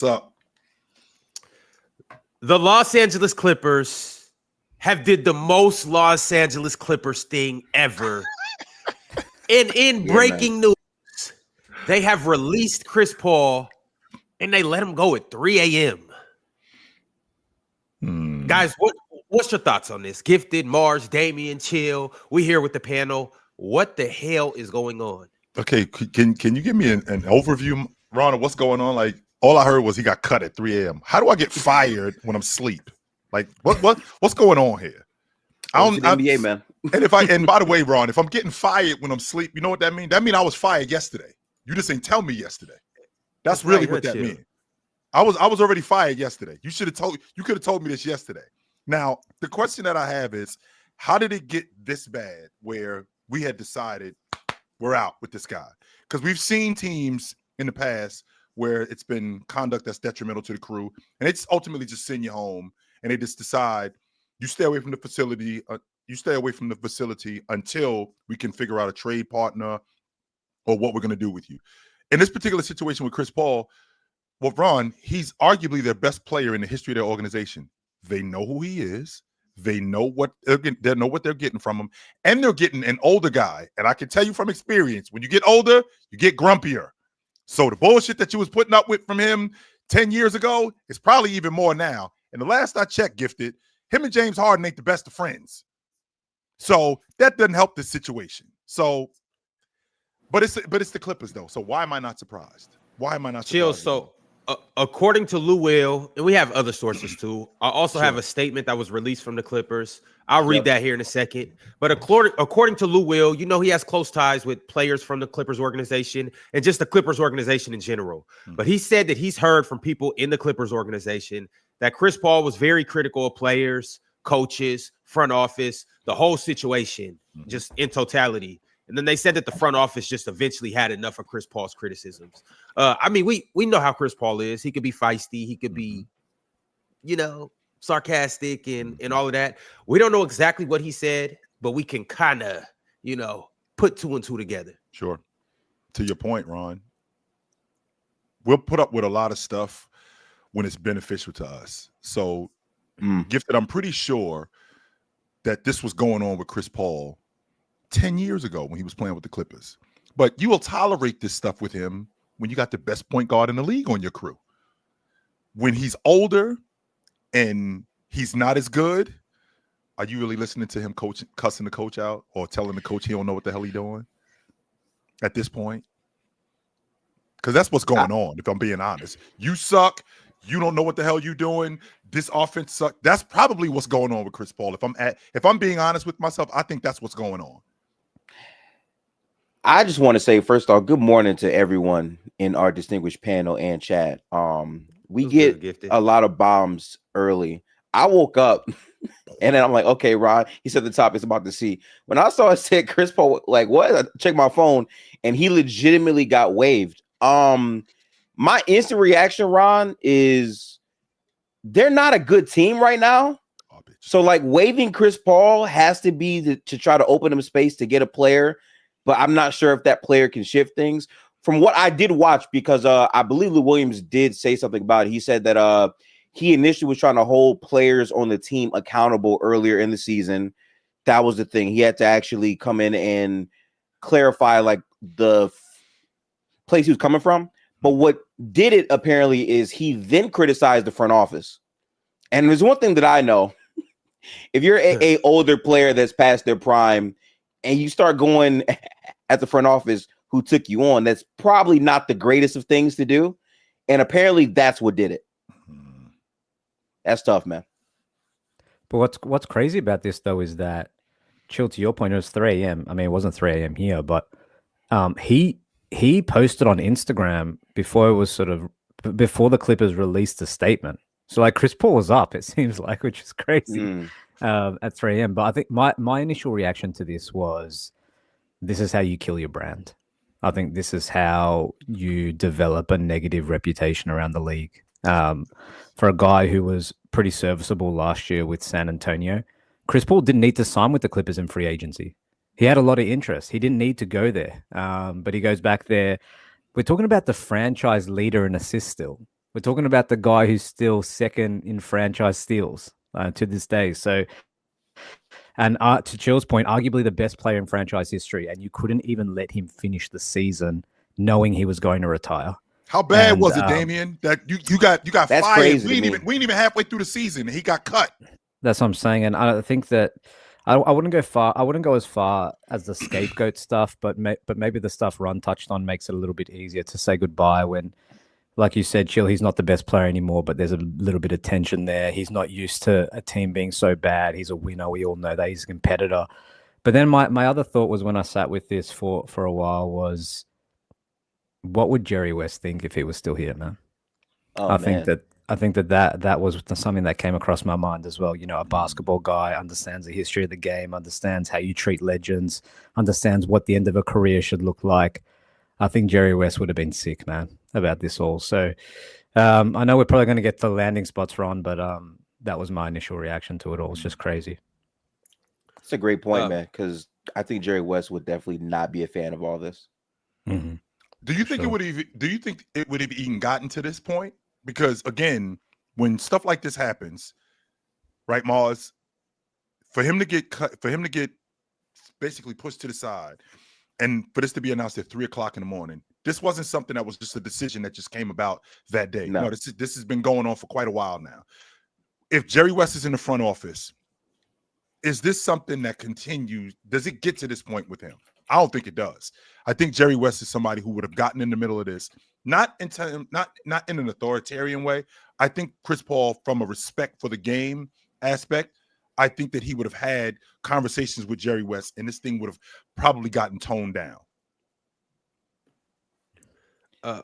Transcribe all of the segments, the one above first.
What's up? The Los Angeles Clippers have did the most Los Angeles Clippers thing ever. And in breaking news, they have released Chris Paul and they let him go at 3 a.m. Guys, what's your thoughts on this? Gifted, Mars, Damian, Chill. We here with the panel. What the hell is going on? Okay, can you give me an overview, Ron, of what's going on? Like, all I heard was he got cut at 3 a.m. How do I get fired when I'm asleep? Like, what's going on here? NBA, man. And by the way, Ron, if I'm getting fired when I'm asleep, you know what that means? That means I was fired yesterday. You just ain't tell me yesterday. That's really what that means. I was already fired yesterday. You could have told me this yesterday. Now, the question that I have is, how did it get this bad where we had decided we're out with this guy? Because we've seen teams in the past where it's been conduct that's detrimental to the crew, and it's ultimately just send you home, and they just decide you stay away from the facility. You stay away from the facility until we can figure out a trade partner or what we're going to do with you. In this particular situation with Chris Paul, well, Ron, he's arguably their best player in the history of their organization. They know who he is. They know what they're getting from him, and they're getting an older guy. And I can tell you from experience, when you get older, you get grumpier. So the bullshit that you was putting up with from him 10 years ago is probably even more now. And the last I checked, Gifted, him and James Harden ain't the best of friends. So that doesn't help this situation. So, but it's the Clippers though. So why am I not surprised? Why am I not surprised? Chill. So according to Lou Will, and we have other sources too, I also have a statement that was released from the Clippers. I'll read that here in a second. But according to Lou Will, you know, he has close ties with players from the Clippers organization and just the Clippers organization in general. But he said that he's heard from people in the Clippers organization that Chris Paul was very critical of players, coaches, front office, the whole situation, just in totality. And then they said that the front office just eventually had enough of Chris Paul's criticisms. I mean, we know how Chris Paul is. He could be feisty. He could be, you know, sarcastic and all of that. We don't know exactly what he said, but we can kind of, you know, put two and two together. Sure. To your point, Ron, we'll put up with a lot of stuff when it's beneficial to us. So, Gifted, I'm pretty sure that this was going on with Chris Paul 10 years ago when he was playing with the Clippers. But you will tolerate this stuff with him when you got the best point guard in the league on your crew. When he's older and he's not as good, are you really listening to him cussing the coach out or telling the coach he don't know what the hell he's doing at this point? Because that's what's going on, if I'm being honest. You suck. You don't know what the hell you're doing. This offense sucks. That's probably what's going on with Chris Paul. If I'm being honest with myself, I think that's what's going on. I just want to say, first off, good morning to everyone in our distinguished panel and chat. We get a lot of bombs early. I woke up and then I'm like, okay, Ron, he said the topic's about to see. When I saw it said Chris Paul, like, what? I checked my phone and he legitimately got waived. My instant reaction, Ron, is they're not a good team right now. So, like, waiving Chris Paul has to be to try to open him space to get a player. But I'm not sure if that player can shift things. From what I did watch, because I believe Lou Williams did say something about it. He said that he initially was trying to hold players on the team accountable earlier in the season. That was the thing. He had to actually come in and clarify, like, the place he was coming from. But what did it apparently is he then criticized the front office. And there's one thing that I know. If you're a older player that's past their prime and you start going at the front office who took you on, that's probably not the greatest of things to do. And apparently that's what did it. That's tough, man. But what's crazy about this, though, is that, Chill, to your point, it was 3 a.m. I mean, it wasn't 3 a.m. here, but he posted on Instagram before the Clippers released a statement. So, like, Chris Paul was up, it seems like, which is crazy at 3 a.m. But I think my initial reaction to this was, this is how you kill your brand. I think this is how you develop a negative reputation around the league. For a guy who was pretty serviceable last year with San Antonio, Chris Paul didn't need to sign with the Clippers in free agency. He had a lot of interest. He didn't need to go there, but he goes back there. We're talking about the franchise leader in assists still. We're talking about the guy who's still second in franchise steals to this day. So, and to Chill's point, arguably the best player in franchise history, and you couldn't even let him finish the season knowing he was going to retire. How bad was it, Damian? That you got that's fired? Crazy we ain't even halfway through the season, and he got cut. That's what I'm saying, and I think that I wouldn't go far. I wouldn't go as far as the scapegoat stuff, but maybe the stuff Ron touched on makes it a little bit easier to say goodbye when, like you said, Chill, he's not the best player anymore, but there's a little bit of tension there. He's not used to a team being so bad. He's a winner. We all know that he's a competitor. But then my other thought was when I sat with this for a while was, what would Jerry West think if he was still here, man? I think that was something that came across my mind as well. You know, a basketball guy understands the history of the game, understands how you treat legends, understands what the end of a career should look like. I think Jerry West would have been sick, man, about this all. So I know we're probably going to get the landing spots wrong, but that was my initial reaction to it all. It's just crazy. It's a great point, man, because I think Jerry West would definitely not be a fan of all this. Mm-hmm. Do you think it would have even gotten to this point? Because again, when stuff like this happens, right, Mars, for him to get cut, for him to get basically pushed to the side, and for this to be announced at 3:00 in the morning, this wasn't something that was just a decision that just came about that day. No, this has been going on for quite a while now. If Jerry West is in the front office, is this something that continues? Does it get to this point with him? I don't think it does. I think Jerry West is somebody who would have gotten in the middle of this, not in an authoritarian way. I think Chris Paul, from a respect for the game aspect, I think that he would have had conversations with Jerry West, and this thing would have probably gotten toned down.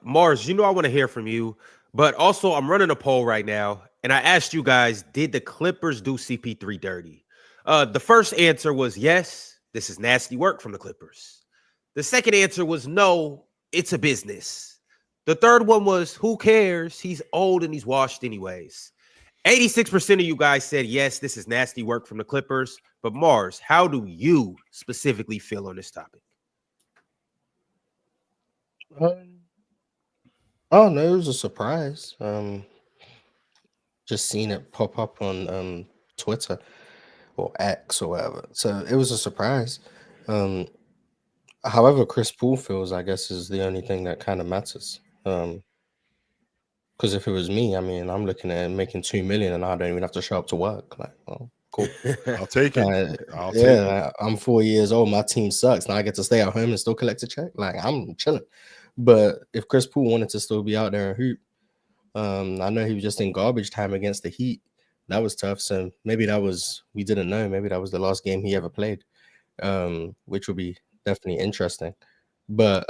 Mars, you know I want to hear from you, but also I'm running a poll right now, and I asked you guys, did the Clippers do CP3 dirty? The first answer was yes. This is nasty work from the Clippers. The second answer was no, it's a business. The third one was, who cares? He's old and he's washed anyways. 86% of you guys said, yes, this is nasty work from the Clippers. But Mars, how do you specifically feel on this topic? Oh, no, it was a surprise. Just seeing it pop up on Twitter or X or whatever. So it was a surprise. However, Chris Paul feels, I guess, is the only thing that kind of matters. Because if it was me, I mean, I'm looking at making $2 million and I don't even have to show up to work. Like, oh, cool. I'll take it. I'll take it. I'm 4 years old. My team sucks. Now I get to stay at home and still collect a check. Like, I'm chilling. But if Chris Paul wanted to still be out there and hoop, I know he was just in garbage time against the Heat. That was tough. So maybe we didn't know. Maybe that was the last game he ever played, which would be definitely interesting. But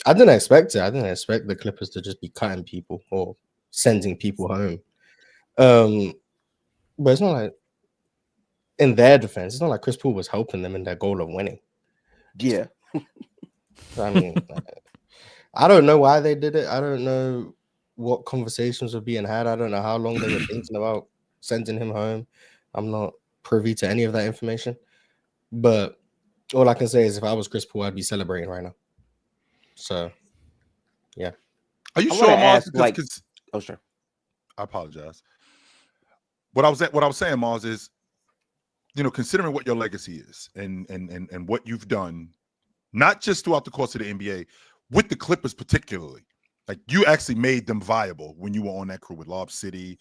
I didn't expect it. I didn't expect the Clippers to just be cutting people or sending people home. But it's not like, in their defense, it's not like Chris Paul was helping them in their goal of winning. Yeah. I mean, I don't know why they did it. I don't know what conversations were being had. I don't know how long they were thinking about sending him home. I'm not privy to any of that information. But all I can say is if I was Chris Paul, I'd be celebrating right now. So, yeah. Are you sure, Mars? Oh, sure. I apologize. What I was saying, Mars, is, you know, considering what your legacy is and what you've done, not just throughout the course of the NBA, with the Clippers particularly, like you actually made them viable when you were on that crew with Lob City,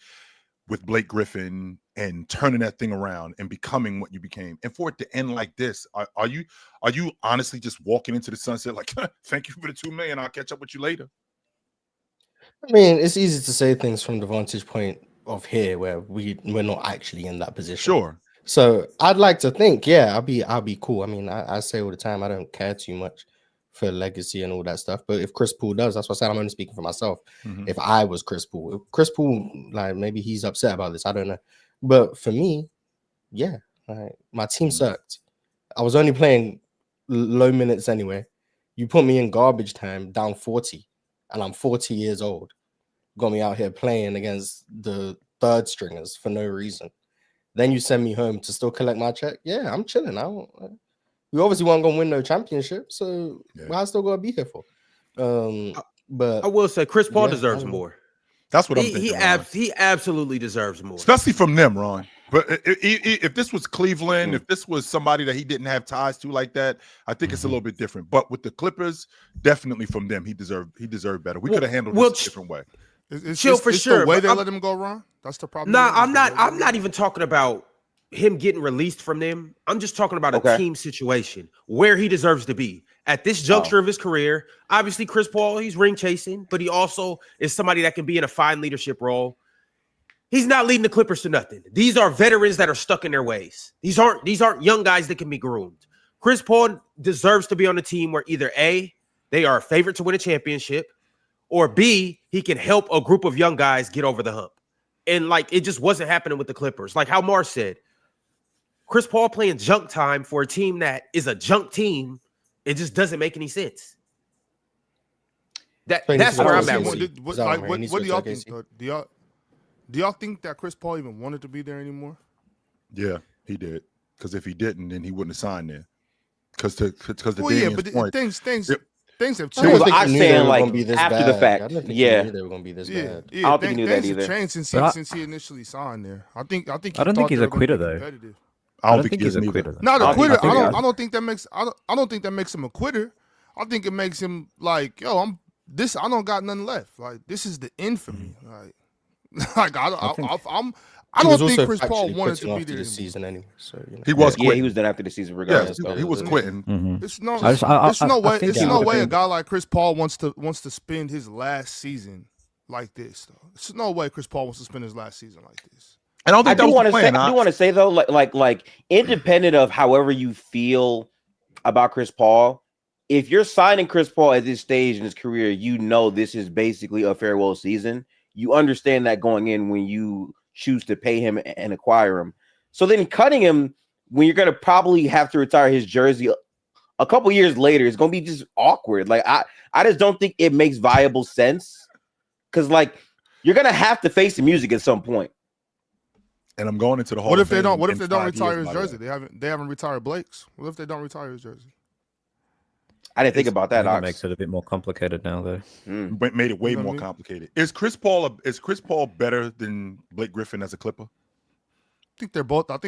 with Blake Griffin, and turning that thing around and becoming what you became. And for it to end like this, are you honestly just walking into the sunset like, thank you for the $2 million, I'll catch up with you later? I mean, it's easy to say things from the vantage point of here where we're not actually in that position. Sure. So I'd like to think, yeah, I'll be cool. I mean, I say all the time, I don't care too much for legacy and all that stuff. But if Chris Paul does, that's what I said, I'm only speaking for myself. Mm-hmm. If I was Chris Paul, like maybe he's upset about this, I don't know. But for me, yeah, my team sucked. I was only playing low minutes anyway. You put me in garbage time, down 40, and I'm 40 years old. Got me out here playing against the third stringers for no reason. Then you send me home to still collect my check. Yeah, I'm chilling. We obviously weren't going to win no championship, so I still got to be here for. But I will say Chris Paul deserves more. That's what I'm thinking. He absolutely deserves more, especially from them, Ron. But if this was Cleveland, if this was somebody that he didn't have ties to like that, I think it's a little bit different. But with the Clippers, definitely from them, he deserved better. We could have handled this a different way. It's the way they let him go, Ron. That's the problem. No, I'm not even talking about him getting released from them. I'm just talking about a team situation where he deserves to be at this juncture of his career. Obviously, Chris Paul, he's ring chasing, but he also is somebody that can be in a fine leadership role. He's not leading the Clippers to nothing. These are veterans that are stuck in their ways. These aren't young guys that can be groomed. Chris Paul deserves to be on a team where either A, they are a favorite to win a championship, or B, he can help a group of young guys get over the hump. And like it just wasn't happening with the Clippers. Like how Mars said, Chris Paul playing junk time for a team that is a junk team, it just doesn't make any sense. That's where I'm at. What do y'all think? Do y'all think that Chris Paul even wanted to be there anymore? Yeah, he did. Because if he didn't, then he wouldn't have signed there. Because things have changed. I'm saying like after the fact. I didn't think they were going to be this bad. I don't think he knew that either. Changed since he initially signed there. I don't think he's a quitter though. I don't think he's a quitter. Not a quitter. I don't think that makes. I don't think that makes him a quitter. I think it makes him like, yo, I don't got nothing left. Like this is the end for me. Like I don't think Chris Paul wanted to be there this season anyway. So he was quitting. He was done after the season regardless. Yeah, he was quitting. It's no way a guy like Chris Paul wants to spend his last season like this though. There's no way Chris Paul wants to spend his last season like this. And I do want to say though, like independent of however you feel about Chris Paul, if you're signing Chris Paul at this stage in his career, you know this is basically a farewell season. You understand that going in when you choose to pay him and acquire him. So then cutting him when you're going to probably have to retire his jersey a couple years later, it's going to be just awkward. Like I just don't think it makes viable sense because like you're going to have to face the music at some point. And I'm going into the Hall. What if they don't retire his jersey? They haven't retired Blake's. What if they don't retire his jersey? I didn't think about that. That makes it a bit more complicated now, though. Made it way more complicated. Is Chris Paul better than Blake Griffin as a Clipper? I think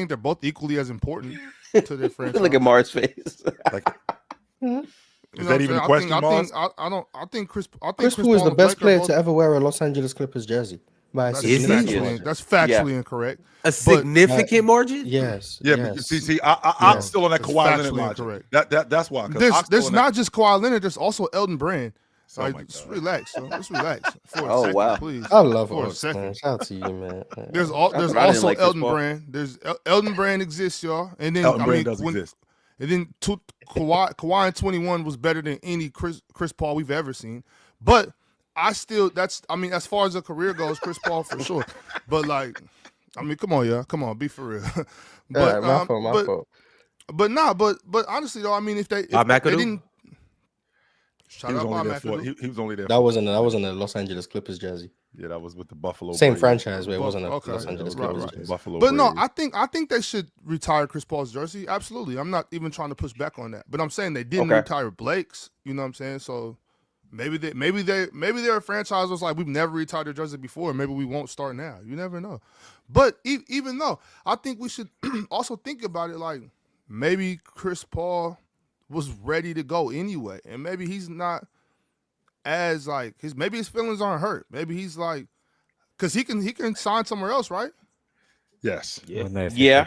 they're both equally as important to their franchise. Look at Mars' face. Is that even a question, Mars? I think Chris Paul is the best player to ever wear a Los Angeles Clippers jersey. That's factually incorrect. A significant margin? Yes. Yeah, yes. See, I'm still on that Kawhi Leonard logic. That's why. There's not just Kawhi Leonard. There's also Elton Brand. Just relax. Let's relax. Wow. Please. I love Elton. Shout out to you, man. There's also like Elton Brand. There's Elton Brand exists, y'all. And then Elton Brand does exist. And then Kawhi in 21 was better than any Chris Paul we've ever seen. But as far as a career goes, Chris Paul for sure. But like, come on, y'all. Come on, be for real. But my fault. But honestly though, if they didn't Shout out Bob McAdoo. He was only there. That wasn't a Los Angeles Clippers jersey. Yeah, that was with the Buffalo. Same franchise, but it wasn't a Los Angeles Clippers jersey. Buffalo. But no, I think they should retire Chris Paul's jersey. Absolutely. I'm not even trying to push back on that. But I'm saying they didn't retire Blake's. You know what I'm saying? So maybe their franchise was like, we've never retired a jersey before. Maybe we won't start now. You never know. But even though, I think we should also think about it like maybe Chris Paul was ready to go anyway, and maybe he's not as like maybe his feelings aren't hurt. Maybe he's like, because he can sign somewhere else, right? Yes. Yeah.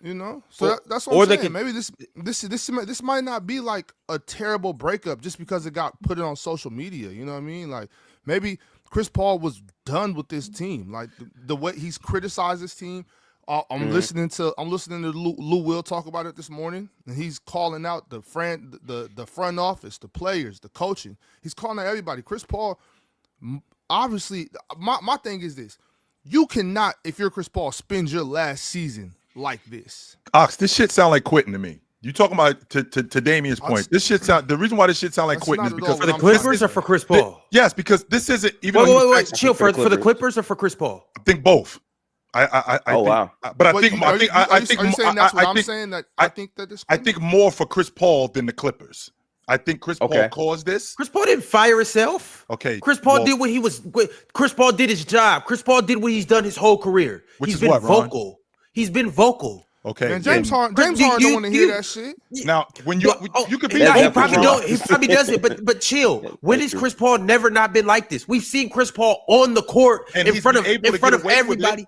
You know, so that's what I'm saying. Maybe this might not be like a terrible breakup just because it got put on social media. You know what I mean? Like maybe Chris Paul was done with this team. Like the way he's criticized this team. I'm listening to Lou Will talk about it this morning, and he's calling out the front office, the players, the coaching. He's calling out everybody. Chris Paul, obviously, my thing is this: you cannot, if you're Chris Paul, spend your last season like this. Ox, this shit sound like quitting to me. You talking about to Damian's point? This shit sound. The reason why this shit sound like quitting is because for the Clippers or for Chris Paul. Yes, because this isn't even. Wait, chill. For the Clippers or for Chris Paul? I think both. I think more for Chris Paul than the Clippers. I think Chris Paul caused this. Chris Paul didn't fire himself. Okay. Chris Paul did what he was. Chris Paul did his job. Chris Paul did what he's done his whole career. He's been vocal. He's been vocal. Okay. Man, James Harden don't want to hear that shit. Now, when you could be, he probably don't. He probably doesn't. But chill. When has Chris Paul never not been like this? We've seen Chris Paul on the court in front of everybody,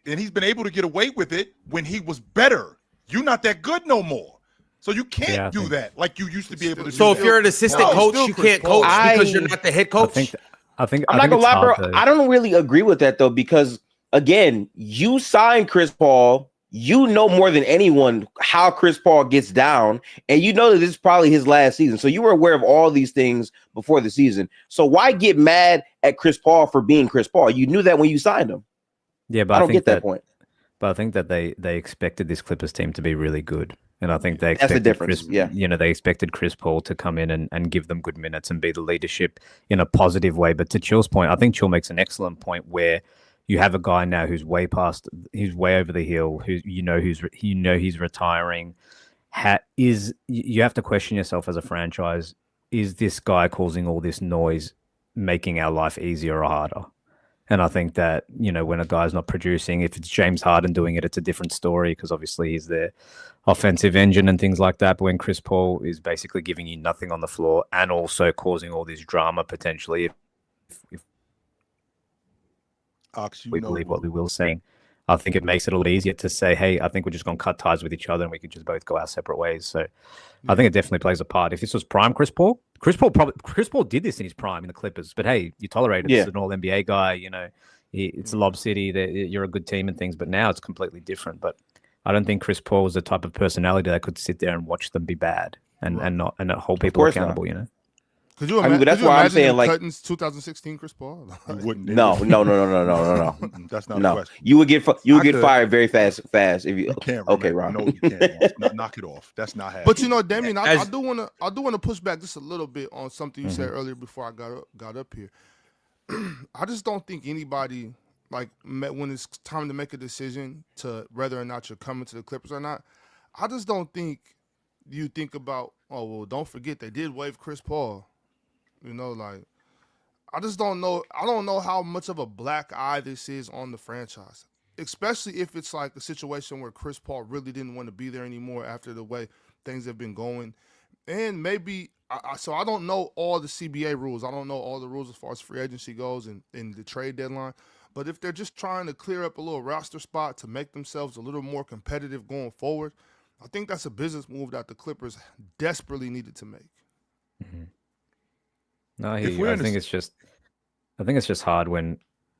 and he's been able to get away with it when he was better. You're not that good no more. So you can't do that like you used to be able to do. So if you're an assistant coach, you can't coach because you're not the head coach? I'm not gonna lie, bro. I don't really agree with that though, because again, you signed Chris Paul. You know more than anyone how Chris Paul gets down, and you know that this is probably his last season. So you were aware of all these things before the season. So why get mad at Chris Paul for being Chris Paul? You knew that when you signed him. Yeah, but I don't get that point. But I think that they expected this Clippers team to be really good. And I think they that's the difference. They expected Chris Paul to come in and give them good minutes and be the leadership in a positive way. But to Chill's point, I think Chill makes an excellent point where you have a guy now who's way over the hill, he's retiring. You have to question yourself as a franchise: is this guy causing all this noise, making our life easier or harder? And I think that, when a guy's not producing, if it's James Harden doing it, it's a different story because obviously he's their offensive engine and things like that. But when Chris Paul is basically giving you nothing on the floor and also causing all this drama potentially, if we believe what we will saying, I think it makes it a little easier to say, hey, I think we're just going to cut ties with each other and we could just both go our separate ways. So I think it definitely plays a part. If this was prime Chris Paul did this in his prime in the Clippers, but hey, you tolerated it. He's an all NBA guy, it's a Lob City, you're a good team and things, but now it's completely different. But I don't think Chris Paul is the type of personality that could sit there and watch them be bad and not hold people accountable, Could you imagine? That's why I'm saying, like, Cutting's 2016 Chris Paul. You wouldn't. No. That's not a question. You would get fired very fast if you. Can't. Okay, Ron. No, you can't. Knock it off. That's not happening. But Damien, I do want to push back just a little bit on something you said earlier before I got up here. I just don't think anybody, like, when it's time to make a decision to whether or not you're coming to the Clippers or not, I just don't think you think about, oh well, don't forget they did waive Chris Paul. I just don't know. I don't know how much of a black eye this is on the franchise, especially if it's like a situation where Chris Paul really didn't want to be there anymore after the way things have been going. And maybe, so I don't know all the CBA rules. I don't know all the rules as far as free agency goes and the trade deadline. But if they're just trying to clear up a little roster spot to make themselves a little more competitive going forward, I think that's a business move that the Clippers desperately needed to make. Mm-hmm. No, I think it's just hard when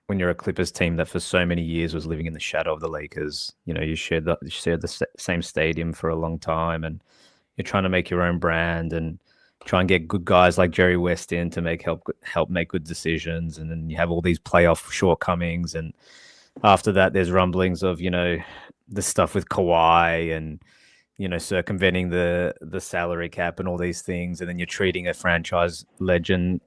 you're a Clippers team that for so many years was living in the shadow of the Lakers. You shared the same stadium for a long time, and you're trying to make your own brand and try and get good guys like Jerry West in to help make good decisions. And then you have all these playoff shortcomings, and after that, there's rumblings of the stuff with Kawhi and circumventing the salary cap and all these things, and then you're treating a franchise legend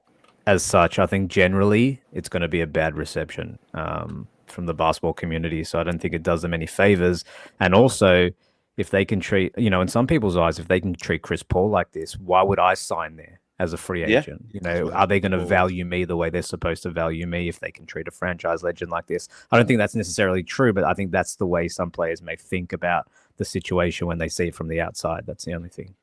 as such. I think generally it's going to be a bad reception from the basketball community. So I don't think it does them any favors. And also, if they can treat, in some people's eyes, if they can treat Chris Paul like this, why would I sign there as a free agent? Are they going to value me the way they're supposed to value me if they can treat a franchise legend like this? I don't think that's necessarily true, but I think that's the way some players may think about the situation when they see it from the outside. That's the only thing.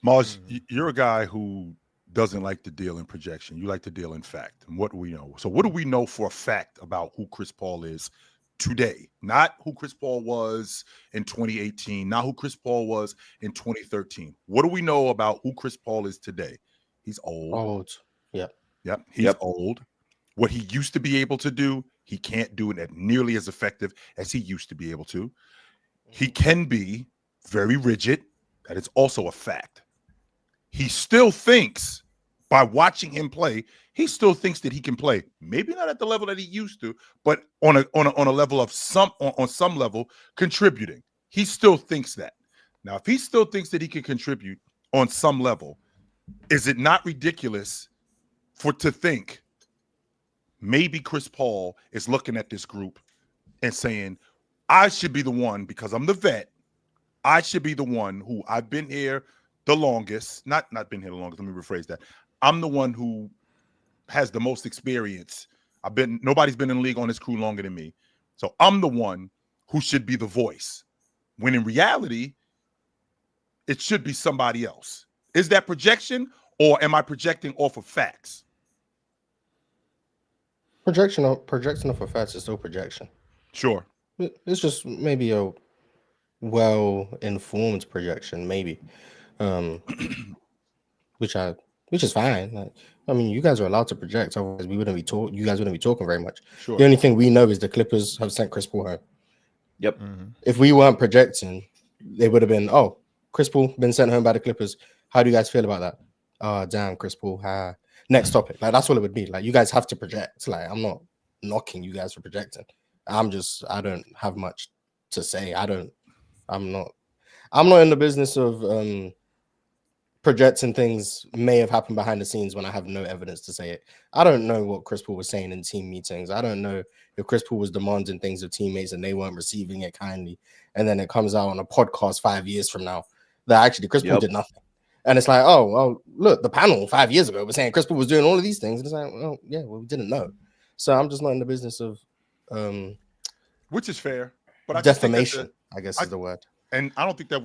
Mars, you're a guy who doesn't like to deal in projection. You like to deal in fact. And what do we know? So what do we know for a fact about who Chris Paul is today? Not who Chris Paul was in 2018, not who Chris Paul was in 2013. What do we know about who Chris Paul is today? He's old. Yep. He's old. What he used to be able to do, he can't do it nearly as effective as he used to be able to. He can be very rigid. That is also a fact. He still thinks, by watching him play, he still thinks that he can play. Maybe not at the level that he used to, but on a level of on some level contributing. He still thinks that. Now, if he still thinks that he can contribute on some level, is it not ridiculous to think maybe Chris Paul is looking at this group and saying, I should be the one, because I'm the vet, I should be the one who I've been here the longest, not been here the longest. Let me rephrase that. I'm the one who has the most experience. Nobody's been in the league on this crew longer than me. So I'm the one who should be the voice. When in reality, it should be somebody else. Is that projection, or am I projecting off of facts? Projecting off of facts is still projection. Sure. It's just maybe a well-informed projection, maybe. Which is fine. Like, I mean, you guys are allowed to project, otherwise you guys wouldn't be talking very much. Sure. The only thing we know is the Clippers have sent Chris Paul home. Yep. Mm-hmm. If we weren't projecting, they would have been, oh, Chris Paul been sent home by the Clippers. How do you guys feel about that? Oh, damn, Chris Paul. Next topic. Like, that's all it would be. Like, you guys have to project. Like, I'm not knocking you guys for projecting. I don't have much to say. I'm not in the business of projecting things may have happened behind the scenes when I have no evidence to say it. I don't know what Chris Paul was saying in team meetings. I don't know if Chris Paul was demanding things of teammates and they weren't receiving it kindly. And then it comes out on a podcast 5 years from now that actually Chris Paul did nothing. And it's like, oh, well, look, the panel 5 years ago was saying Chris Paul was doing all of these things. And it's like, well, yeah, well, we didn't know. So I'm just not in the business of which is fair, but defamation, I guess is the word. And I don't think that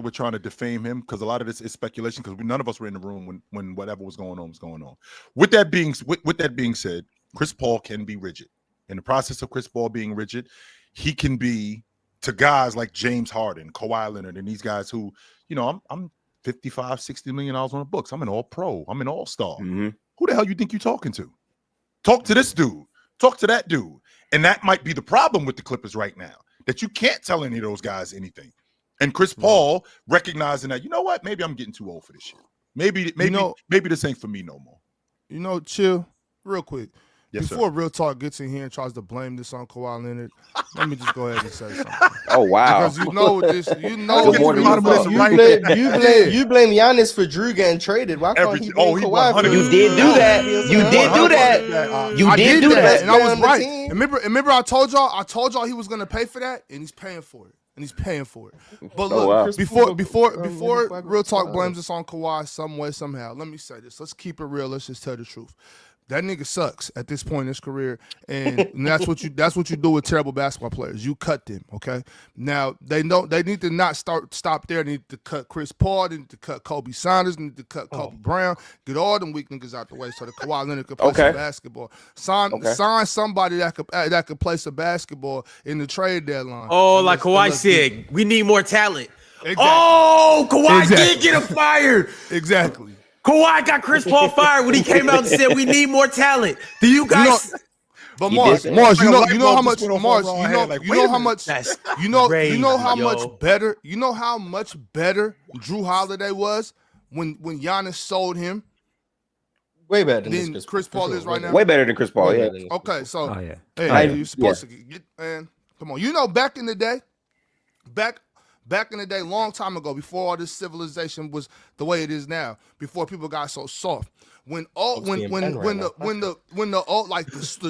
we're trying to defame him, because a lot of this is speculation, because none of us were in the room when whatever was going on was going on. With that being said, Chris Paul can be rigid. In the process of Chris Paul being rigid, he can be to guys like James Harden, Kawhi Leonard, and these guys who, you know, I'm $55-60 million on the books. I'm an all-pro. I'm an all-star. Mm-hmm. Who the hell you think you're talking to? Talk to this dude. Talk to that dude. And that might be the problem with the Clippers right now, that you can't tell any of those guys anything. And Chris Paul recognizing that, you know what, maybe I'm getting too old for this shit. Maybe this ain't for me no more. You know, chill, real quick. Yes, Before sir. Real Talk gets in here and tries to blame this on Kawhi Leonard, let me just go ahead and say something. Oh wow! Because you know this. You know Good morning, You blame Giannis for Drew getting traded. Why can't he blame Kawhi for You did do that. You did do that. You did do that. And I was right. Remember I told y'all he was gonna pay for that, and he's paying for it. And he's paying for it. But look, before Real Talk blames us on Kawhi some way, somehow, let me say this. Let's keep it real. Let's just tell the truth. That nigga sucks at this point in his career, and that's what you do with terrible basketball players. You cut them, okay? Now they need to not stop there. They need to cut Chris Paul. They need to cut Kobe Saunders. They need to cut Kobe Brown. Get all them weak niggas out the way so that Kawhi Leonard can play some basketball. Sign somebody that could play some basketball in the trade deadline. Oh, like Kawhi said, we need more talent. Exactly. Oh, Kawhi did get him fired. Exactly. Kawhi got Chris Paul fired when he came out and said we need more talent. Do you guys? But Mars, you know how much better Drew Holiday was when Giannis sold him. Way better than Chris Paul is right now. Way better than Chris Paul. Yeah. Okay, so hey, you're supposed to get, man. Come on, you know, back in the day, long time ago, before all this civilization was the way it is now, before people got so soft, the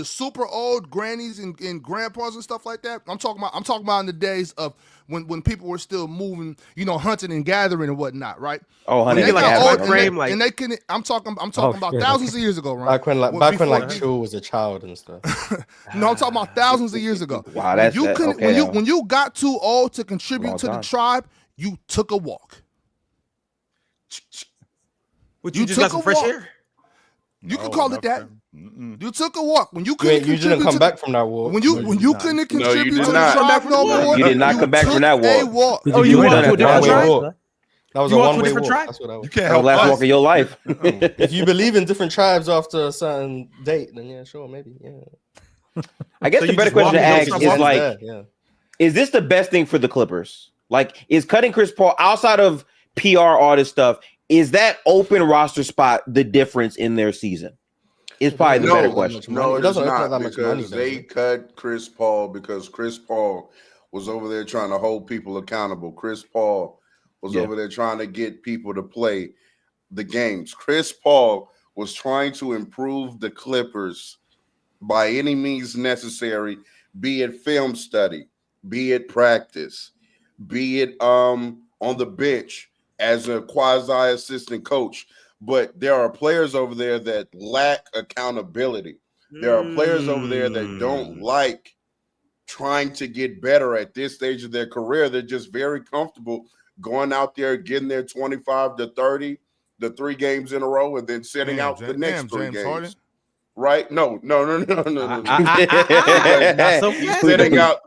super old grannies and grandpas and stuff like that. I'm talking about in the days of when people were still moving, you know, hunting and gathering and whatnot, right? Oh, honey, I'm talking about thousands of years ago, right? Back when Chill was a child and stuff. No, I'm talking about thousands of years ago. Wow, when you got too old to contribute to the tribe, you took a walk. Would you just got some fresh air? You can call it that. You took a walk when you couldn't. You didn't come back from that walk. When you couldn't contribute to the tribe no more. You did not come back from that walk. Oh, you went to a different tribe? That was a one-way walk. That's what I was. You can't help the last walk of your life. If you believe in different tribes after a certain date, then yeah, sure, maybe. Yeah. I guess the better question to ask is like, is this the best thing for the Clippers? Like, is cutting Chris Paul outside of PR, all this stuff, is that open roster spot the difference in their season? It's probably the better question. No, it doesn't not that much money. They cut Chris Paul because Chris Paul was over there trying to hold people accountable. Chris Paul was over there trying to get people to play the games. Chris Paul was trying to improve the Clippers by any means necessary, be it film study, be it practice, be it on the bench, as a quasi assistant coach, but there are players over there that lack accountability. There are players over there that don't like trying to get better at this stage of their career. They're just very comfortable going out there, getting their 25 to 30, the 3 games in a row, and then sitting out the next 3 games. Harden. Right? No.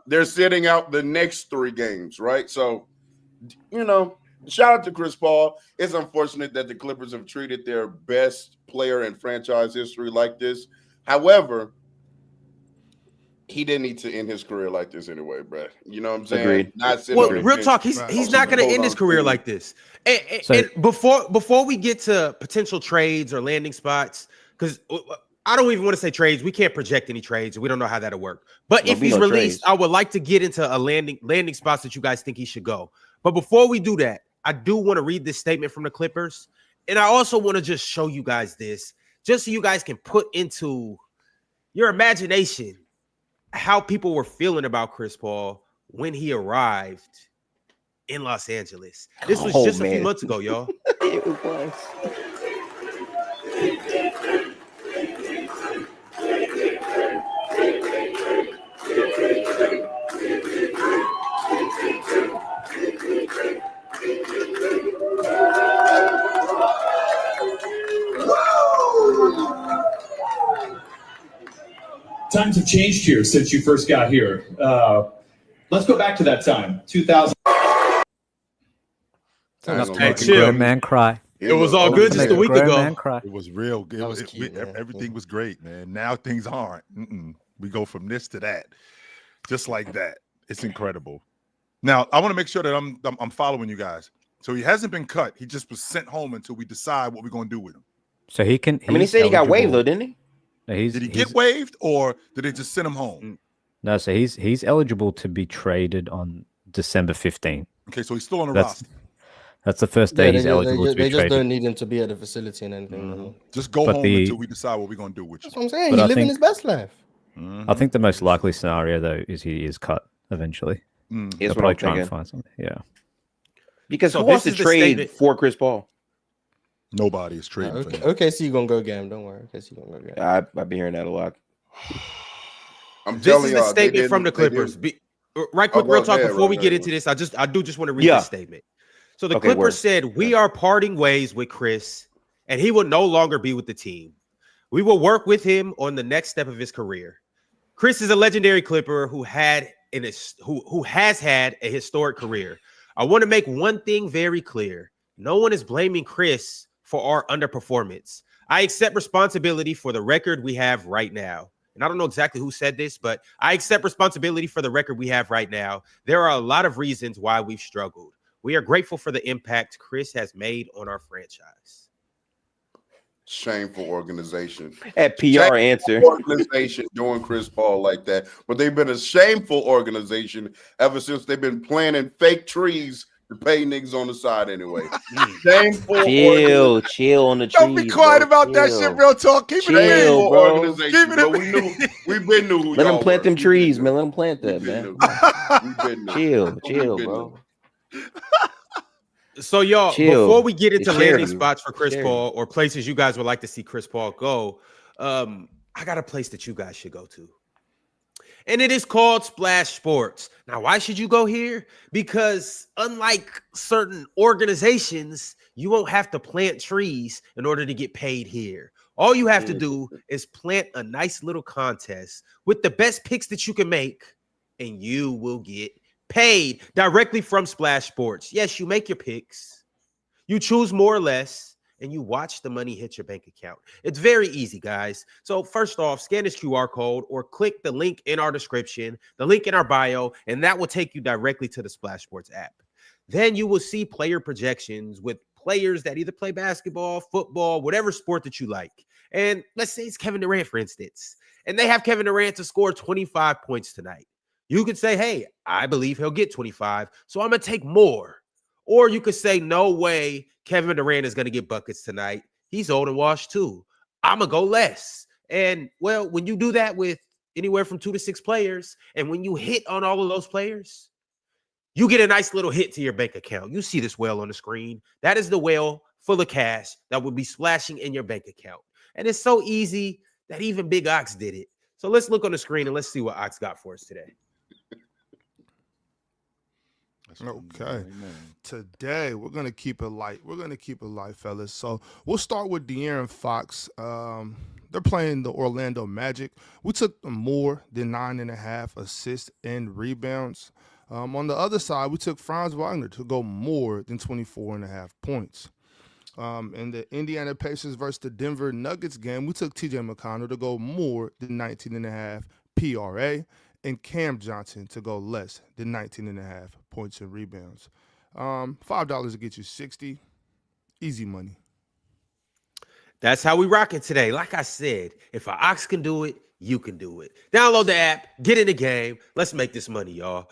They're sitting out the next 3 games, right? So, shout out to Chris Paul. It's unfortunate that the Clippers have treated their best player in franchise history like this. However, he didn't need to end his career like this anyway, bro. You know what I'm saying? Agreed. Real talk, he's not going to end his career like this. And before we get to potential trades or landing spots, because I don't even want to say trades. We can't project any trades. We don't know how that'll work. But if he's released, I would like to get into a landing spots that you guys think he should go. But before we do that, I do want to read this statement from the Clippers. And I also want to just show you guys this, just so you guys can put into your imagination how people were feeling about Chris Paul when he arrived in Los Angeles. This was just a few months ago, y'all. It was. Times have changed here since you first got here. Let's go back to that time, 2000. Grown man cry. It was all good just a week ago. It was real good. Everything was great, man. Now things aren't. We go from this to that, just like that. It's incredible. Now I want to make sure that I'm following you guys. So he hasn't been cut. He just was sent home until we decide what we're going to do with him. So he can. He said he got waived though, didn't he? No, did he get waived, or did they just send him home? No, so he's eligible to be traded on December 15th. Okay, so he's still on the roster. That's the first day he's eligible to be traded. They just don't need him to be at the facility and anything. Just go home until we decide what we're going to do with you. That's what I'm saying. He's living his best life. I think the most likely scenario, though, is he is cut eventually. Is what I'm trying to find something. Yeah. Because who wants to trade for Chris Paul? Nobody is trading for him. Okay, so you're going to go get him. Don't worry. Okay, so you're going to go get him. I've been hearing that a lot. This is the statement from the Clippers. Right quick, real talk, before we get into this, I do just want to read this statement. So the Clippers said, "We are parting ways with Chris, and he will no longer be with the team. We will work with him on the next step of his career. Chris is a legendary Clipper who has had a historic career. I want to make one thing very clear. No one is blaming Chris for our underperformance. I accept responsibility for the record we have right now." And I don't know exactly who said this, but I accept responsibility for the record we have right now. There are a lot of reasons why we've struggled. We are grateful for the impact Chris has made on our franchise. Shameful organization. That PR answer. Organization doing Chris Paul like that. But they've been a shameful organization ever since they've been planting fake trees to pay niggas on the side anyway. Shameful. Chill on the trees. Don't be quiet about that shit, real talk. Keep it in, organization. Keep it in. We've been knew who Let them plant them trees, man. Let them plant that, man. Chill, bro. So, y'all, before we get into landing spots for Chris Paul or places you guys would like to see Chris Paul go, I got a place that you guys should go to. And it is called Splash Sports. Now, why should you go here? Because unlike certain organizations, you won't have to plant trees in order to get paid here. All you have to do is plant a nice little contest with the best picks that you can make, and you will get paid directly from Splash Sports. Yes, you make your picks, you choose more or less, and you watch the money hit your bank account. It's very easy, guys. So first off, scan this QR code or click the link in our description, the link in our bio, and that will take you directly to the Splash Sports app. Then you will see player projections with players that either play basketball, football, whatever sport that you like. And let's say it's Kevin Durant, for instance, and they have Kevin Durant to score 25 points tonight. You could say, hey, I believe he'll get 25, so I'm going to take more. Or you could say, no way, Kevin Durant is going to get buckets tonight. He's old and washed too. I'm going to go less. And, well, when you do that with anywhere from 2 to 6 players, and when you hit on all of those players, you get a nice little hit to your bank account. You see this whale on the screen. That is the whale full of cash that would be splashing in your bank account. And it's so easy that even Big Ox did it. So let's look on the screen and let's see what Ox got for us today. Okay. Today we're gonna keep it light. Fellas. So we'll start with De'Aaron Fox. They're playing the Orlando Magic. We took more than 9.5 assists and rebounds. On the other side, we took Franz Wagner to go more than 24.5 points. In the Indiana Pacers versus the Denver Nuggets game, we took TJ McConnell to go more than 19.5 PRA and Cam Johnson to go less than 19.5 points and rebounds. $5 to get you 60. Easy money. That's how we rocking today. Like I said, if an Ox can do it, you can do it. Download the app, get in the game. Let's make this money, y'all.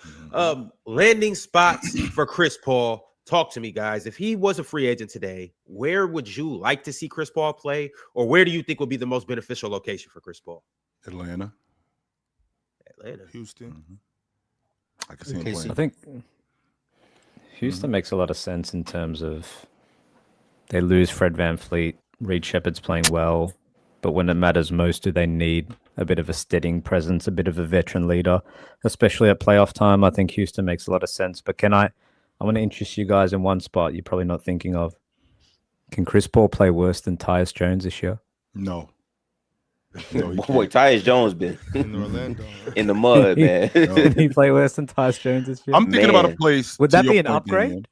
Landing spots for Chris Paul. Talk to me, guys. If he was a free agent today, where would you like to see Chris Paul play? Or where do you think would be the most beneficial location for Chris Paul? Atlanta. Houston. I can see him playing. I think Houston makes a lot of sense in terms of they lose Fred VanVleet. Reed Shepherd's playing well, but when it matters most, do they need a bit of a steadying presence, a bit of a veteran leader, especially at playoff time? I think Houston makes a lot of sense. But I want to interest you guys in one spot you're probably not thinking of. Can Chris Paul play worse than Tyus Jones this year? No. Boy, Tyus Jones been in Orlando. In the mud, man. Can he play worse than Tyus Jones this year? I'm thinking about a place. Would that be an upgrade?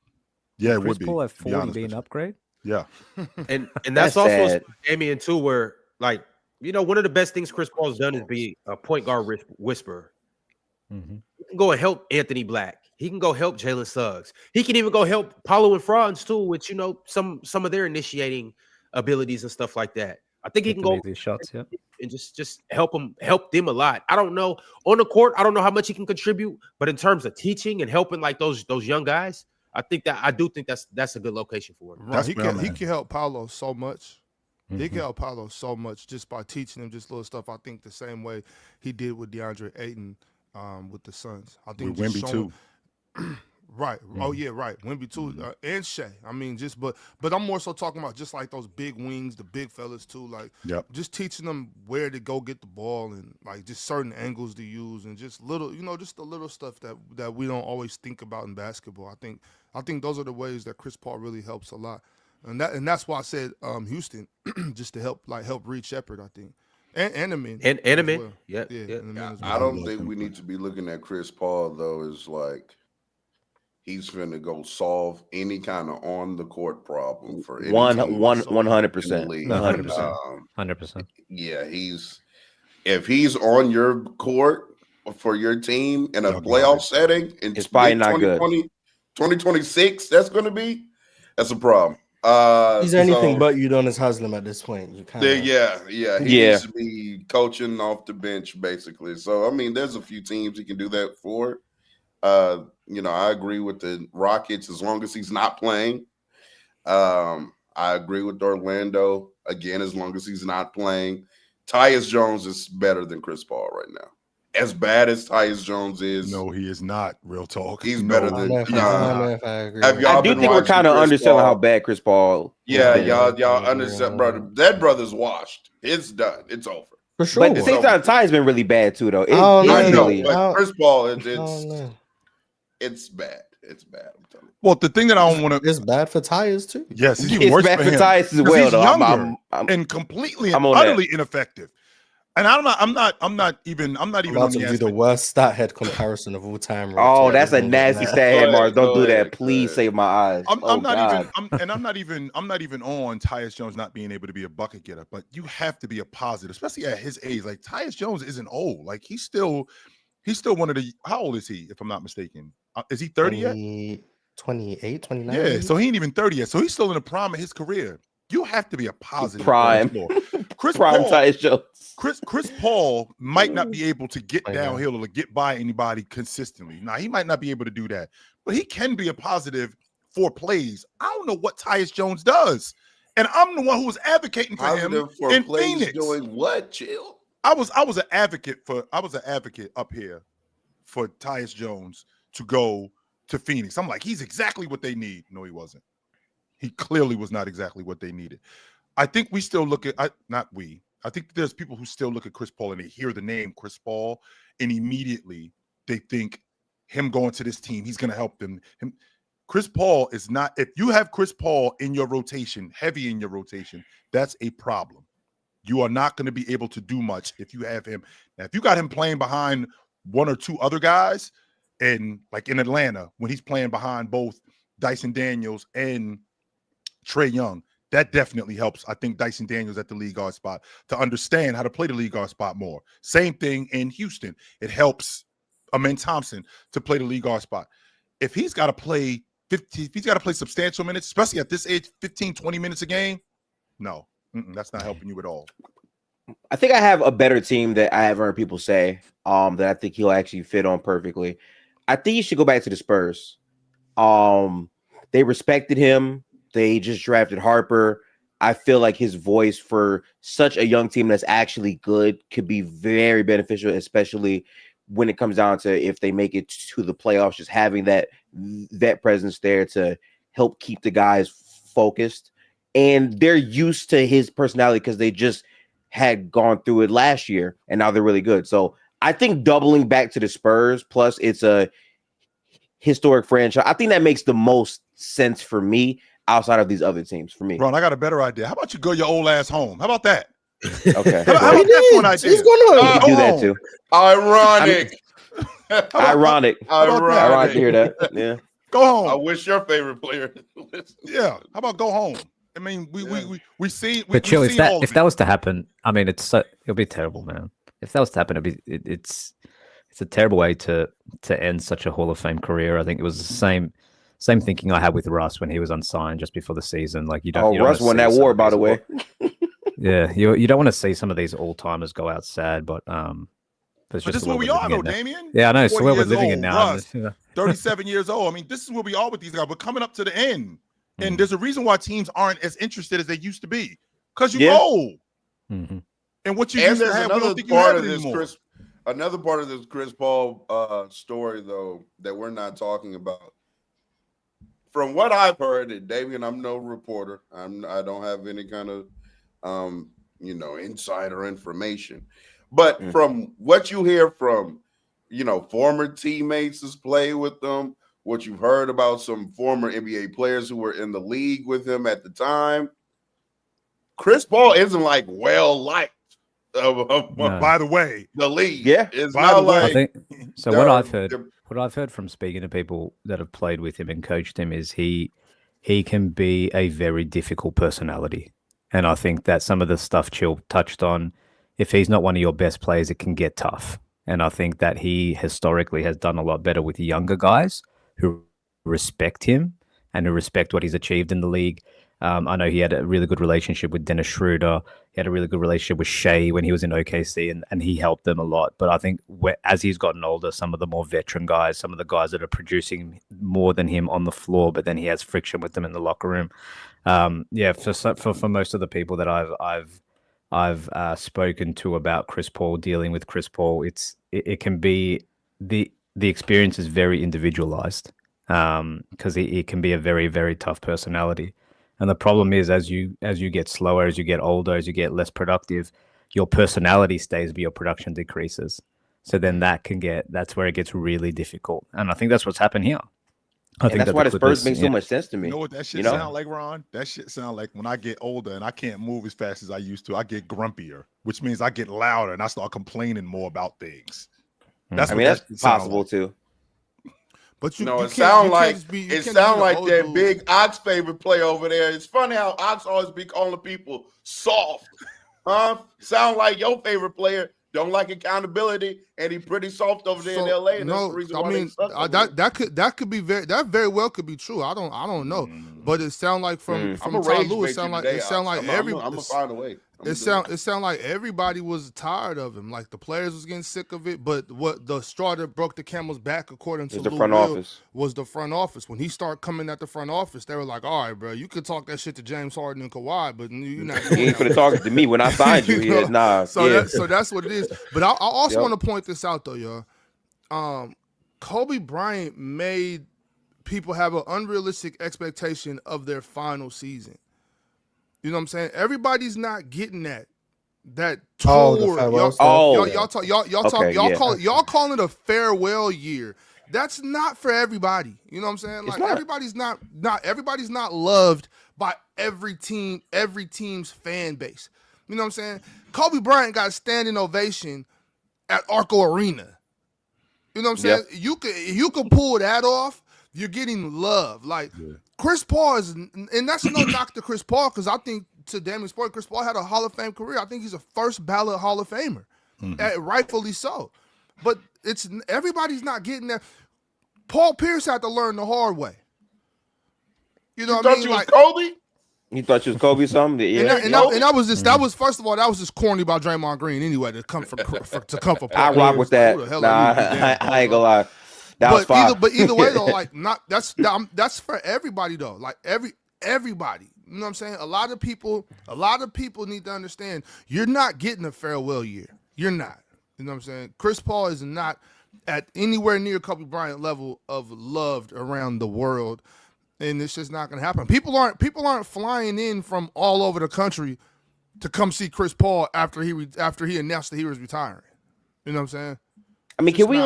Yeah, it Chris would be. Paul at 40 be an upgrade? Yeah. And that's also Damian too, where like, you know, one of the best things Chris Paul's done is be a point guard whisperer. Mm-hmm. He can go and help Anthony Black. He can go help Jalen Suggs. He can even go help Paulo and Franz too, with, you know, some of their initiating abilities and stuff like that. I think he can go these shots, yeah, and just help them a lot. I don't know on the court. I don't know how much he can contribute, but in terms of teaching and helping like those young guys, I do think that's a good location for him. Right. He can help Paulo so much. Mm-hmm. He can help Paulo so much just by teaching him just little stuff. I think the same way he did with DeAndre Ayton with the Suns. I think with Wemby too. Right. Mm-hmm. Oh yeah, right. Wemby too, and Shea. I mean, but I'm more so talking about just like those big wings, the big fellas too. Like, just teaching them where to go get the ball and like just certain angles to use and just little, you know, just the little stuff that we don't always think about in basketball. I think those are the ways that Chris Paul really helps a lot, and that's why I said Houston, just to help Reed Shepherd. I think. And a man. And a man. Well. Yeah. Well. I don't think we need to be looking at Chris Paul though as like he's finna go solve any kind of on the court problem for 100%. 100%. Yeah, if he's on your court for your team in a playoff setting in it's probably not good. 2026, that's a problem. He's anything but Udonis Haslem at this point. You kind of he needs to be coaching off the bench basically. So I mean, there's a few teams he can do that for. You know, I agree with the Rockets as long as he's not playing. I agree with Orlando again as long as he's not playing. Tyus Jones is better than Chris Paul right now. As bad as Tyus Jones is, no, he is not. Real talk. He's better than. I do think we're kind of underselling how bad Chris Paul. Yeah, y'all understand, brother. That brother's washed. It's done. It's over. For sure. But at the same time, Ty's been really bad too, though. I know, but Chris Paul, it's bad. It's bad. I'm telling you. Well, the thing that I don't want to. It's bad for Tyus too. Yes, it's even worse bad for him. Tyus as well. He's though. younger and completely and utterly ineffective. And I'm not even about on to do the worst stat head comparison of all time. Oh, that's a nasty stat head, Mark. Don't do that. Please save my eyes. I'm not even on Tyus Jones not being able to be a bucket getter, but you have to be a positive, especially at his age. Like Tyus Jones isn't old. Like he's still one of the. How old is he? If I'm not mistaken, is he 30 yet? 28, 29. Yeah, so he ain't even 30 yet. So he's still in the prime of his career. You have to be a positive prime. Chris Prime Paul, Tyus Jones. Chris Paul might not be able to get downhill or get by anybody consistently. Now, he might not be able to do that, but he can be a positive for plays. I don't know what Tyus Jones does. And I'm the one who was advocating for him in Phoenix. Doing what? Chill. I was an advocate up here for Tyus Jones to go to Phoenix. I'm like, he's exactly what they need. No, he wasn't. He clearly was not exactly what they needed. I think we still look at, I think there's people who still look at Chris Paul and they hear the name Chris Paul and immediately they think him going to this team, he's going to help them. Chris Paul is not, if you have Chris Paul in your rotation, heavy in your rotation, that's a problem. You are not going to be able to do much if you have him. Now, if you got him playing behind one or two other guys, and like in Atlanta, when he's playing behind both Dyson Daniels and Trae Young, that definitely helps. I think Dyson Daniels at the lead guard spot to understand how to play the lead guard spot more. Same thing in Houston. It helps Amen Thompson to play the lead guard spot. If he's got to play 50, if he's got to play substantial minutes, especially at this age, 15, 20 minutes a game, no, that's not helping you at all. I think I have a better team that I have heard people say that I think he'll actually fit on perfectly. I think he should go back to the Spurs. They respected him. They just drafted Harper. I feel like his voice for such a young team that's actually good could be very beneficial, especially when it comes down to if they make it to the playoffs, just having that presence there to help keep the guys focused. And they're used to his personality because they just had gone through it last year and now they're really good. So I think doubling back to the Spurs, plus it's a historic franchise, I think that makes the most sense for me outside of these other teams for me. Ron, I got a better idea. How about you go your old ass home? How about that? Okay. How about that one idea? He's gonna do that too. Ironic. Ironic to hear that. Yeah. Go home. I wish your favorite player. Yeah. How about go home? I mean, we see. But chill. If that was to happen, I mean, it'll be terrible, man. If that was to happen, it's a terrible way to end such a Hall of Fame career. I think it was the same thinking I had with Russ when he was unsigned just before the season. Like you don't. Russ won that war, by the way. Yeah, you don't want to see some of these all timers go out sad, but this is where we are, though, Damien. Yeah, I know. So where we're living in now. Russ, 37 years old. I mean, this is where we are with these guys. We're coming up to the end, and there's a reason why teams aren't as interested as they used to be because you're old. Mm-hmm. And what you used to have, we don't think you have it anymore. Another part of this Chris Paul story, though, that we're not talking about. From what I've heard, and Damien, I'm no reporter. I don't have any kind of insider information. But from what you hear from, former teammates who's played with them, what you've heard about some former NBA players who were in the league with him at the time, Chris Paul isn't like well liked. By the way, the league, it's not like. What I've heard from speaking to people that have played with him and coached him is he can be a very difficult personality, and I think that some of the stuff Chill touched on, if he's not one of your best players, it can get tough. And I think that he historically has done a lot better with younger guys who respect him and who respect what he's achieved in the league. I know he had a really good relationship with Dennis Schroeder. He had a really good relationship with Shea when he was in OKC, and he helped them a lot. But I think as he's gotten older, some of the more veteran guys, some of the guys that are producing more than him on the floor, but then he has friction with them in the locker room. For most of the people that I've spoken to about Chris Paul, dealing with Chris Paul, it can be the experience is very individualized because it can be a very, very tough personality. And the problem is, as you get slower, as you get older, as you get less productive, your personality stays, but your production decreases. So then that's where it gets really difficult. And I think that's what's happened here. I think that's why the Spurs make so much sense to me. You know what that shit sound like, Ron? That shit sound like when I get older and I can't move as fast as I used to, I get grumpier, which means I get louder and I start complaining more about things. That's possible too. But it sounds like that big Ox favorite player over there. It's funny how Ox always be calling people soft. Sound like your favorite player don't like accountability, and he's pretty soft over there in LA. And that's the reason why that could be that very well could be true. I don't know, but it sound like from Ty Lue, it sound like everybody. I'm gonna find a way. It sound like everybody was tired of him. Like the players was getting sick of it. But what the straw that broke the camel's back, according to the front office, was the front office. When he started coming at the front office, they were like, "All right, bro, you could talk that shit to James Harden and Kawhi, but you're not." You ain't finna talk it to me when I signed you. Yeah, nah. So that's what it is. But I also want to point this out though, y'all. Kobe Bryant made people have an unrealistic expectation of their final season. You know what I'm saying? Everybody's not getting that tour. Y'all calling it a farewell year. That's not for everybody. You know what I'm saying? Like everybody's not loved by every team's fan base. You know what I'm saying? Kobe Bryant got a standing ovation at Arco Arena. You know what I'm saying? You could pull that off, you're getting love. Like Chris Paul is, and that's no knock to Chris Paul, because I think, to Damian's point, Chris Paul had a Hall of Fame career. I think he's a first ballot Hall of Famer, rightfully so. But everybody's not getting that. Paul Pierce had to learn the hard way. You know what I mean? You was Kobe? You thought you was Kobe something? Yeah. And that was just first of all, that was just corny about Draymond Green anyway, to come from Paul I rock Pierce. with that. I ain't gonna lie. That was fine. But either way though, like that's for everybody though. Like everybody. You know what I'm saying? A lot of people need to understand, you're not getting a farewell year. You're not. You know what I'm saying? Chris Paul is not at anywhere near Kobe Bryant level of loved around the world, and it's just not going to happen. People aren't flying in from all over the country to come see Chris Paul after he announced that he was retiring. You know what I'm saying? I mean, can we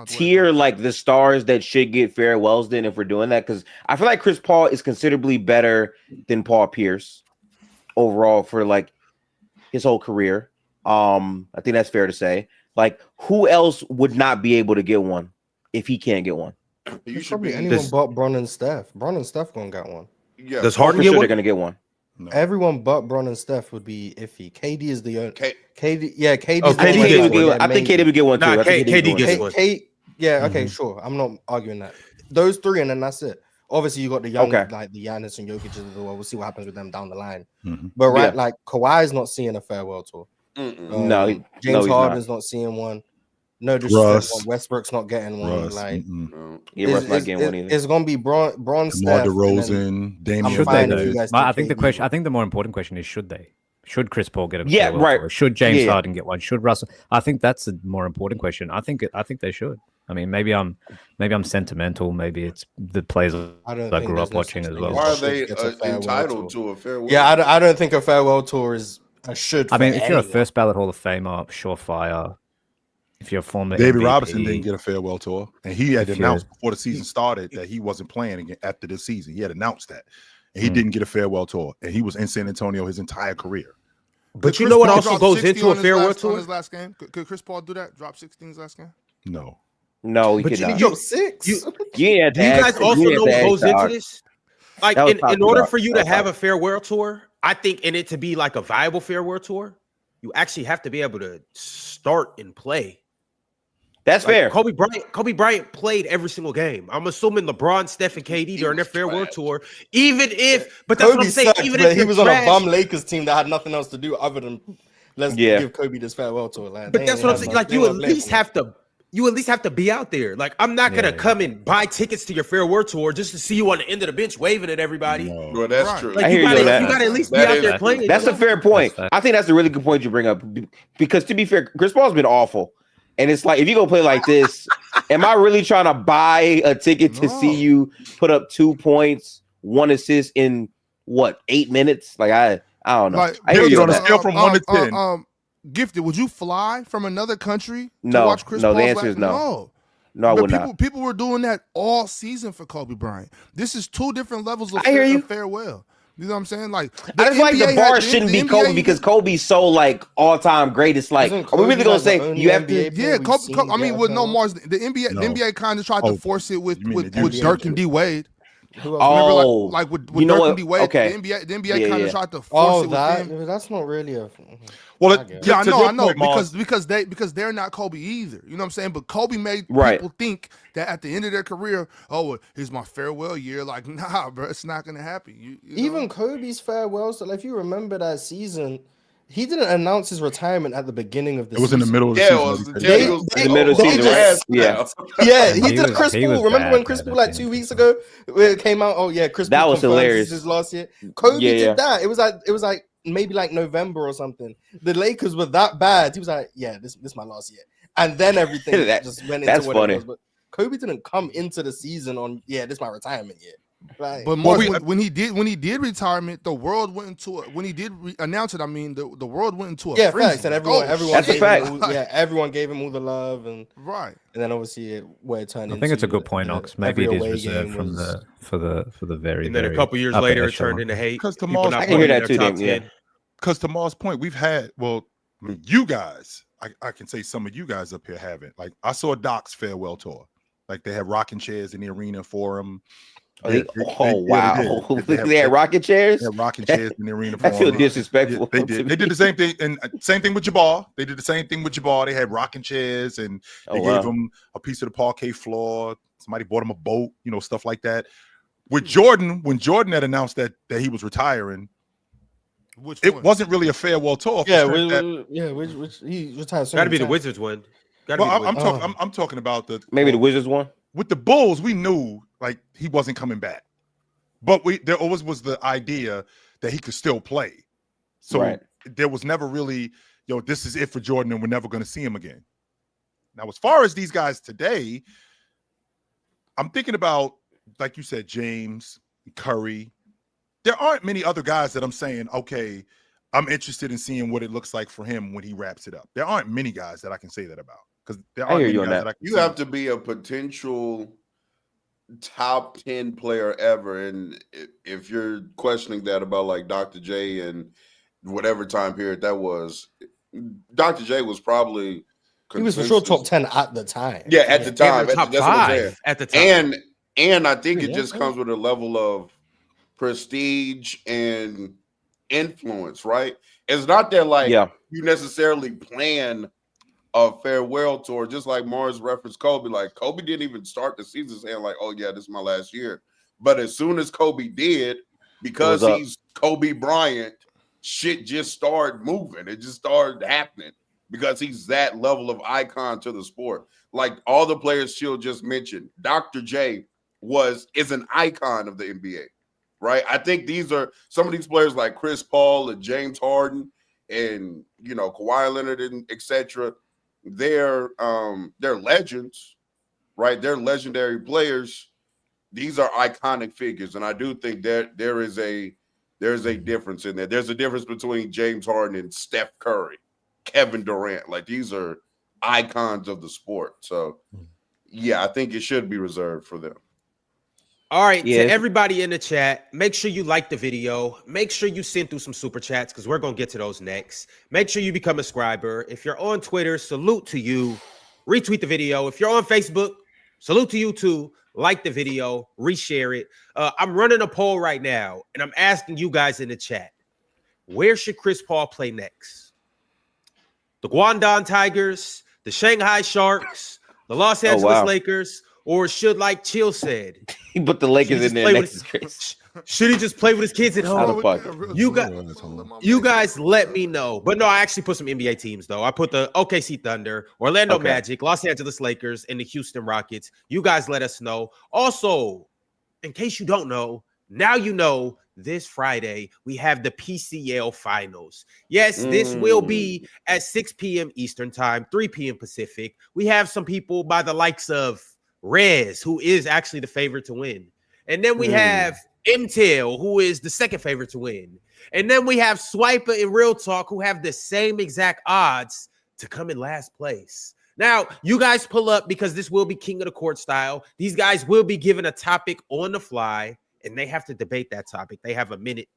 tier like the stars that should get farewells then, if we're doing that? Because I feel like Chris Paul is considerably better than Paul Pierce overall for like his whole career. I think that's fair to say. Like, who else would not be able to get one if he can't get one? You should be anyone but Bron and Steph. Bron and Steph gonna get one. Yeah, does Harden get one? They're gonna get one. No. Everyone but Bron and Steph would be iffy. KD is the only. KD, yeah, KD. Oh, KD. I think KD would get one too. KD gets one. Yeah, okay, sure. I'm not arguing that. Those three, and then that's it. Obviously, you got the young, like the Giannis and Jokic of the world. We'll see what happens with them down the line. But like Kawhi's not seeing a farewell tour. James Harden's not seeing one. No disrespect. Westbrook's not getting one. Russ not getting one either. It's gonna be Bron, Steph, DeRozan, Damian. Should they? I think the more important question is, should they? Should Chris Paul get a farewell tour? Should James Harden get one? Should Russell? I think that's a more important question. I think they should. I mean, maybe I'm sentimental. Maybe it's the players I grew up watching as well. Why are they entitled to a farewell? Yeah, I don't think a farewell tour is a should. I mean, if you're a first ballot Hall of Famer, surefire. If you're a former David MVP, Robinson didn't get a farewell tour, and he had announced before the season started that he wasn't playing again after this season. He had announced that, and he didn't get a farewell tour, and he was in San Antonio his entire career. But you know what also goes into a farewell tour? His last game, could Chris Paul do that? Drop 16 his last game? No, he could not. Drop 6. Do you guys also know what goes into this? Like, in order for you to have a farewell tour, I think, in it to be like a viable farewell tour, you actually have to be able to start and play. That's fair. Kobe Bryant played every single game. I'm assuming LeBron, Steph, and KD during their farewell tour. Even if, but that's Kobe what I'm saying. Even if he was on a bum Lakers team that had nothing else to do other than give Kobe this farewell tour. Like, but that's what I'm saying. Like, you at least have to be out there. Like, I'm not gonna come and buy tickets to your farewell tour just to see you on the end of the bench waving at everybody. No. Well, that's true. Like, you gotta at least be out there playing. That's a fair point. I think that's a really good point you bring up, because to be fair, Chris Paul's been awful. And it's like, if you go play like this, am I really trying to buy a ticket to see you put up 2 points, 1 assist in 8 minutes? Like, I don't know. Like, I hear you on a scale from 1 to 10. Gifted, would you fly from another country to no, watch Chris no, Paul's the answer is no. No, I would not. People were doing that all season for Kobe Bryant. This is 2 different levels of farewell. You know what I'm saying? Like, I just like the bar shouldn't be Kobe, because Kobe's so like all-time great. It's like, are we really gonna say you have to? Yeah, Kobe. I mean, with no Mars, the NBA kind of tried to force it with Dirk and D Wade. Oh, like with Dirk and D Wade. Okay. The NBA kind of tried to force it with them. That's not really a. Well, I know because they're not Kobe either. You know what I'm saying? But Kobe made people think that at the end of their career, here's my farewell year. Like, nah, bro, it's not gonna happen. You Even Kobe's farewell. So, like, if you remember that season, he didn't announce his retirement at the beginning of the season. It was in the middle of the season. It was the middle of the season. Yeah, he did Chris Paul. Remember when Chris Paul, like 2 weeks ago, where it came out? Oh yeah, Chris Paul. That was hilarious. His last year. Kobe did that. It was like maybe like November or something. The Lakers were that bad. He was like, yeah, this is my last year. And then everything just went into what it was. But Kobe didn't come into the season on this is my retirement year. Like, but Mars, when he did retirement, the world went into when he did announce it. I mean, the world went into a frenzy. Facts, and everyone that's a fact. Everyone gave him all the love, and right, and then obviously where it turned. I think it's a good point, Ox. Maybe it is reserved from for the very. And then a couple years later, it turned into hate. Because I can hear that too. Because to Mars' point, we've had you guys. I can say some of you guys up here haven't. Like I saw Doc's farewell tour. Like they had rocking chairs in the arena for him. Wow! They had rocking chairs. They had rocking chairs in the arena. I feel disrespectful. They did. They did the same thing, and same thing with Jabbar. They did the same thing with Jabbar. They had rocking chairs, and they gave him a piece of the parquet floor. Somebody bought him a boat, stuff like that. With Jordan, when Jordan had announced that he was retiring, it wasn't really a farewell tour. Which he retired. Got to be the Wizards one. I'm talking about the Wizards one. With the Bulls, we knew like he wasn't coming back, but there always was the idea that he could still play. So there was never really, this is it for Jordan, and we're never going to see him again. Now, as far as these guys today, I'm thinking about, like you said, James, Curry. There aren't many other guys that I'm saying, okay, I'm interested in seeing what it looks like for him when he wraps it up. There aren't many guys that I can say that about. Because there are many guys that I can You have to be a potential top 10 player ever. And if you're questioning that about like Dr. J and whatever time period that was, Dr. J was probably he was for sure top 10 at the time. Yeah, at the time. Top 5 at the time. And I think it just comes with a level of prestige and influence, right? It's not that like you necessarily plan a farewell tour, just like Mars referenced Kobe. Like Kobe didn't even start the season saying like, "Oh yeah, this is my last year." But as soon as Kobe did, because he's Kobe Bryant, shit just started moving. It just started happening because he's that level of icon to the sport. Like all the players Chill just mentioned, Dr. J is an icon of the NBA, right? I think these are some of these players like Chris Paul and James Harden and Kawhi Leonard and etc. They're legends, right? They're legendary players. These are iconic figures, and I do think that there's a difference in there. There's a difference between James Harden and Steph Curry, Kevin Durant. Like these are icons of the sport. So, yeah, I think it should be reserved for them. All right, to everybody in the chat, make sure you like the video. Make sure you send through some super chats because we're going to get to those next. Make sure you become a subscriber. If you're on Twitter, salute to you. Retweet the video. If you're on Facebook, salute to you too. Like the video, reshare it. I'm running a poll right now, and I'm asking you guys in the chat, where should Chris Paul play next? The Guangdong Tigers, the Shanghai Sharks, the Los Angeles Lakers, or should, like Chill said, he put the Lakers in there next to Chris. Should he just play with his kids at home? You guys let me know. But no, I actually put some NBA teams, though. I put the OKC Thunder, Orlando Magic, Los Angeles Lakers, and the Houston Rockets. You guys let us know. Also, in case you don't know, now you know, this Friday, we have the PCL Finals. Yes, this will be at 6 p.m. Eastern Time, 3 p.m. Pacific. We have some people by the likes of Rez, who is actually the favorite to win. And then we have MTEL, who is the second favorite to win. And then we have Swiper and Real Talk, who have the same exact odds to come in last place. Now, you guys pull up because this will be King of the Court style. These guys will be given a topic on the fly, and they have to debate that topic. They have a minute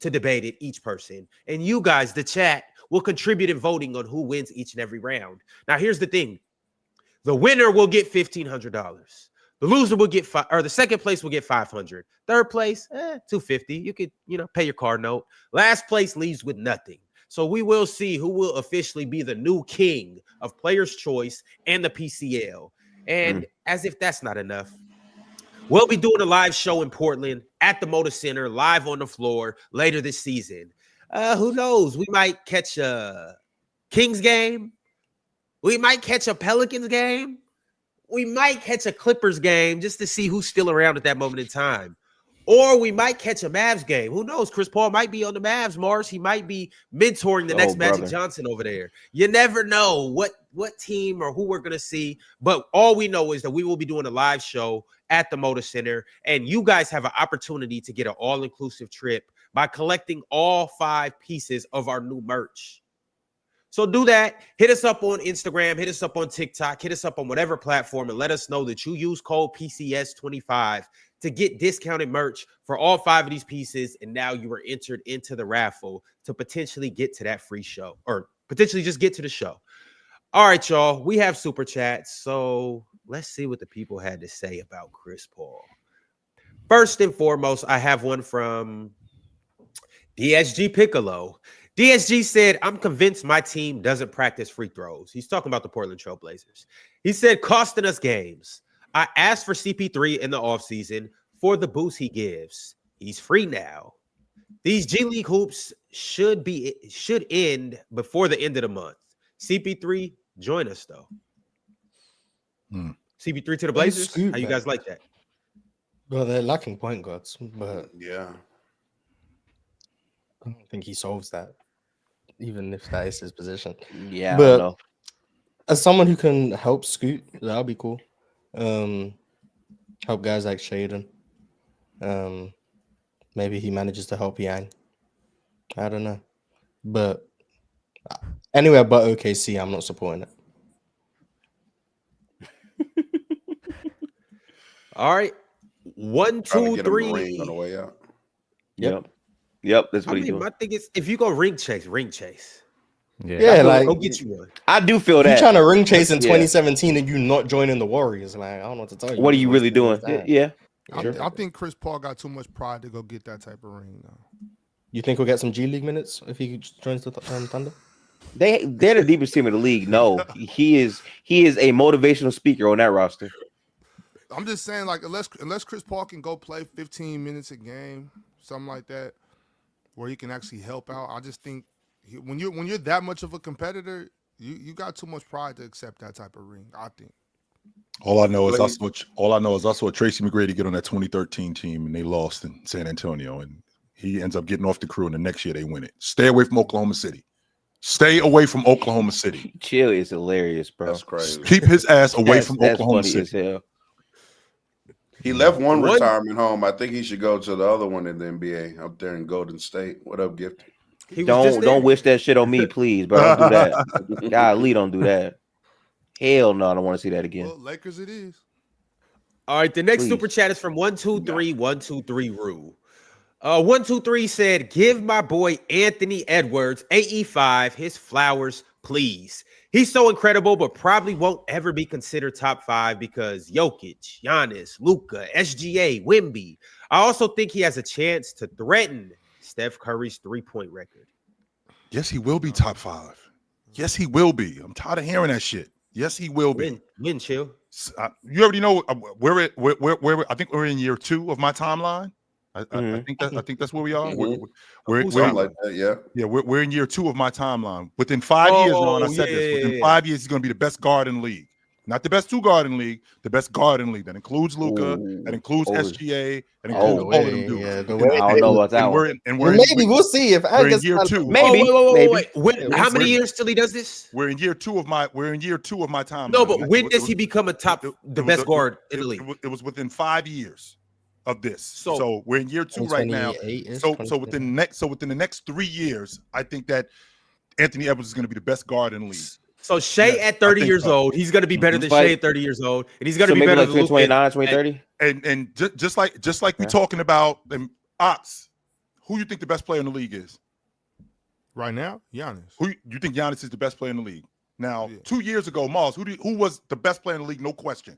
to debate it, each person. And you guys, the chat, will contribute in voting on who wins each and every round. Now, here's the thing. The winner will get $1,500. The loser will get the second place will get $500. Third place, $250. You could, pay your car note. Last place leaves with nothing. So we will see who will officially be the new king of Players' Choice and the PCL. And as if that's not enough, we'll be doing a live show in Portland at the Motor Center, live on the floor later this season. Who knows? We might catch a Kings game. We might catch a Pelicans game. We might catch a Clippers game just to see who's still around at that moment in time. Or we might catch a Mavs game. Who knows? Chris Paul might be on the Mavs, Mars. He might be mentoring the next Magic Johnson over there. You never know what team or who we're going to see. But all we know is that we will be doing a live show at the Motor Center, and you guys have an opportunity to get an all-inclusive trip by collecting all 5 pieces of our new merch. So do that. Hit us up on Instagram, hit us up on TikTok, hit us up on whatever platform, and let us know that you use code PCS25 to get discounted merch for all 5 of these pieces. And now you are entered into the raffle to potentially get to that free show, or potentially just get to the show. All right, y'all. We have super chats. So let's see what the people had to say about Chris Paul. First and foremost, I have one from DSG Piccolo. DSG said, I'm convinced my team doesn't practice free throws. He's talking about the Portland Trail Blazers. He said, costing us games. I asked for CP3 in the offseason for the boost he gives. He's free now. These G League hoops should end before the end of the month. CP3, join us, though. CP3 to the Blazers? How you guys like that? Well, they're lacking point guards, but yeah, I don't think he solves that, even if that is his position. Yeah, but I don't know. As someone who can help Scoot, that'll be cool. Help guys like Shaden. Maybe he manages to help Yang. I don't know, but anywhere but OKC, I'm not supporting it. All right. 1, 2, 3. On the way out. Yep. That's what he's doing. My thing is, if you go ring chase. Yeah, like go get you one. I do feel that you're trying to ring chase in 2017 and you not joining the Warriors. Like, I don't know what to tell you. What are you really doing? Yeah. I think Chris Paul got too much pride to go get that type of ring now. You think we'll get some G League minutes if he joins the Thunder? They're the deepest team in the league. No, he is a motivational speaker on that roster. I'm just saying, like, unless Chris Paul can go play 15 minutes a game, something like that, where he can actually help out. I just think when you're that much of a competitor, you got too much pride to accept that type of ring. I think. All I know is I saw Tracy McGrady get on that 2013 team and they lost in San Antonio, and he ends up getting off the crew, and the next year they win it. Stay away from Oklahoma City. Stay away from Oklahoma City. Chill is hilarious, bro. That's crazy. Keep his ass away from Oklahoma City. He left one retirement home. I think he should go to the other one in the NBA up there in Golden State. What up, Gift? Don't wish that shit on me, please, bro. Don't do that. Golly, don't do that. Hell no, I don't want to see that again. Well, Lakers it is. All right, the next super chat is from 123 123 Rue. 123 said, give my boy Anthony Edwards, AE5, his flowers, please. He's so incredible, but probably won't ever be considered top 5 because Jokic, Giannis, Luka, SGA, Wemby. I also think he has a chance to threaten Steph Curry's 3-point record. Yes, he will be top 5. Yes, he will be. I'm tired of hearing that shit. Yes, he will be. Win, chill. You already know where I think we're in year 2 of my timeline. I think that's where we are. We're something like that, yeah. Yeah, we're in year 2 of my timeline. Within 5 years, Ron, I said this. Within 5 years, he's going to be the best guard in the league. Not the best 2 guard in the league, the best guard in the league. That includes Luka, that includes SGA, that includes all of them dudes. Yeah, I don't know about that one. Maybe we'll see if we're in year 2. Maybe. Wait. How many years till he does this? We're in year 2 of my timeline. No, but when does he become the best guard in the league? It was within 5 years of this. So we're in year 2 right now. So within the next 3 years, I think that Anthony Edwards is going to be the best guard in the league. So Shea at 30 years old, he's going to be better than Shea at 30 years old, and he's going to be better than 29, 2030. And just like we're talking about Ops, who you think the best player in the league is right now? Giannis. Who you think Giannis is the best player in the league? Now, 2 years ago, Mars, who was the best player in the league? No question.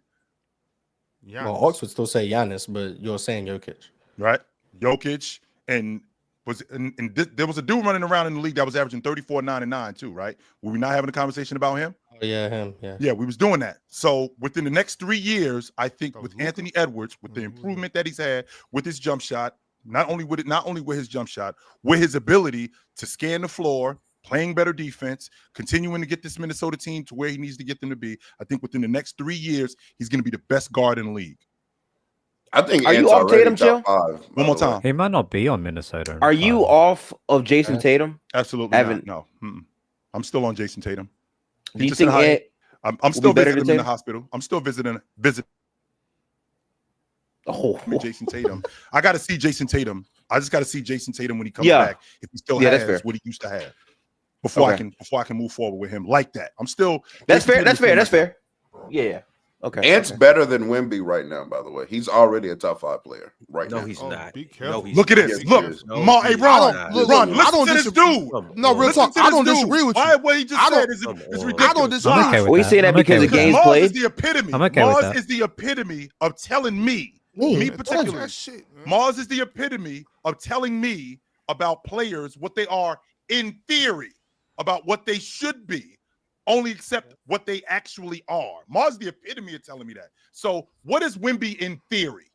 Giannis. Well, Hawks would still say Giannis, but you're saying Jokic, right? Jokic, and there was a dude running around in the league that was averaging 34, 9, and 9 too, right? Were we not having a conversation about him? Oh yeah, him. Yeah, we was doing that. So within the next 3 years, I think with Anthony Edwards, with the improvement that he's had with his jump shot, not only with his jump shot, with his ability to scan the floor, playing better defense, continuing to get this Minnesota team to where he needs to get them to be, I think within the next 3 years, he's going to be the best guard in the league. I think. Are you off Tatum, Chill? One more time. He might not be on Minnesota. Are you off of Jason Tatum? Absolutely not. No. I'm still on Jason Tatum. Do you think I'm still visiting him in the hospital. I'm still visiting. Oh, Jason Tatum. I got to see Jason Tatum. I just got to see Jason Tatum when he comes back. If he still has what he used to have, before I can move forward with him like that. I'm still. That's fair. That's fair. Yeah. Okay. Ant's better than Wemby right now. By the way, he's already a top 5 player right now. No, he's not. Be careful. Look at this. Look, hey, Ron, listen to this dude. No, real talk. I don't disagree with you. What he just said is ridiculous. I don't disagree. We say that because the game's played. Mars is the epitome. Mars is the epitome of telling me particularly. Mars is the epitome of telling me about players what they are in theory, about what they should be, only accept what they actually are. Mars is the epitome of telling me that. So what is Wemby in theory?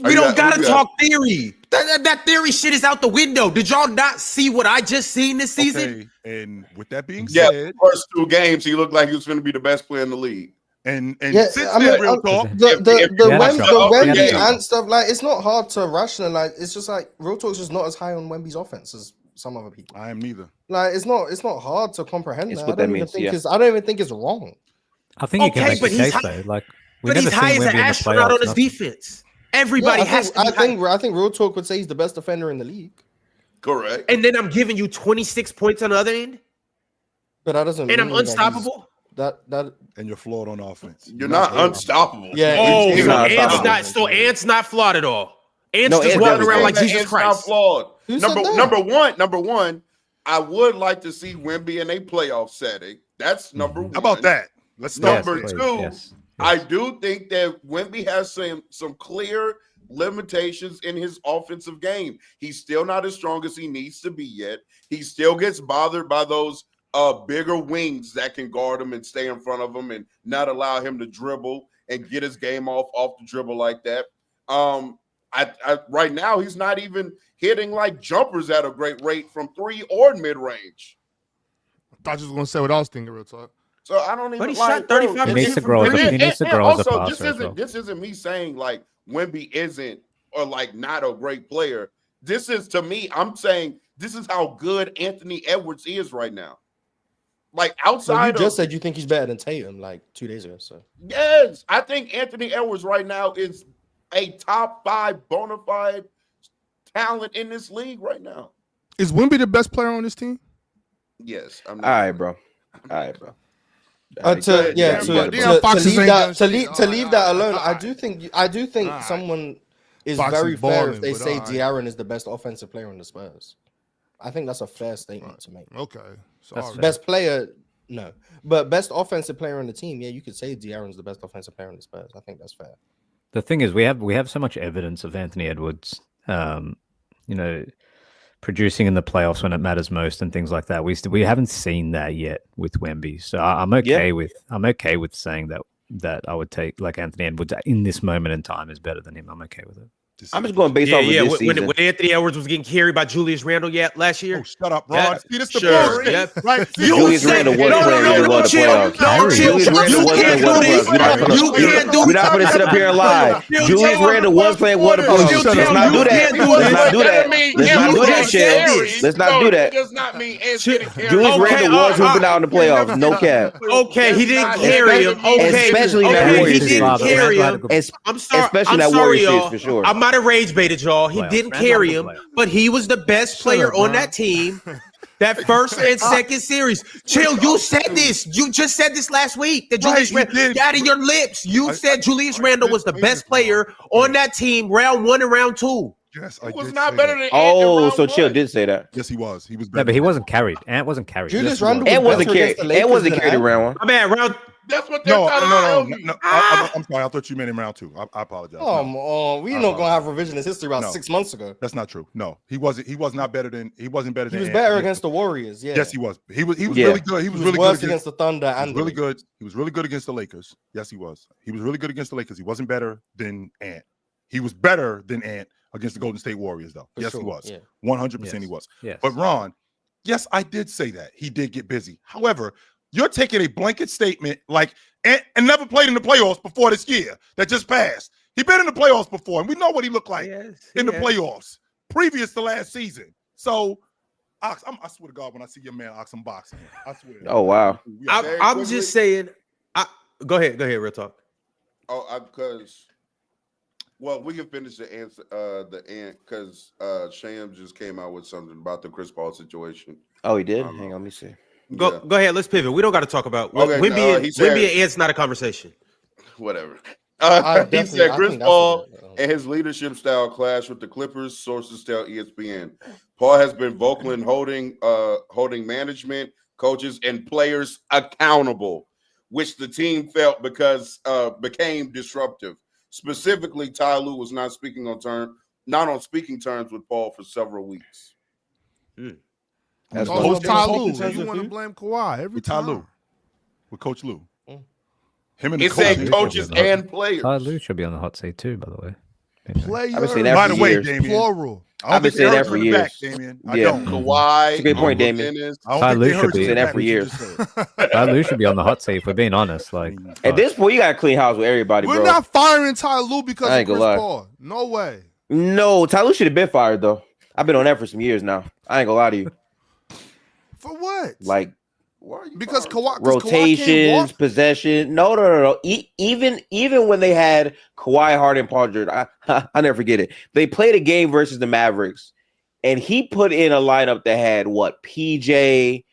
We don't gotta talk theory. That theory shit is out the window. Did y'all not see what I just seen this season? Okay. And with that being said, first 2 games he looked like he was going to be the best player in the league. And since then, real talk, the Wemby and stuff, like, it's not hard to rationalize. It's just like real talk's just not as high on Wemby's offense as some other people. I am neither. Like, it's not hard to comprehend it's that. What that means. I don't even think it's wrong. I think you can make the case though. Like, but he's high as an astronaut on his defense. Everybody has to. I think real talk would say he's the best defender in the league. Correct. And then I'm giving you 26 points on the other end. But that doesn't. And I'm unstoppable. That and you're flawed on offense. You're not unstoppable. Yeah. Ant's not flawed at all. Ant's just walking around like Jesus Christ. Flawed. Number one, I would like to see Wemby in a playoff setting. That's number one. How about that? Let's start. Number two. Yes. I do think that Wemby has some clear limitations in his offensive game. He's still not as strong as he needs to be yet. He still gets bothered by those bigger wings that can guard him and stay in front of him and not allow him to dribble and get his game off the dribble like that. Right now, he's not even hitting like jumpers at a great rate from 3 or mid-range. I thought you was going to say what I was thinking, real talk. So I don't even. But he shot 35%. He needs to grow. He needs to grow as a passer. This isn't me saying like Wemby isn't or like not a great player. This is, to me, I'm saying this is how good Anthony Edwards is right now. Like outside, you just said you think he's better than Tatum like 2 days ago. So yes, I think Anthony Edwards right now is a top 5 bona fide talent in this league right now. Is Wemby the best player on this team? Yes. All right, bro. To leave that alone, I do think someone is very fair if they say De'Aaron is the best offensive player on the Spurs. I think that's a fair statement to make. Okay, best player, no, but best offensive player on the team. Yeah, you could say De'Aaron's the best offensive player on the Spurs. I think that's fair. The thing is, we have so much evidence of Anthony Edwards, producing in the playoffs when it matters most and things like that. We haven't seen that yet with Wemby, so I'm okay with saying that I would take like Anthony Edwards in this moment in time is better than him. I'm okay with it. I'm just going based off of this season. When Anthony Edwards was getting carried by Julius Randle last year. Oh, shut up, Ron. See, this the bullshit. Yep. Right? Julius Randle was playing really well in the playoffs. Julius Randle was playing well in the playoffs. We're not going to sit up here and lie. Julius Randle was playing well in the playoffs. Let's not do that. Let's not do that. Let's not do that, Chill. Let's not do that. Does not mean Julius Randle was hooping out in the playoffs. No cap. Okay, he didn't carry him. Okay, especially in that Warriors series. He didn't carry him. I'm sorry. Especially in that Warriors series for sure. I might have rage baited y'all. He didn't carry him, but he was the best player on that team. That first and second series. Chill, you said this. You just said this last week. That Julius Randle, out of your lips. You said Julius Randle was the best player on that team, round 1 and round 2. Yes, he was not better than Ant. Oh, so Chill did say that. Yes, he was. He was better. No, but he wasn't carried. Ant wasn't carried. Julius Randle wasn't carried. Ant wasn't carried in round 1. I mean, round. That's what they're talking about. No. I'm sorry. I thought you meant in round 2. I apologize. We're not gonna have revisionist history about 6 months ago. That's not true. No, he wasn't. He was not better than. He wasn't better than. He was better against the Warriors. Yeah. Yes, he was. He was really good. He was really worse good against the Thunder and really good. He was really good against the Lakers. Yes, he was. He was really good against the Lakers. He wasn't better than Ant. He was better than Ant against the Golden State Warriors, though. Yes, he was. 100% he was. Yes. But Ron, yes, I did say that he did get busy. However, you're taking a blanket statement like and never played in the playoffs before this year that just passed. He's been in the playoffs before, and we know what he looked like in the playoffs previous to last season. So Ox, I swear to God, when I see your man Ox, I'm boxing him. I swear. Oh wow. I'm just saying. Go ahead, real talk. Because we can finish the answer. Because Sham just came out with something about the Chris Paul situation. Oh, he did. Hang on, let me see. Go ahead. Let's pivot. We don't got to talk about Wemby and Ant's not a conversation. Whatever. He said Chris Paul and his leadership style clash with the Clippers. Sources tell ESPN. Paul has been vocal in holding management, coaches, and players accountable, which the team felt became disruptive. Specifically, Ty Lue was not on speaking terms with Paul for several weeks. That's Ty Lue. You want to blame Kawhi every time. Ty Lue. With Coach Lue. Him and coaches and players. Ty Lue should be on the hot seat too, by the way. Players. I've been saying that for years. Plural. I've been saying that for years. I don't. Kawhi. It's a good point, Damien. Ty Lue should be saying that for years. Ty Lue should be on the hot seat. If we're being honest, like at this point, you got to clean house with everybody. We're not firing Ty Lue because of Chris Paul. No way. No, Ty Lue should have been fired though. I've been on that for some years now. I ain't gonna lie to you. For what? Like. Because Kawhi rotations, possession. No. Even when they had Kawhi, Harden, Paul George, I never forget it. They played a game versus the Mavericks, and he put in a lineup that had PJ.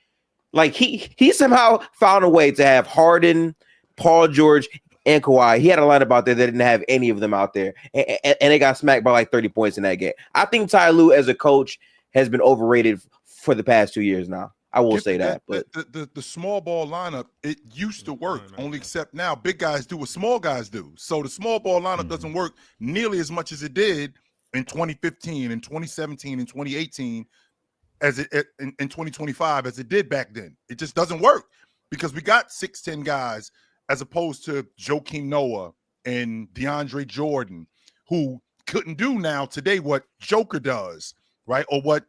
Like he somehow found a way to have Harden, Paul George, and Kawhi. He had a lineup out there that didn't have any of them out there, and they got smacked by like 30 points in that game. I think Ty Lue as a coach has been overrated for the past 2 years now. I will say that, but the small ball lineup, it used to work, only except now big guys do what small guys do. So the small ball lineup doesn't work nearly as much as it did in 2015 and 2017 and 2018 as it in 2025 as it did back then. It just doesn't work because we got 6'10" guys as opposed to Joakim Noah and DeAndre Jordan, who couldn't do now today what Joker does, right? Or what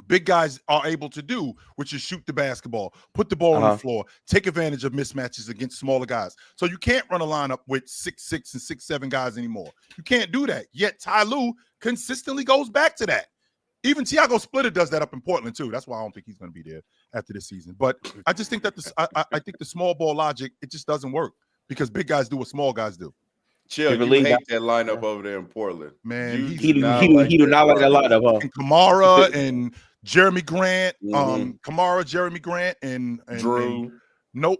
big guys are able to do, which is shoot the basketball, put the ball on the floor, take advantage of mismatches against smaller guys. So you can't run a lineup with 6'6" and 6'7" guys anymore. You can't do that. Yet Ty Lue consistently goes back to that. Even Thiago Splitter does that up in Portland too. That's why I don't think he's going to be there after this season. But I just think that I think the small ball logic, it just doesn't work because big guys do what small guys do. Chill, you hate that lineup over there in Portland. Man, he do not like that lineup, huh? And Kamara and Jeremy Grant, Kamara, Jeremy Grant, and Drew.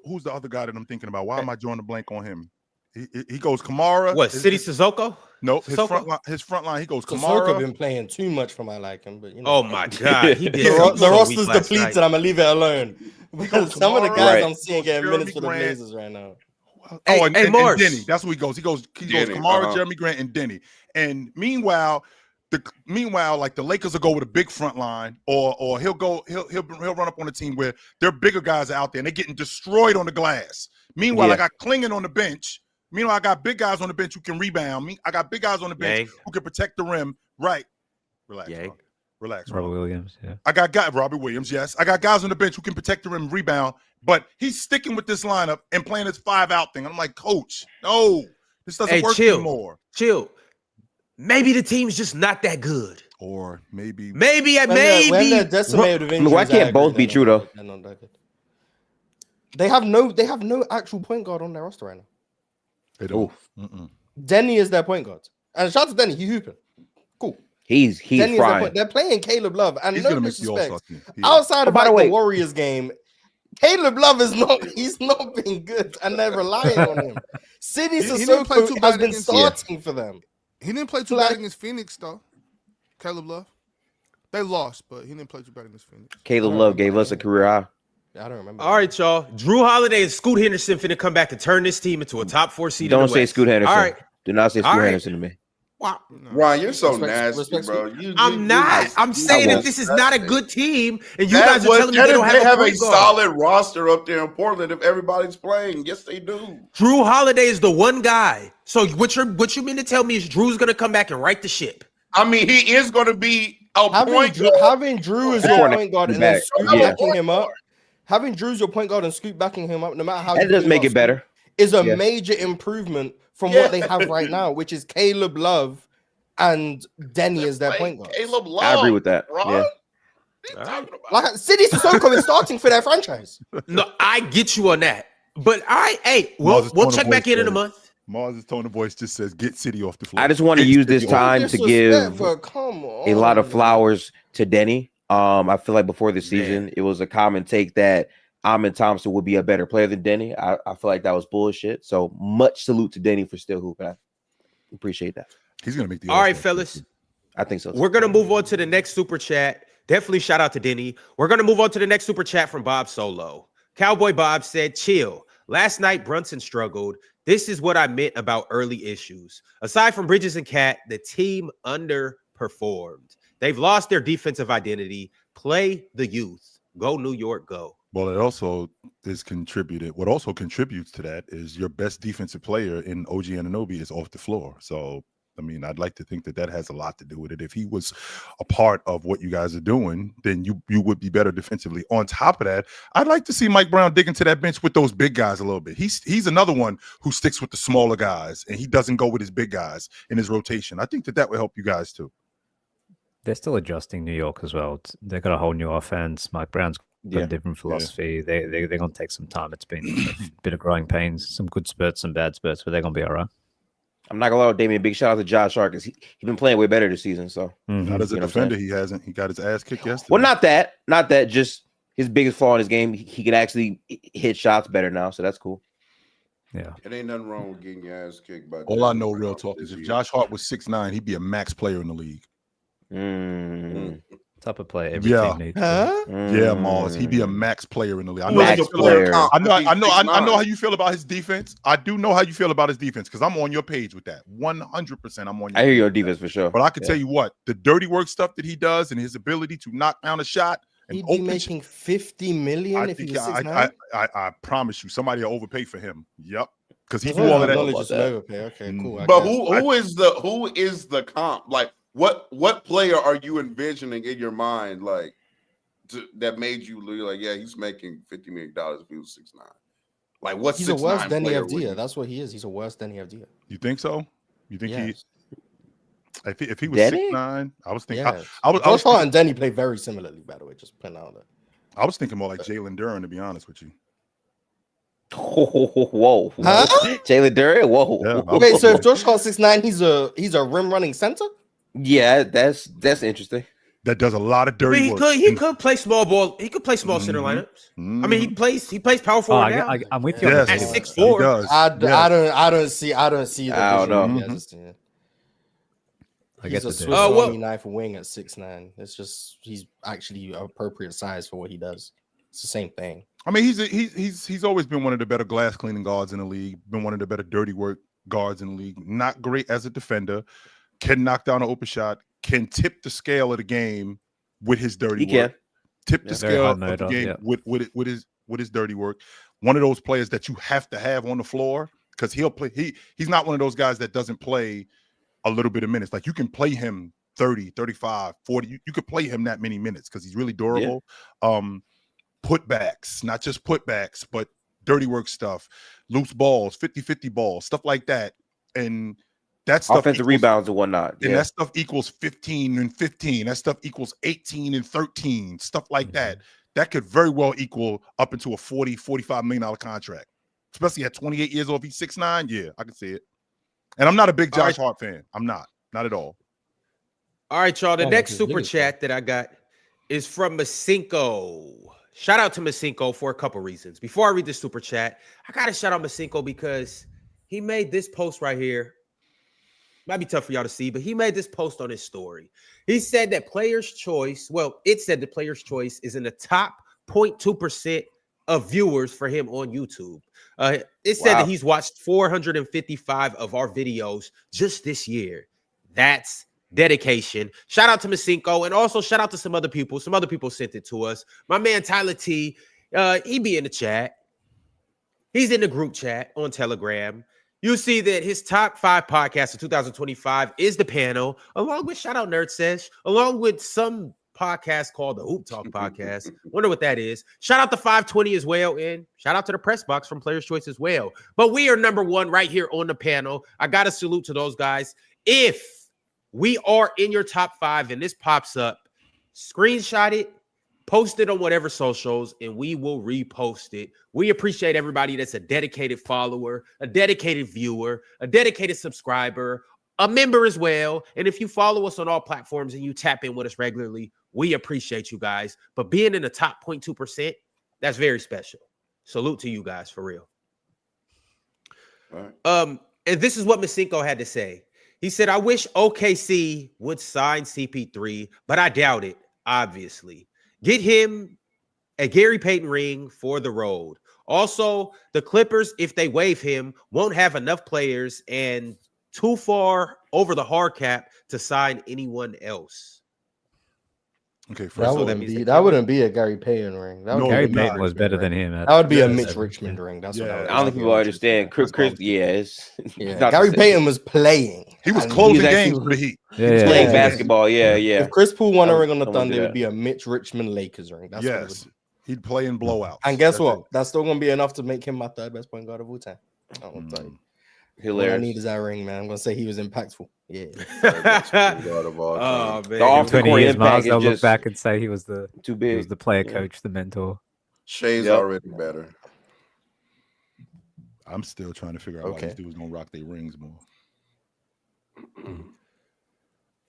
Who's the other guy that I'm thinking about? Why am I drawing a blank on him? He goes Kamara. What, City Sissoko? No, his front line. He goes Kamara. Sissoko been playing too much for my liking, but oh my God, he did. The roster's depleted. I'm gonna leave it alone because some of the guys I'm seeing getting minutes for the Blazers right now. And Denny. That's who he goes. He goes Kamara, Jeremy Grant, and Denny. And meanwhile, like the Lakers will go with a big front line, or he'll run up on a team where their bigger guys are out there and they're getting destroyed on the glass. Meanwhile, I got Klingon on the bench. Meanwhile, I got big guys on the bench who can rebound. I got big guys on the bench who can protect the rim. Right. Relax. Robbie Williams. Yeah. I got Robbie Williams. Yes. I got guys on the bench who can protect the rim and rebound, but he's sticking with this lineup and playing this 5-out thing. I'm like, Coach, no, this doesn't work anymore. Chill. Maybe the team's just not that good. Or maybe. When they're decimated with injuries, why can't both be true though? They have no actual point guard on their roster right now. They don't. Denny is their point guard. And shout out to Denny, he hooping. Cool. He's frying. They're playing Caleb Love, and he's no disrespect. Outside of the Warriors game, Caleb Love he's not been good, and they're relying on him. City Sissoko has been starting for them. He didn't play too bad against Phoenix, though. Caleb Love. They lost, but he didn't play too bad against Phoenix. Caleb Love gave us a career high. I don't remember. All right, y'all. Drew Holiday and Scoot Henderson finna come back to turn this team into a top 4 seed. Don't say Scoot Henderson. All right. Do not say Scoot Henderson to me. Wow. Ryan, you're so nasty, bro. I'm not. I'm saying that this is not a good team, and you guys are telling me they don't have a solid roster up there in Portland if everybody's playing. Yes, they do. Drew Holiday is the one guy. So what you mean to tell me is Drew's going to come back and right the ship? I mean, he is going to be having Drew as your point guard and then Scoot backing him up. Having Drew as your point guard and Scoot backing him up, no matter how that does make it better, is a major improvement from what they have right now, which is Caleb Love and Denny as their point guard. Caleb Love. I agree with that. Right? Yeah. Like City Sissoko is starting for their franchise. No, I get you on that. But we'll check back in a month. Mars' tone of voice just says, "Get City off the floor." I just want to use this time to give a lot of flowers to Denny. I feel like before the season, it was a common take that Ahmed Thompson would be a better player than Denny. I feel like that was bullshit. So much salute to Denny for still hooping. I appreciate that. He's gonna make the all right, fellas. I think so. We're gonna move on to the next super chat. Definitely shout out to Denny. We're gonna move on to the next super chat from Bob Solo. Cowboy Bob said, "Chill. Last night Brunson struggled. This is what I meant about early issues. Aside from Bridges and Cat, the team underperformed. They've lost their defensive identity. Play the youth. Go New York, go." Well, it also is contributed. What also contributes to that is your best defensive player in OG Anunoby is off the floor. So, I mean, I'd like to think that has a lot to do with it. If he was a part of what you guys are doing, then you would be better defensively. On top of that, I'd like to see Mike Brown dig into that bench with those big guys a little bit. He's another one who sticks with the smaller guys, and he doesn't go with his big guys in his rotation. I think that would help you guys too. They're still adjusting New York as well. They've got a whole new offense. Mike Brown's got a different philosophy. They're going to take some time. It's been a bit of growing pains, some good spurts, some bad spurts, but they're going to be all right. I'm not gonna lie, Damian. Big shout out to Josh Hart because he's been playing way better this season. So not as a defender, he hasn't. He got his ass kicked yesterday. Well, not that. Just his biggest flaw in his game. He can actually hit shots better now, so that's cool. Yeah, it ain't nothing wrong with getting your ass kicked. But all I know, real talk, is if Josh Hart was 6'9", he'd be a max player in the league. Type of player every team needs. Yeah, Mars. He'd be a max player in the league. I know how you feel about his defense. I do know how you feel about his defense because I'm on your page with that. 100%. I'm on your I hear your defense for sure. But I can tell you what, the dirty work stuff that he does and his ability to knock down a shot. He'd be making $50 million if he was 6'9". I promise you, somebody will overpay for him. Yep. Because he do all of that. Overpay. Okay, cool. But who is the comp? Like, what player are you envisioning in your mind, like that made you like, yeah, he's making $50 million if he was 6'9"? Like, what's he's a worse Denny Avdia? That's what he is. He's a worse Denny Avdia. You think so? You think if he was Denny? 6'9", I was thinking. Yeah. I was Hart and Denny play very similarly, by the way. Just putting out there. I was thinking more like Jalen Duren, to be honest with you. Whoa! Huh? Jalen Duren? Whoa! Yeah, wait, so if Josh Hart's 6'9", he's a rim running center? Yeah, that's interesting. That does a lot of dirty work. He could play small ball. He could play small center lineups. I mean, he plays power forward now. I'm with you. Yes, at 6'4". I don't see. I don't know. He's a Swiss Army knife wing at 6'9". It's just he's actually appropriate size for what he does. It's the same thing. I mean, he's always been one of the better glass cleaning guards in the league. Been one of the better dirty work guards in the league. Not great as a defender. Can knock down an open shot. Can tip the scale of the game with his dirty work. Tip the scale of the game with his dirty work. One of those players that you have to have on the floor because he'll play. He's not one of those guys that doesn't play a little bit of minutes. Like you can play him 30, 35, 40. You could play him that many minutes because he's really durable. Yeah. Putbacks, not just putbacks, but dirty work stuff, loose balls, 50-50 balls, stuff like that. And that stuff offensive rebounds and whatnot. And that stuff equals 15 and 15. That stuff equals 18 and 13, stuff like that. That could very well equal up into a $40-45 million contract, especially at 28 years old. If he's 6'9", yeah, I can see it. And I'm not a big Josh Hart fan. I'm not at all. All right, y'all. The next super chat that I got is from Masinko. Shout out to Masinko for a couple reasons. Before I read the super chat, I got to shout out Masinko because he made this post right here. Might be tough for y'all to see, but he made this post on his story. He said that Player's Choice, it said the Player's Choice is in the top 0.2% of viewers for him on YouTube. It said that he's watched 455 of our videos just this year. That's dedication. Shout out to Masinko, and also shout out to some other people. Some other people sent it to us. My man Tyler T, he be in the chat. He's in the group chat on Telegram. You see that his top 5 podcasts of 2025 is The Panel, along with Shout Out Nerd Sesh, along with some podcast called the Hoop Talk Podcast. Wonder what that is. Shout out to 520 as well, and shout out to the Press Box from Player's Choice as well. But we are number 1 right here on The Panel. I got to salute to those guys. If we are in your top 5 and this pops up, screenshot it, Post it on whatever socials, and we will repost it. We appreciate everybody that's a dedicated follower, a dedicated viewer, a dedicated subscriber, a member as well. And if you follow us on all platforms and you tap in with us regularly, we appreciate you guys. But being in the top 0.2%, that's very special. Salute to you guys, for real. All right. And this is what Masinko had to say. He said, I wish OKC would sign CP3, but I doubt it, obviously. Get him a Gary Payton ring for the road. Also, the Clippers, if they waive him, won't have enough players and too far over the hard cap to sign anyone else. Okay, first that wouldn't be a Gary Payton ring. Gary Payton was better than him. That would be a Mitch Richmond ring. That's what I don't think people understand. Chris, Gary Payton was playing. He was closing games for the Heat. Playing basketball. If Chris Paul won a ring on the Thunder, it would be a Mitch Richmond Lakers ring. That's what it would be. He'd play in blowouts. And guess what? That's still gonna be enough to make him my third best point guard of all time. Hilarious. All I need is that ring, man. I'm gonna say he was impactful. Yeah. Oh, man. Off 20 years, Miles, they'll look back and say he was the too big. He was the player coach, the mentor. Shay's already better. I'm still trying to figure out why these dudes don't rock their rings more.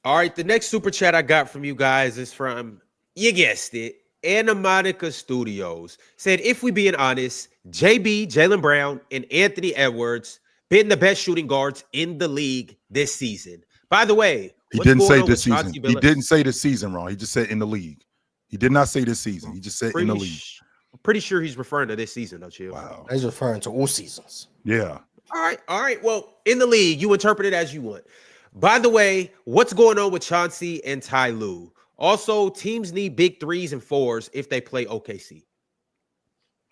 All right, the next super chat I got from you guys is from, you guessed it, Anna Monica Studios. Said, if we being honest, JB, Jaylen Brown, and Anthony Edwards been the best shooting guards in the league this season. By the way, he didn't say this season. He didn't say this season, Ron. He just said in the league. He did not say this season. He just said in the league. I'm pretty sure he's referring to this season, though, Chill. Wow. He's referring to all seasons. Yeah. All right. Well, in the league, you interpret it as you want. By the way, what's going on with Chauncey and Ty Lue? Also, teams need big 3s and 4s if they play OKC.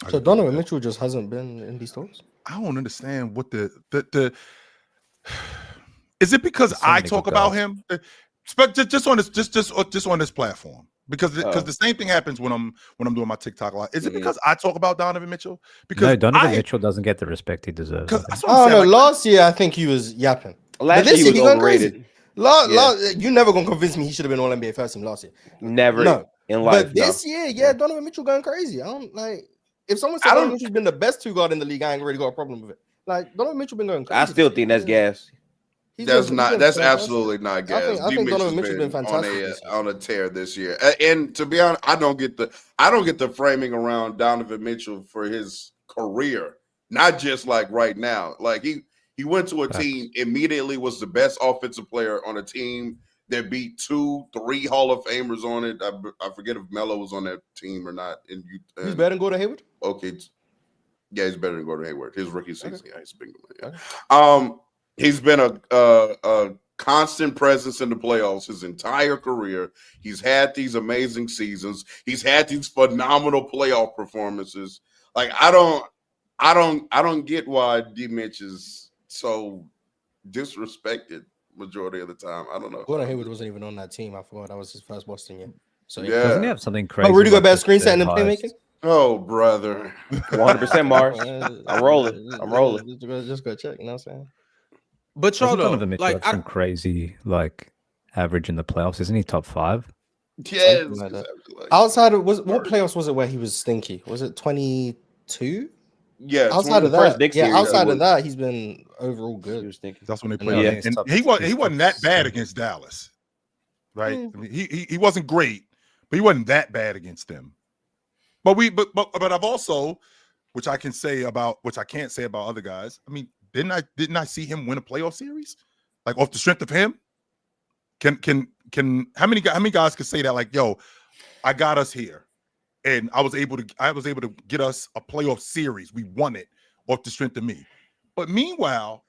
So Donovan Mitchell just hasn't been in these talks? I don't understand what the is it because I talk about him? But just on this platform. Because the same thing happens when I'm doing my TikTok live. Is it because I talk about Donovan Mitchell? Because no, Donovan Mitchell doesn't get the respect he deserves. Last year I think he was yapping. Last year he was overrated. You never gonna convince me he should have been All NBA first team last year. Never in life. But this year, Donovan Mitchell going crazy. I don't like if someone said Donovan Mitchell's been the best 2 guard in the league, I ain't really got a problem with it. Like Donovan Mitchell been going crazy. I still think that's gas. That's absolutely not gas. I think Donovan Mitchell's been fantastic on a tear this year. And to be honest, I don't get the framing around Donovan Mitchell for his career, not just like right now. Like he went to a team, immediately was the best offensive player on a team that beat 2-3 Hall of Famers on it. I forget if Melo was on that team or not. He's better than Gordon Hayward? Okay. Yeah, he's better than Gordon Hayward. His rookie season. Okay. Yeah, he's been he's been a constant presence in the playoffs his entire career. He's had these amazing seasons. He's had these phenomenal playoff performances. Like I don't get why D Mitch is so disrespected majority of the time. I don't know. Gordon Hayward wasn't even on that team. I forgot that was his first Boston year. So doesn't he have something crazy? Oh, Rudy Gobert screen setting and playmaking? Oh, brother. 100% Mars. I'm rolling. Just go check, you know what I'm saying? But y'all know, like some crazy average in the playoffs. Isn't he top 5? Yeah. Outside of what playoffs was it where he was stinky? Was it 22? Yeah. Outside of that, he's been overall good. That's when they played. And he wasn't that bad against Dallas, right? I mean, he wasn't great, but he wasn't that bad against them. But I've also, which I can't say about other guys. I mean, didn't I see him win a playoff series, like off the strength of him? Can how many guys can say that? Like, yo, I got us here, and I was able to get us a playoff series. We won it off the strength of me. But meanwhile,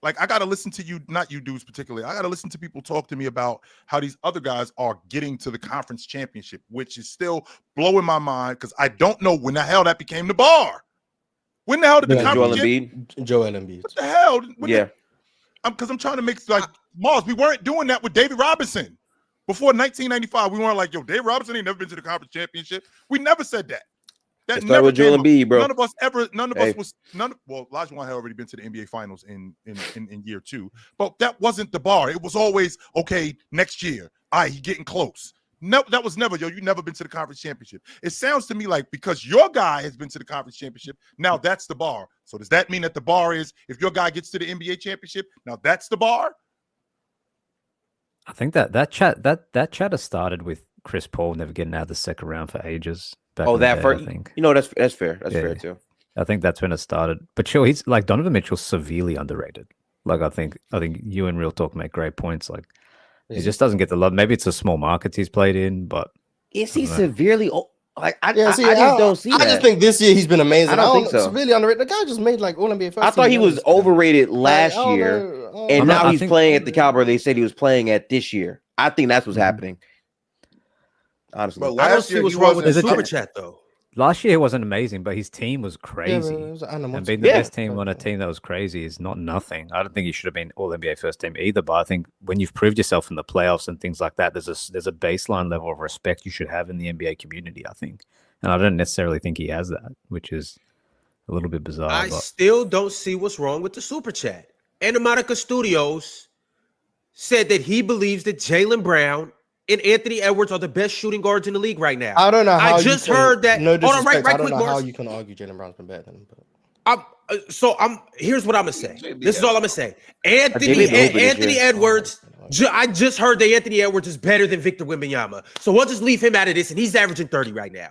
like I got to listen to you, not you dudes particularly. I got to listen to people talk to me about how these other guys are getting to the conference championship, which is still blowing my mind because I don't know when the hell that became the bar. When the hell did the conference Joel Embiid. What the hell? Because I'm trying to make Mars. We weren't doing that with David Robinson before 1995. We weren't like, yo, David Robinson ain't never been to the conference championship. We never said that. That never with Joel Embiid, bro. None of us ever. Well, Olajuwon had already been to the NBA Finals in year 2, but that wasn't the bar. It was always okay. Next year, he getting close. No, that was never, you never been to the conference championship. It sounds to me like because your guy has been to the conference championship, now that's the bar. So does that mean that the bar is if your guy gets to the NBA championship, now that's the bar? I think that chatter started with Chris Paul never getting out of the second round for ages. I think. That's fair. That's fair too. I think that's when it started. But sure, he's like Donovan Mitchell's severely underrated. Like I think you and Real Talk make great points. Like he just doesn't get the love. Maybe it's the small markets he's played in, but is he severely? I just don't see that. I just think this year he's been amazing. I don't think so. Severely underrated. The guy just made like All-NBA first. I thought he was overrated last year, and now he's playing at the caliber they said he was playing at this year. I think that's what's happening. Honestly, but I don't see what's wrong with the super chat though. Last year it wasn't amazing, but his team was crazy. And being the best team on a team that was crazy is not nothing. I don't think he should have been All-NBA first team either. But I think when you've proved yourself in the playoffs and things like that, there's a baseline level of respect you should have in the NBA community, I think. And I don't necessarily think he has that, which is a little bit bizarre. I still don't see what's wrong with the super chat. Monica Studios said that he believes that Jaylen Brown and Anthony Edwards are the best shooting guards in the league right now. I don't know how I just heard that. No disrespect, right I don't quick, know Mars. how you can argue Jaylen Brown's been better than him. But here's what I'm gonna say. This is all I'm gonna say. Anthony Edwards. I just heard that Anthony Edwards is better than Victor Wembanyama. So we'll just leave him out of this, and he's averaging 30 right now.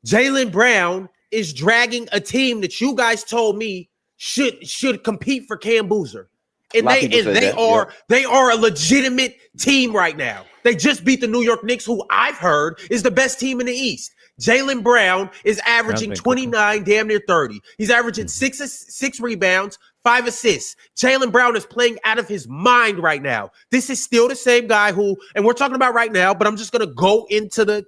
Jaylen Brown is dragging a team that you guys told me should compete for Cam Boozer. And they are a legitimate team right now. They just beat the New York Knicks, who I've heard is the best team in the East. Jaylen Brown is averaging 29, damn near 30. He's averaging six rebounds, 5 assists. Jaylen Brown is playing out of his mind right now. This is still the same guy and we're talking about right now, but I'm just going to go into the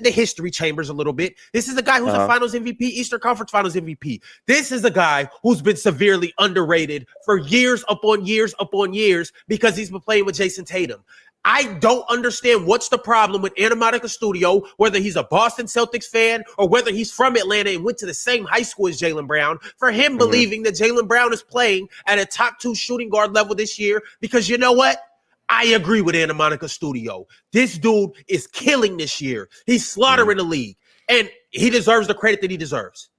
history chambers a little bit. This is a guy who's a Finals MVP, Eastern Conference Finals MVP. This is a guy who's been severely underrated for years upon years upon years because he's been playing with Jason Tatum. I don't understand what's the problem with Monica Studio, whether he's a Boston Celtics fan or whether he's from Atlanta and went to the same high school as Jaylen Brown, for him believing that Jaylen Brown is playing at a top 2 shooting guard level this year, because you know what? I agree with Monica Studio. This dude is killing this year. He's slaughtering the league, and he deserves the credit that he deserves.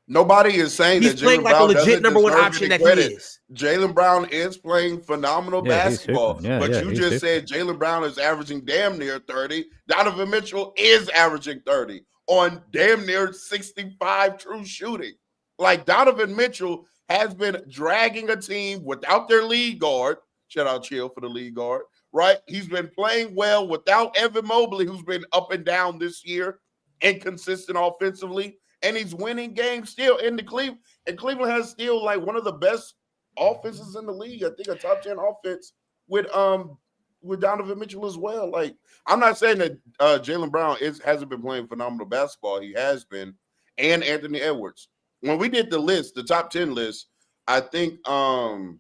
Nobody is saying he's that playing Jaylen like Brown a legit number one option that he is. Jaylen Brown is playing phenomenal basketball, but you just said Jaylen Brown is averaging damn near 30. Donovan Mitchell is averaging 30 on damn near 65 true shooting. Like, Donovan Mitchell has been dragging a team without their lead guard. Shout out Chill for the lead guard, right? He's been playing well without Evan Mobley, who's been up and down this year, inconsistent offensively, and he's winning games still in the Cleveland. And Cleveland has still like one of the best offenses in the league. I think a top 10 offense with Donovan Mitchell as well. Like, I'm not saying that Jaylen Brown hasn't been playing phenomenal basketball. He has been, and Anthony Edwards. When we did the list, the top 10 list, I think I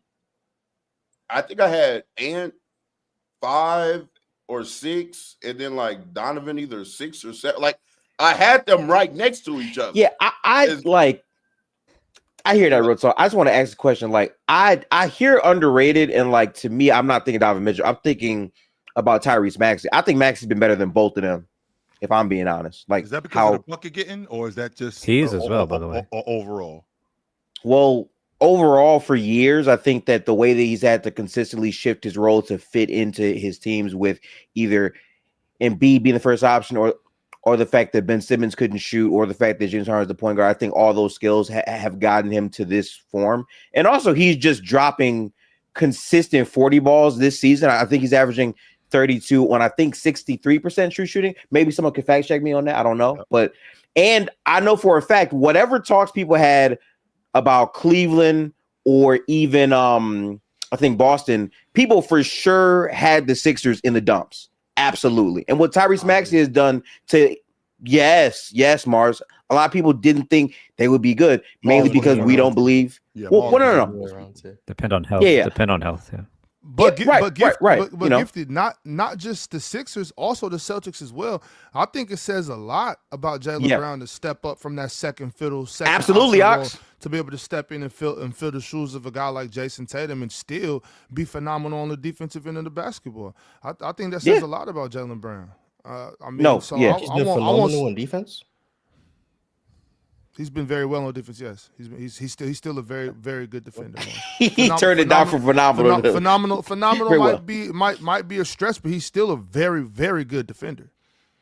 had Ant 5 or 6, and then like Donovan either 6 or 7. Like, I had them right next to each other. Yeah, I hear that, Real Talk. I just want to ask a question. Like, I hear underrated, and like, to me, I'm not thinking Donovan Mitchell. I'm thinking about Tyrese Maxey. I think Maxey's been better than both of them, if I'm being honest. Like, is that because of the bucket getting, or is that just he is as well, by the way, overall? Well, overall, for years, I think that the way that he's had to consistently shift his role to fit into his teams with either Embiid being the first option, or the fact that Ben Simmons couldn't shoot, or the fact that James Harden is the point guard, I think all those skills have gotten him to this form. And also, he's just dropping consistent 40 balls this season. I think he's averaging 32 on, I think, 63% true shooting. Maybe someone could fact check me on that. I don't know. And I know for a fact, whatever talks people had about Cleveland or even I think Boston, people for sure had the Sixers in the dumps. Absolutely. And what Tyrese Maxey has done to yes, Mars. A lot of people didn't think they would be good, mainly because we don't believe. Depend on health. Yeah. Depend on health. Yeah. But right. Gifted, not just the Sixers, also the Celtics as well. I think it says a lot about Jaylen Brown to step up from that second fiddle, absolutely, role, to be able to step in and fill the shoes of a guy like Jason Tatum and still be phenomenal on the defensive end of the basketball. I think that says a lot about Jaylen Brown. He's been phenomenal on defense. He's been very well on defense. Yes, he's still a very, very good defender. He turned it down for phenomenal. Phenomenal might be a stretch, but he's still a very, very good defender.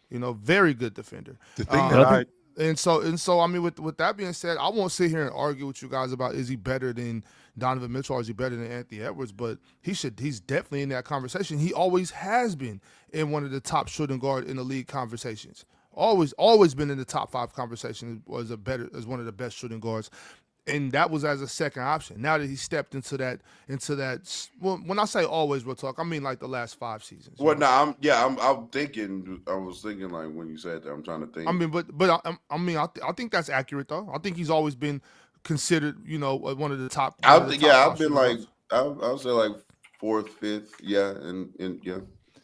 Very good defender. The thing and so I mean, with that being said, I won't sit here and argue with you guys about is he better than Donovan Mitchell or is he better than Anthony Edwards, but he's definitely in that conversation. He always has been in one of the top shooting guard in the league conversations. Always been in the top 5 conversation as one of the best shooting guards, and that was as a second option. Now that he stepped into that, well, when I say always, real talk, I mean like the last 5 seasons. Well, no, I was thinking like when you said that, I'm trying to think. I mean, I think that's accurate though. I think he's always been considered, one of the top. I've been like, I'll say like 4th, 5th, yeah, and yeah.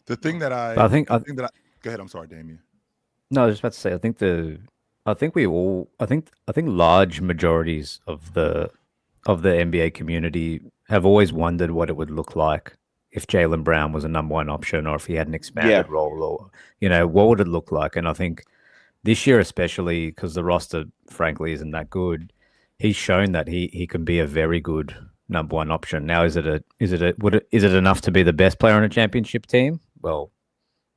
The thing that I think go ahead. I'm sorry, Damian. No, I was just about to say. I think large majorities of the NBA community have always wondered what it would look like if Jaylen Brown was a number 1 option, or if he had an expanded role, or what would it look like? And I think this year, especially because the roster, frankly, isn't that good, he's shown that he can be a very good number 1 option. Now, is it enough to be the best player on a championship team? Well,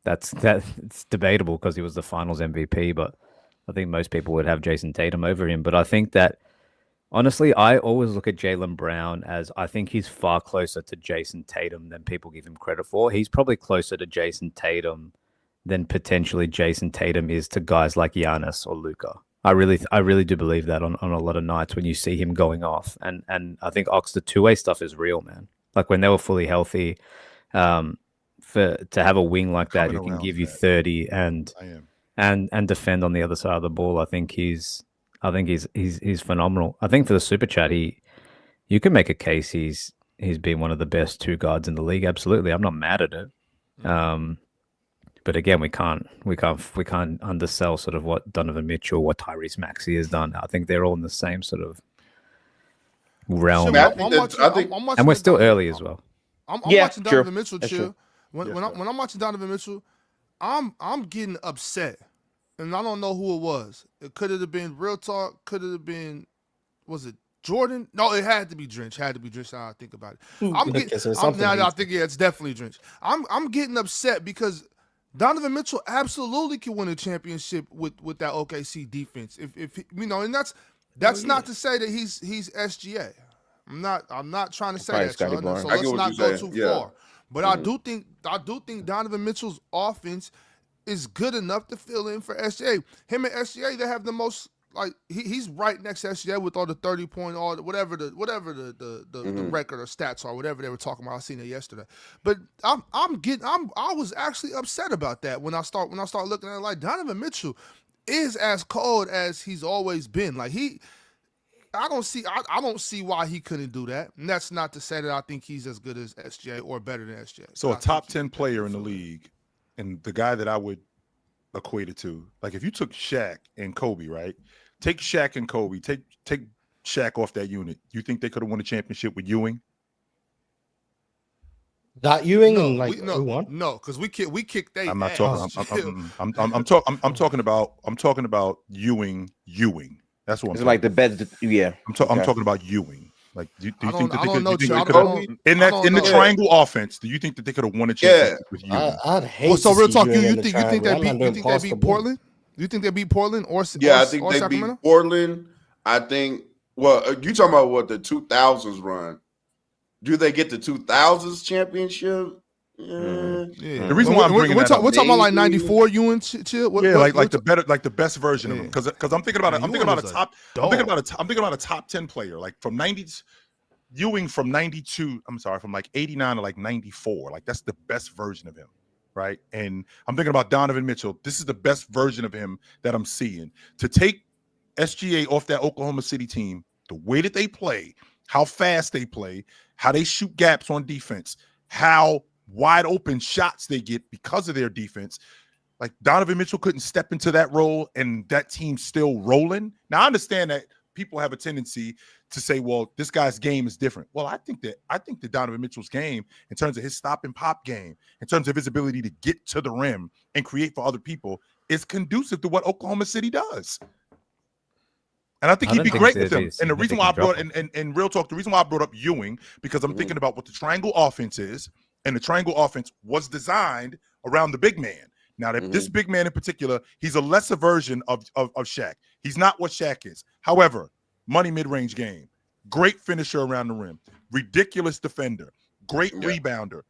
it's debatable because he was the Finals MVP, but I think most people would have Jason Tatum over him. But I think that, honestly, I always look at Jaylen Brown as I think he's far closer to Jason Tatum than people give him credit for. He's probably closer to Jason Tatum than potentially Jason Tatum is to guys like Giannis or Luka. I really do believe that on a lot of nights when you see him going off. And I think the two-way stuff is real, man. Like when they were fully healthy, to have a wing like that who can give you 30 and defend on the other side of the ball, I think he's phenomenal. I think for the super chat, you can make a case he's been one of the best 2 guards in the league. Absolutely, I'm not mad at it. But again, we can't undersell sort of what Donovan Mitchell, what Tyrese Maxey has done. I think they're all in the same sort of realm. And we're still early as well. I'm watching Donovan Mitchell chill. When I'm watching Donovan Mitchell, I'm getting upset, and I don't know who it was. It could have been Real Talk. Could have been, was it Jordan? No, it had to be Drench. Now I think about it. I think it's definitely Drench. I'm getting upset because Donovan Mitchell absolutely can win a championship with that OKC defense. If and that's not to say that he's SGA. I'm not trying to say that. So let's not go too far. But I do think Donovan Mitchell's offense is good enough to fill in for SGA. Him and SGA, they have the most, like, he's right next to SGA with all the 30-point, all whatever the record or stats are, whatever they were talking about. I seen it yesterday. But I was actually upset about that when I start looking at it, like Donovan Mitchell is as cold as he's always been. Like I don't see why he couldn't do that. And that's not to say that I think he's as good as SGA or better than SGA. So a top 10 player in the league, and the guy that I would equate it to, like if you took Shaq and Kobe, right? Take Shaq and Kobe, take Shaq off that unit. You think they could have won a championship with Ewing? That Ewing no, because we kicked they. I'm not talking. I'm talking about Ewing. That's what I'm talking like the best. Yeah, I'm talking about Ewing. Like, do you think that they could in the triangle offense? Do you think that they could have won a championship with Ewing? I'd hate. So real talk, you think they beat Portland? You think they beat Portland or I think they beat Portland. I think. Well, you talking about what the 2000s run? Do they get the 2000s championship? The reason why we're talking about like 94 Ewing chill. Like the best version of him. Because I'm thinking about a top 10 player, like from 90s. Ewing from 92. I'm sorry, from like 89 to like 94. Like that's the best version of him, right? And I'm thinking about Donovan Mitchell. This is the best version of him that I'm seeing. To take SGA off that Oklahoma City team, the way that they play, how fast they play, how they shoot gaps on defense, how wide open shots they get because of their defense. Like Donovan Mitchell couldn't step into that role and that team's still rolling. Now I understand that people have a tendency to say, well, this guy's game is different. Well, I think that Donovan Mitchell's game, in terms of his stop and pop game, in terms of his ability to get to the rim and create for other people, is conducive to what Oklahoma City does. And I think he'd be great with them. And the reason why I brought and real talk, the reason why I brought up Ewing, because I'm thinking about what the triangle offense is, and the triangle offense was designed around the big man. Now, this big man in particular, he's a lesser version of Shaq. He's not what Shaq is. However, money mid-range game, great finisher around the rim, ridiculous defender, great rebounder.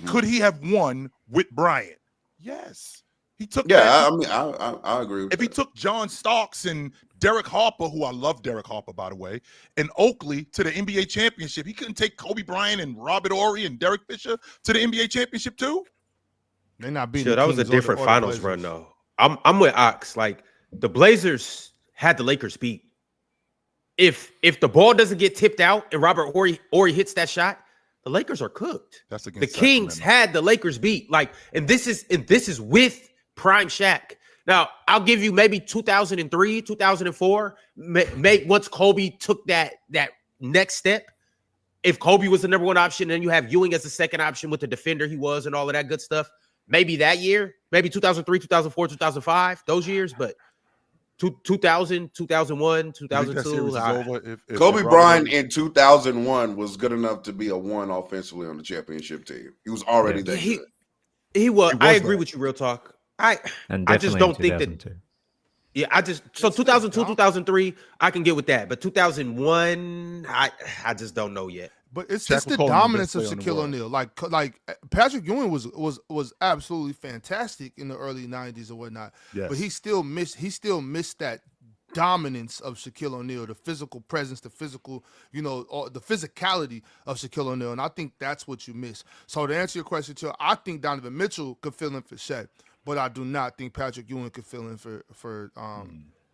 Could he have won with Bryant? Yes. He took I mean, I agree with if he took John Starks and Derek Harper, who I love Derek Harper, by the way, and Oakley to the NBA championship, he couldn't take Kobe Bryant and Robert Horry and Derek Fisher to the NBA championship too? They're not beating. Sure, that was a different finals run, though. I'm with Ox. Like the Blazers had the Lakers beat. If the ball doesn't get tipped out and Robert Horry hits that shot, the Lakers are cooked. That's against the Kings had the Lakers beat. Like, and this is with prime Shaq. Now, I'll give you maybe 2003, 2004, once Kobe took that next step. If Kobe was the number one option, then you have Ewing as the second option with the defender he was and all of that good stuff. Maybe that year, maybe 2003, 2004, 2005, those years, but 2000, 2001, 2002. Kobe Bryant in 2001 was good enough to be a one offensively on the championship team. He was already there. He was. I agree with you, real talk. I just don't think that. Yeah, 2002, 2003, I can get with that, but 2001, I just don't know yet. But it's the dominance of Shaquille O'Neal. Like Patrick Ewing was absolutely fantastic in the early 90s or whatnot. Yes. But he still missed that dominance of Shaquille O'Neal, the physical presence, the physical, the physicality of Shaquille O'Neal. And I think that's what you miss. So to answer your question, too, I think Donovan Mitchell could fill in for Shaq, but I do not think Patrick Ewing could fill in for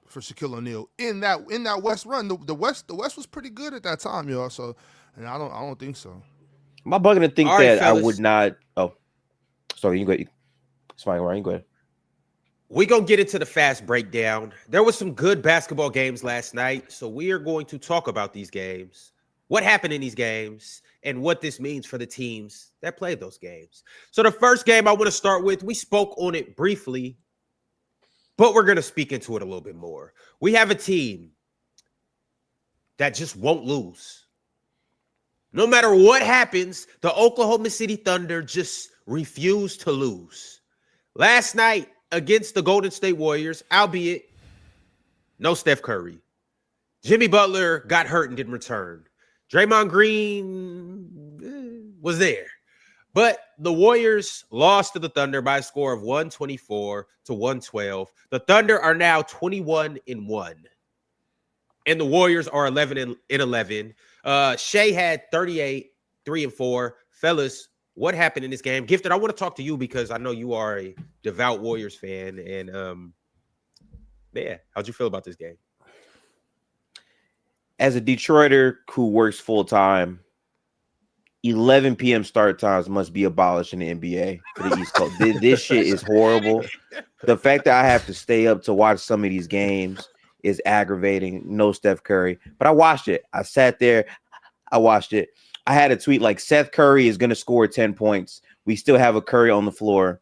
Shaquille O'Neal in that West run. The West was pretty good at that time, y'all. So. And I don't think so. Am I bugging to think that fellas, I would not? Oh, sorry. You go. It's fine, Ryan. You go ahead. We're going to get into the fast breakdown. There was some good basketball games last night, so we are going to talk about these games, what happened in these games, and what this means for the teams that played those games. So the first game I want to start with, we spoke on it briefly, but we're going to speak into it a little bit more. We have a team that just won't lose. No matter what happens, the Oklahoma City Thunder just refuse to lose. Last night against the Golden State Warriors, albeit no Steph Curry. Jimmy Butler got hurt and didn't return. Draymond Green was there. But the Warriors lost to the Thunder by a score of 124 to 112. The Thunder are now 21-1. And the Warriors are 11-11. Shea had 38, 3-4. Fellas, what happened in this game? Gifted, I want to talk to you because I know you are a devout Warriors fan. And how'd you feel about this game? As a Detroiter who works full time, 11 p.m. start times must be abolished in the NBA for the East Coast. This shit is horrible. The fact that I have to stay up to watch some of these games is aggravating. No Steph Curry, but I watched it. I sat there. I watched it. I had a tweet like Seth Curry is going to score 10 points. We still have a Curry on the floor.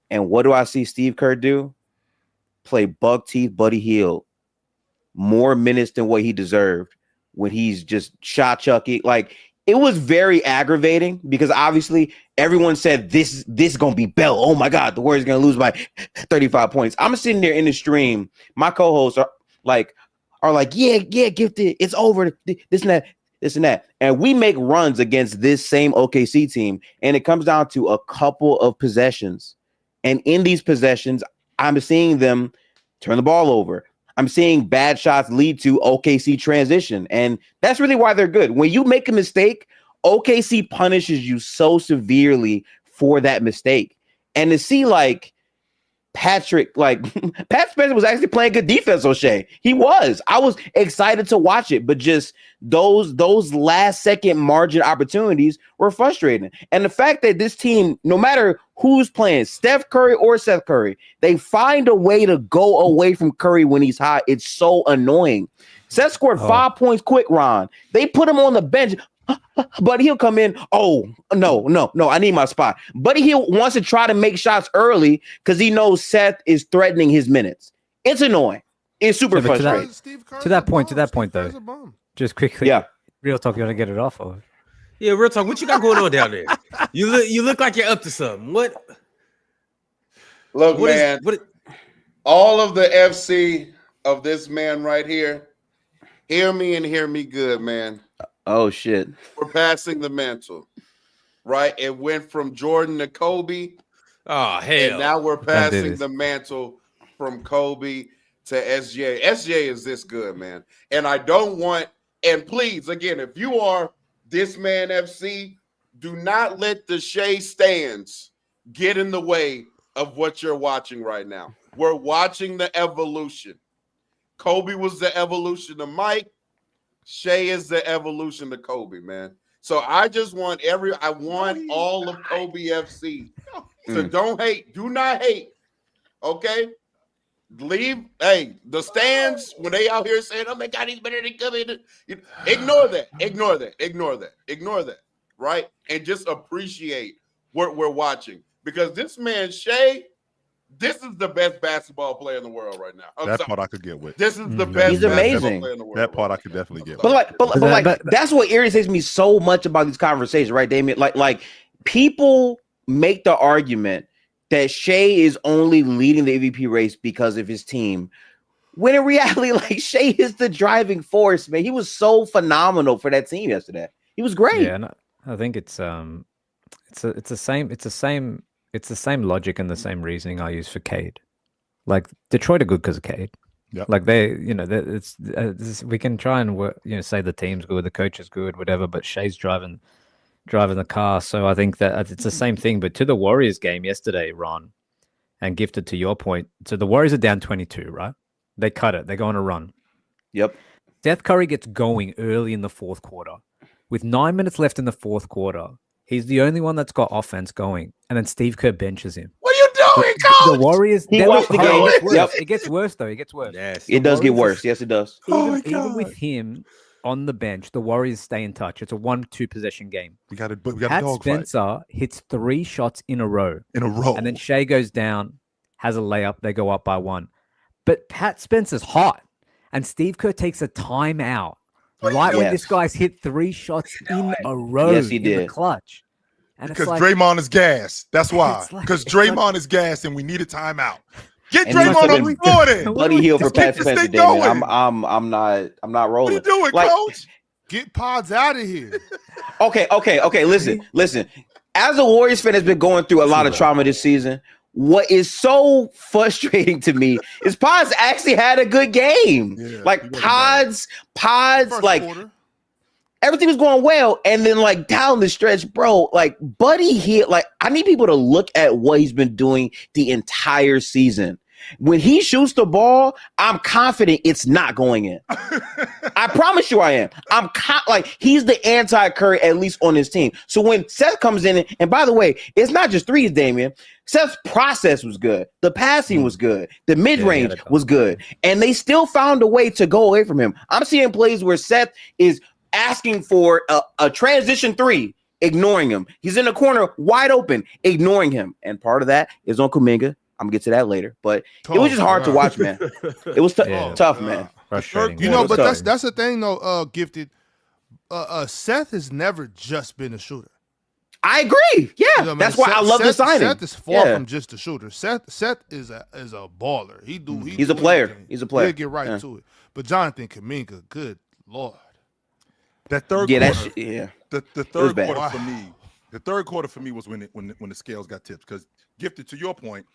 And what do I see Steve Kerr do? Play buck teeth, Buddy Hield. More minutes than what he deserved when he's just shot chucking. Like, it was very aggravating because obviously everyone said this is going to be Bell. Oh my God, the Warriors are going to lose by 35 points. I'm sitting there in the stream. My co-hosts are like, yeah, Gifted. It's over. This and that. And we make runs against this same OKC team. And it comes down to a couple of possessions. And in these possessions, I'm seeing them turn the ball over. I'm seeing bad shots lead to OKC transition. And that's really why they're good. When you make a mistake, OKC punishes you so severely for that mistake. And to see like Patrick, like Pat Spencer was actually playing good defense on Shea. He was. I was excited to watch it, but just those last second margin opportunities were frustrating. And the fact that this team, no matter who's playing, Steph Curry or Seth Curry, they find a way to go away from Curry when he's hot. It's so annoying. Seth scored 5 points quick, Ron. They put him on the bench. Buddy Hield come in. Oh, no, I need my spot. Buddy Hield wants to try to make shots early because he knows Seth is threatening his minutes. It's annoying. It's super frustrating. To that point, though, just quickly. Yeah. Real talk, you want to get it off? Or? Yeah, real talk. What you got going on down there? You look like you're up to something. What? Look, man. All of the FC of this man right here, hear me and hear me good, man. Oh, shit. We're passing the mantle, right? It went from Jordan to Kobe. Oh, hell. And now we're passing the mantle from Kobe to SJ. SJ is this good, man. And I don't want, and please, again, if you are this man FC, do not let the Shea stands get in the way of what you're watching right now. We're watching the evolution. Kobe was the evolution of Mike. Shea is the evolution of Kobe, man. So I just want all of Kobe FC. So don't hate. Do not hate. Okay? Leave. Hey, the stands, when they out here saying, oh my God, he's better than Kobe. Ignore that. Right? And just appreciate what we're watching. Because this man, Shea, this is the best basketball player in the world right now. That part I could get with. This is the best. He's amazing. Player in the world. That part I could definitely get with. But that's what irritates me so much about these conversations, right, Damien? Like people make the argument that Shea is only leading the MVP race because of his team. When in reality, like Shea is the driving force, man. He was so phenomenal for that team yesterday. He was great. Yeah, and I think it's the same logic and the same reasoning I use for Cade. Like Detroit are good because of Cade. Yep. Like we can try and say the team's good, the coach is good, whatever, but Shea's driving the car. So I think that it's the same thing. But to the Warriors game yesterday, Ron, and Gifted, to your point, so the Warriors are down 22, right? They cut it. They go on a run. Yep. Seth Curry gets going early in the fourth quarter. With 9 minutes left in the fourth quarter, he's the only one that's got offense going. And then Steve Kerr benches him. What are you doing, Coach? The Warriors. He watched the game. It gets worse, though. It gets worse. Yes. It does get worse. Yes, it does. Even with him on the bench, the Warriors stay in touch. It's a 1-2 possession game. We got a Pat dog Spencer fight. hits 3 shots in a row. And then Shea goes down, has a layup. They go up by 1. But Pat Spencer's hot. And Steve Kerr takes a timeout. Right when this guy's hit 3 shots in a row. Yes, he did. In the clutch. And because Draymond is gassed. That's why. Because Draymond is gassed and we need a timeout. Get Draymond on the floor then. Buddy Hield for Pat Spencer. I'm not rolling. What are you doing, Coach? Get Pods out of here. Okay. Listen. As a Warriors fan that's been going through a lot of trauma this season, what is so frustrating to me is Pods actually had a good game. Yeah, like Pods, like quarter. Everything was going well, and then like down the stretch, bro, like Buddy Hield, like I need people to look at what he's been doing the entire season. When he shoots the ball, I'm confident it's not going in. I promise you I am. Like he's the anti-Curry, at least on his team. So when Seth comes in, and by the way, it's not just threes, Damian. Seth's process was good. The passing was good. The mid-range was good. And they still found a way to go away from him. I'm seeing plays where Seth is asking for a transition 3, ignoring him. He's in the corner wide open, ignoring him. And part of that is on Kuminga. I'm gonna get to that later, but it was just hard to watch, man. It was tough, man. Frustrating. You know, but that's the thing, though. Gifted. Seth has never just been a shooter. I agree. Yeah, you know that's why I love the signing. Seth is far from just a shooter. Seth is a baller. He's a player. He's a player. He'll get right to it. But Jonathan Kuminga, good Lord, that third quarter. The third quarter for me. The third quarter for me was when the scales got tipped. Because Gifted, to your point,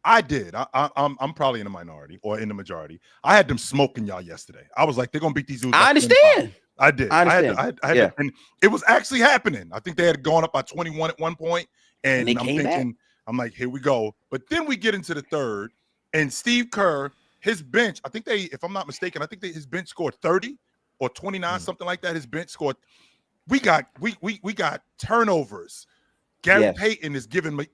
I did. I'm probably in the minority or in the majority. I had them smoking y'all yesterday. I was like, they're gonna beat these dudes. I understand. I did. I understand. I had and it was actually happening. I think they had gone up by 21 at one point, and I'm thinking, I'm like, here we go. But then we get into the third, and Steve Kerr, his bench, I think if I'm not mistaken, his bench scored 30 or 29, something like that. His bench scored. We got turnovers. Gary Payton is giving me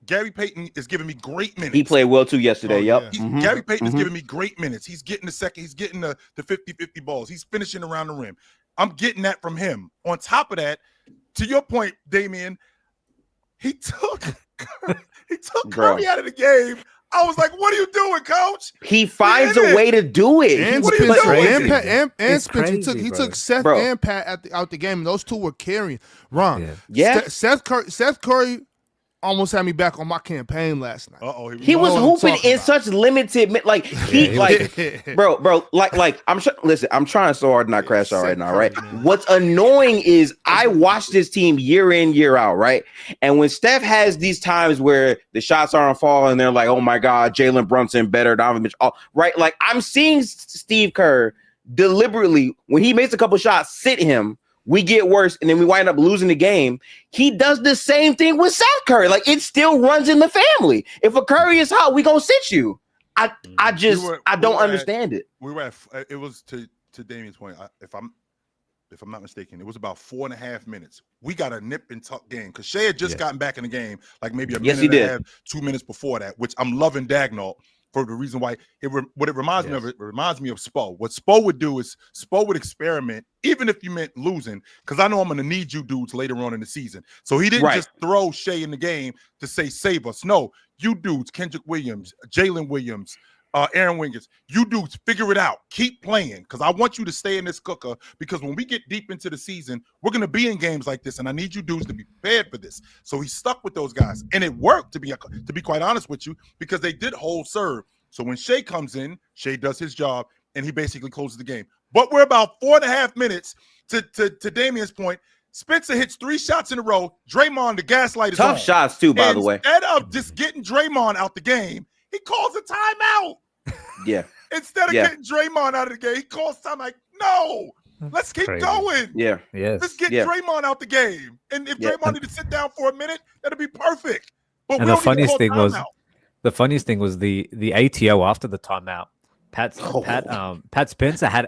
great minutes. He played well too yesterday. Yep. Yeah. Gary Payton is giving me great minutes. He's getting the second. He's getting the 50-50 balls. He's finishing around the rim. I'm getting that from him. On top of that, to your point, Damian, he took Curry out of the game. I was like, "What are you doing, Coach?" He finds a way to do it. And what are you doing? And Spencer, he took Seth and Pat out the game, and those two were carrying. Ron, Seth Curry almost had me back on my campaign last night. He was hooping in such limited, bro. I'm sure. Listen, I'm trying so hard to not crash out right now, right? What's annoying is I watch this team year in, year out, right? And when Steph has these times where the shots aren't falling, they're like, oh my God, Jalen Brunson better, Donovan Mitchell, right? Like I'm seeing Steve Kerr deliberately when he makes a couple shots, sit him. We get worse, and then we wind up losing the game. He does the same thing with Seth Curry. Like, it still runs in the family. If a Curry is hot, we gonna sit you. I don't understand it. We were at, it was to Damian's point. If I'm not mistaken, it was about 4.5 minutes. We got a nip and tuck game because Shea had just gotten back in the game, like maybe a minute and a half, 2 minutes before that, which I'm loving Dagnall. For the reason why it reminds me of, it reminds me of Spo. What Spo would do is Spo would experiment, even if you meant losing, because I know I'm going to need you dudes later on in the season. So he didn't just throw Shea in the game to say save us. No, you dudes, Kendrick Williams, Jalen Williams, Aaron Wiggins, you dudes figure it out. Keep playing because I want you to stay in this cooker because when we get deep into the season, we're going to be in games like this, and I need you dudes to be prepared for this. So he stuck with those guys, and it worked, to be quite honest with you, because they did hold serve. So when Shea comes in, Shea does his job, and he basically closes the game. But we're about 4.5 minutes to Damian's point. Spencer hits 3 shots in a row. Draymond, the gaslight is on. Tough shots too, by the way. Instead of just getting Draymond out the game, he calls a timeout. Yeah. Instead of getting Draymond out of the game, he calls time like, no, let's keep going. Yeah. Yes. Let's get Draymond out the game. And if Draymond need to sit down for a minute, that'll be perfect. But the funniest thing was the ATO after the timeout. Pat Spencer had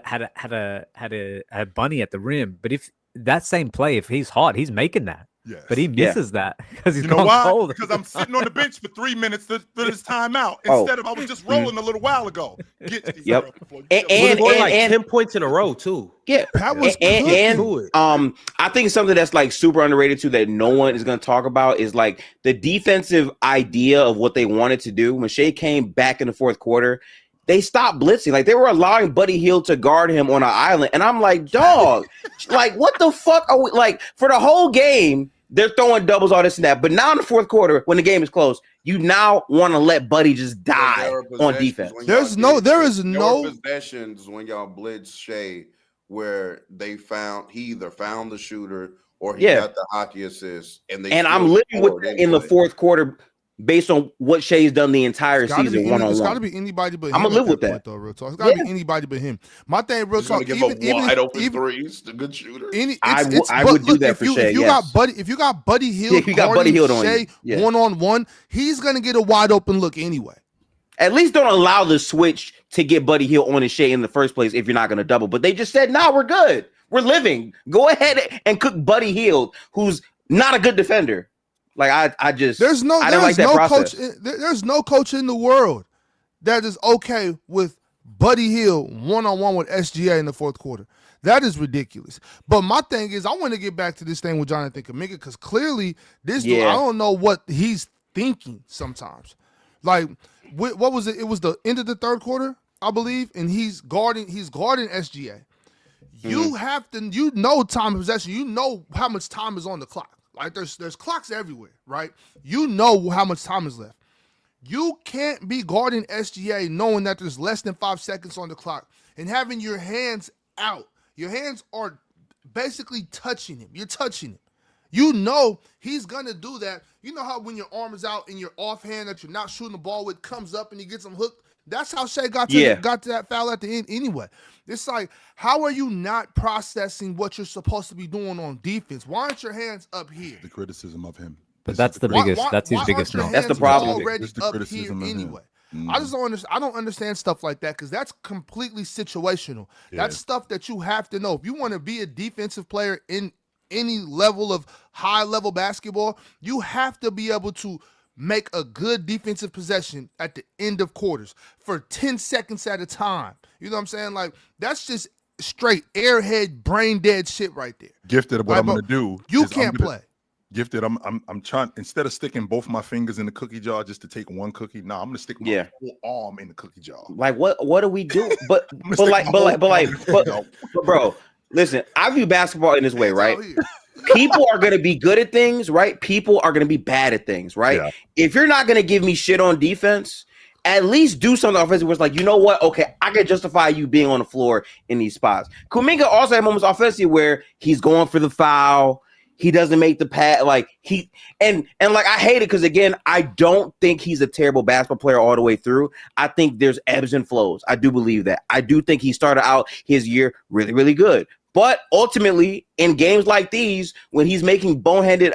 a bunny at the rim, but if that same play, if he's hot, he's making that. Yes. But he misses that because he's cold. Because I'm sitting on the bench for 3 minutes for this timeout instead of I was just rolling a little while ago. And like 10 points in a row too. Yeah, that was I think something that's like super underrated too that no one is going to talk about is like the defensive idea of what they wanted to do. When Shea came back in the fourth quarter, they stopped blitzing. Like they were allowing Buddy Hield to guard him on an island. And I'm like, dog, like what the fuck are we like for the whole game? They're throwing doubles, all this and that. But now in the fourth quarter, when the game is close, you now want to let Buddy just die on defense. There is no possessions when y'all blitz Shea where he either found the shooter or he got the hockey assist. And I'm living with that in the fourth quarter based on what Shea's done the entire season one-on-one. It's got to be anybody but him. I'm going to live with that. Though, real talk. It's got to be anybody but him. My thing, real talk. Give up wide open threes, the good shooter. I would do that for Shea, if you got Buddy Hield, on Shea one-on-one, he's going to get a wide open look anyway. At least don't allow the switch to get Buddy Hield on his Shea in the first place if you're not going to double. But they just said, nah, we're good. We're living. Go ahead and cook Buddy Hield, who's not a good defender. Like there's no coach in the world that is okay with Buddy Hield one-on-one with SGA in the fourth quarter. That is ridiculous. But my thing is, I want to get back to this thing with Jonathan Kuminga because clearly this dude, I don't know what he's thinking sometimes. Like, what was it? It was the end of the third quarter, I believe, and he's guarding SGA. You have to, time of possession. You know how much time is on the clock. Like there's clocks everywhere, right? You know how much time is left. You can't be guarding SGA knowing that there's less than 5 seconds on the clock and having your hands out. Your hands are basically touching him. You're touching him. You know he's gonna do that. You know how when your arm is out and your offhand that you're not shooting the ball with comes up and he gets him hooked? That's how Shea got to that foul at the end anyway. It's like, how are you not processing what you're supposed to be doing on defense? Why aren't your hands up here? The criticism of him. But that's the biggest. That's his biggest knock. That's the problem. Already up here anyway. I just don't understand. I don't understand stuff like that because that's completely situational. Yeah. That's stuff that you have to know. If you want to be a defensive player in any level of high level basketball, you have to be able to make a good defensive possession at the end of quarters for 10 seconds at a time. You know what I'm saying? Like, that's just straight airhead, brain dead shit right there. Gifted, what I'm going to do. You can't play. Gifted, I'm trying, instead of sticking both my fingers in the cookie jar just to take one cookie, I'm gonna stick my whole arm in the cookie jar. Like what do we do? But bro, listen, I view basketball in this way, right? People are gonna be good at things, right? People are gonna be bad at things, right? Yeah. If you're not gonna give me shit on defense, at least do something offensive where it's like, you know what? Okay, I can justify you being on the floor in these spots. Kuminga also had moments offensively where he's going for the foul. He doesn't make the pass, like and like I hate it because again, I don't think he's a terrible basketball player all the way through. I think there's ebbs and flows. I do believe that. I do think he started out his year really, really good. But ultimately, in games like these, when he's making boneheaded,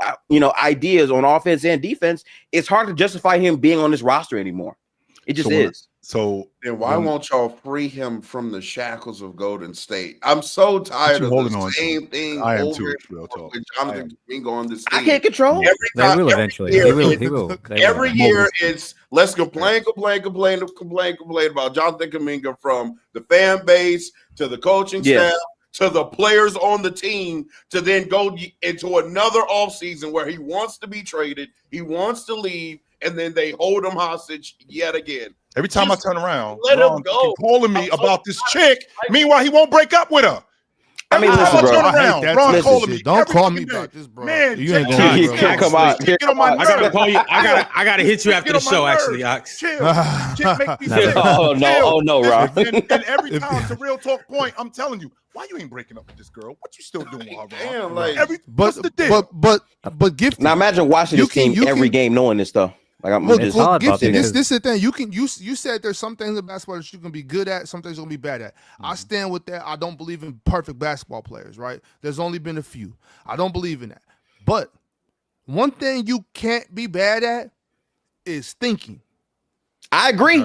ideas on offense and defense, it's hard to justify him being on this roster anymore. It just is. So then why won't y'all free him from the shackles of Golden State? I'm so tired of the same thing over with Jonathan Kuminga on this team. I can't control. They will eventually. He will. Every year it's let's complain about Jonathan Kuminga from the fan base to the coaching staff to the players on the team to then go into another offseason where he wants to be traded, he wants to leave, and then they hold him hostage yet again. Every time I turn around, Ron calling me about this chick. Meanwhile, he won't break up with her. I mean, listen, bro. Ron calling me. Don't call me about this, bro. Man, you ain't gonna come out. Get on my nerves. I gotta call you. I gotta hit you after the show, actually, Ox. Chill. Make me sick. Oh no, Ron. And every time it's a real talk point, I'm telling you, why you ain't breaking up with this girl? What you still doing with her, Ron? Damn, like, what's the deal? But Gifted. Now imagine watching this team every game knowing this stuff. Like it's hard, Gifted. This is the thing. You said there's some things in basketball that you can be good at, some things you're gonna be bad at. I stand with that. I don't believe in perfect basketball players, right? There's only been a few. I don't believe in that. But one thing you can't be bad at is thinking. I agree.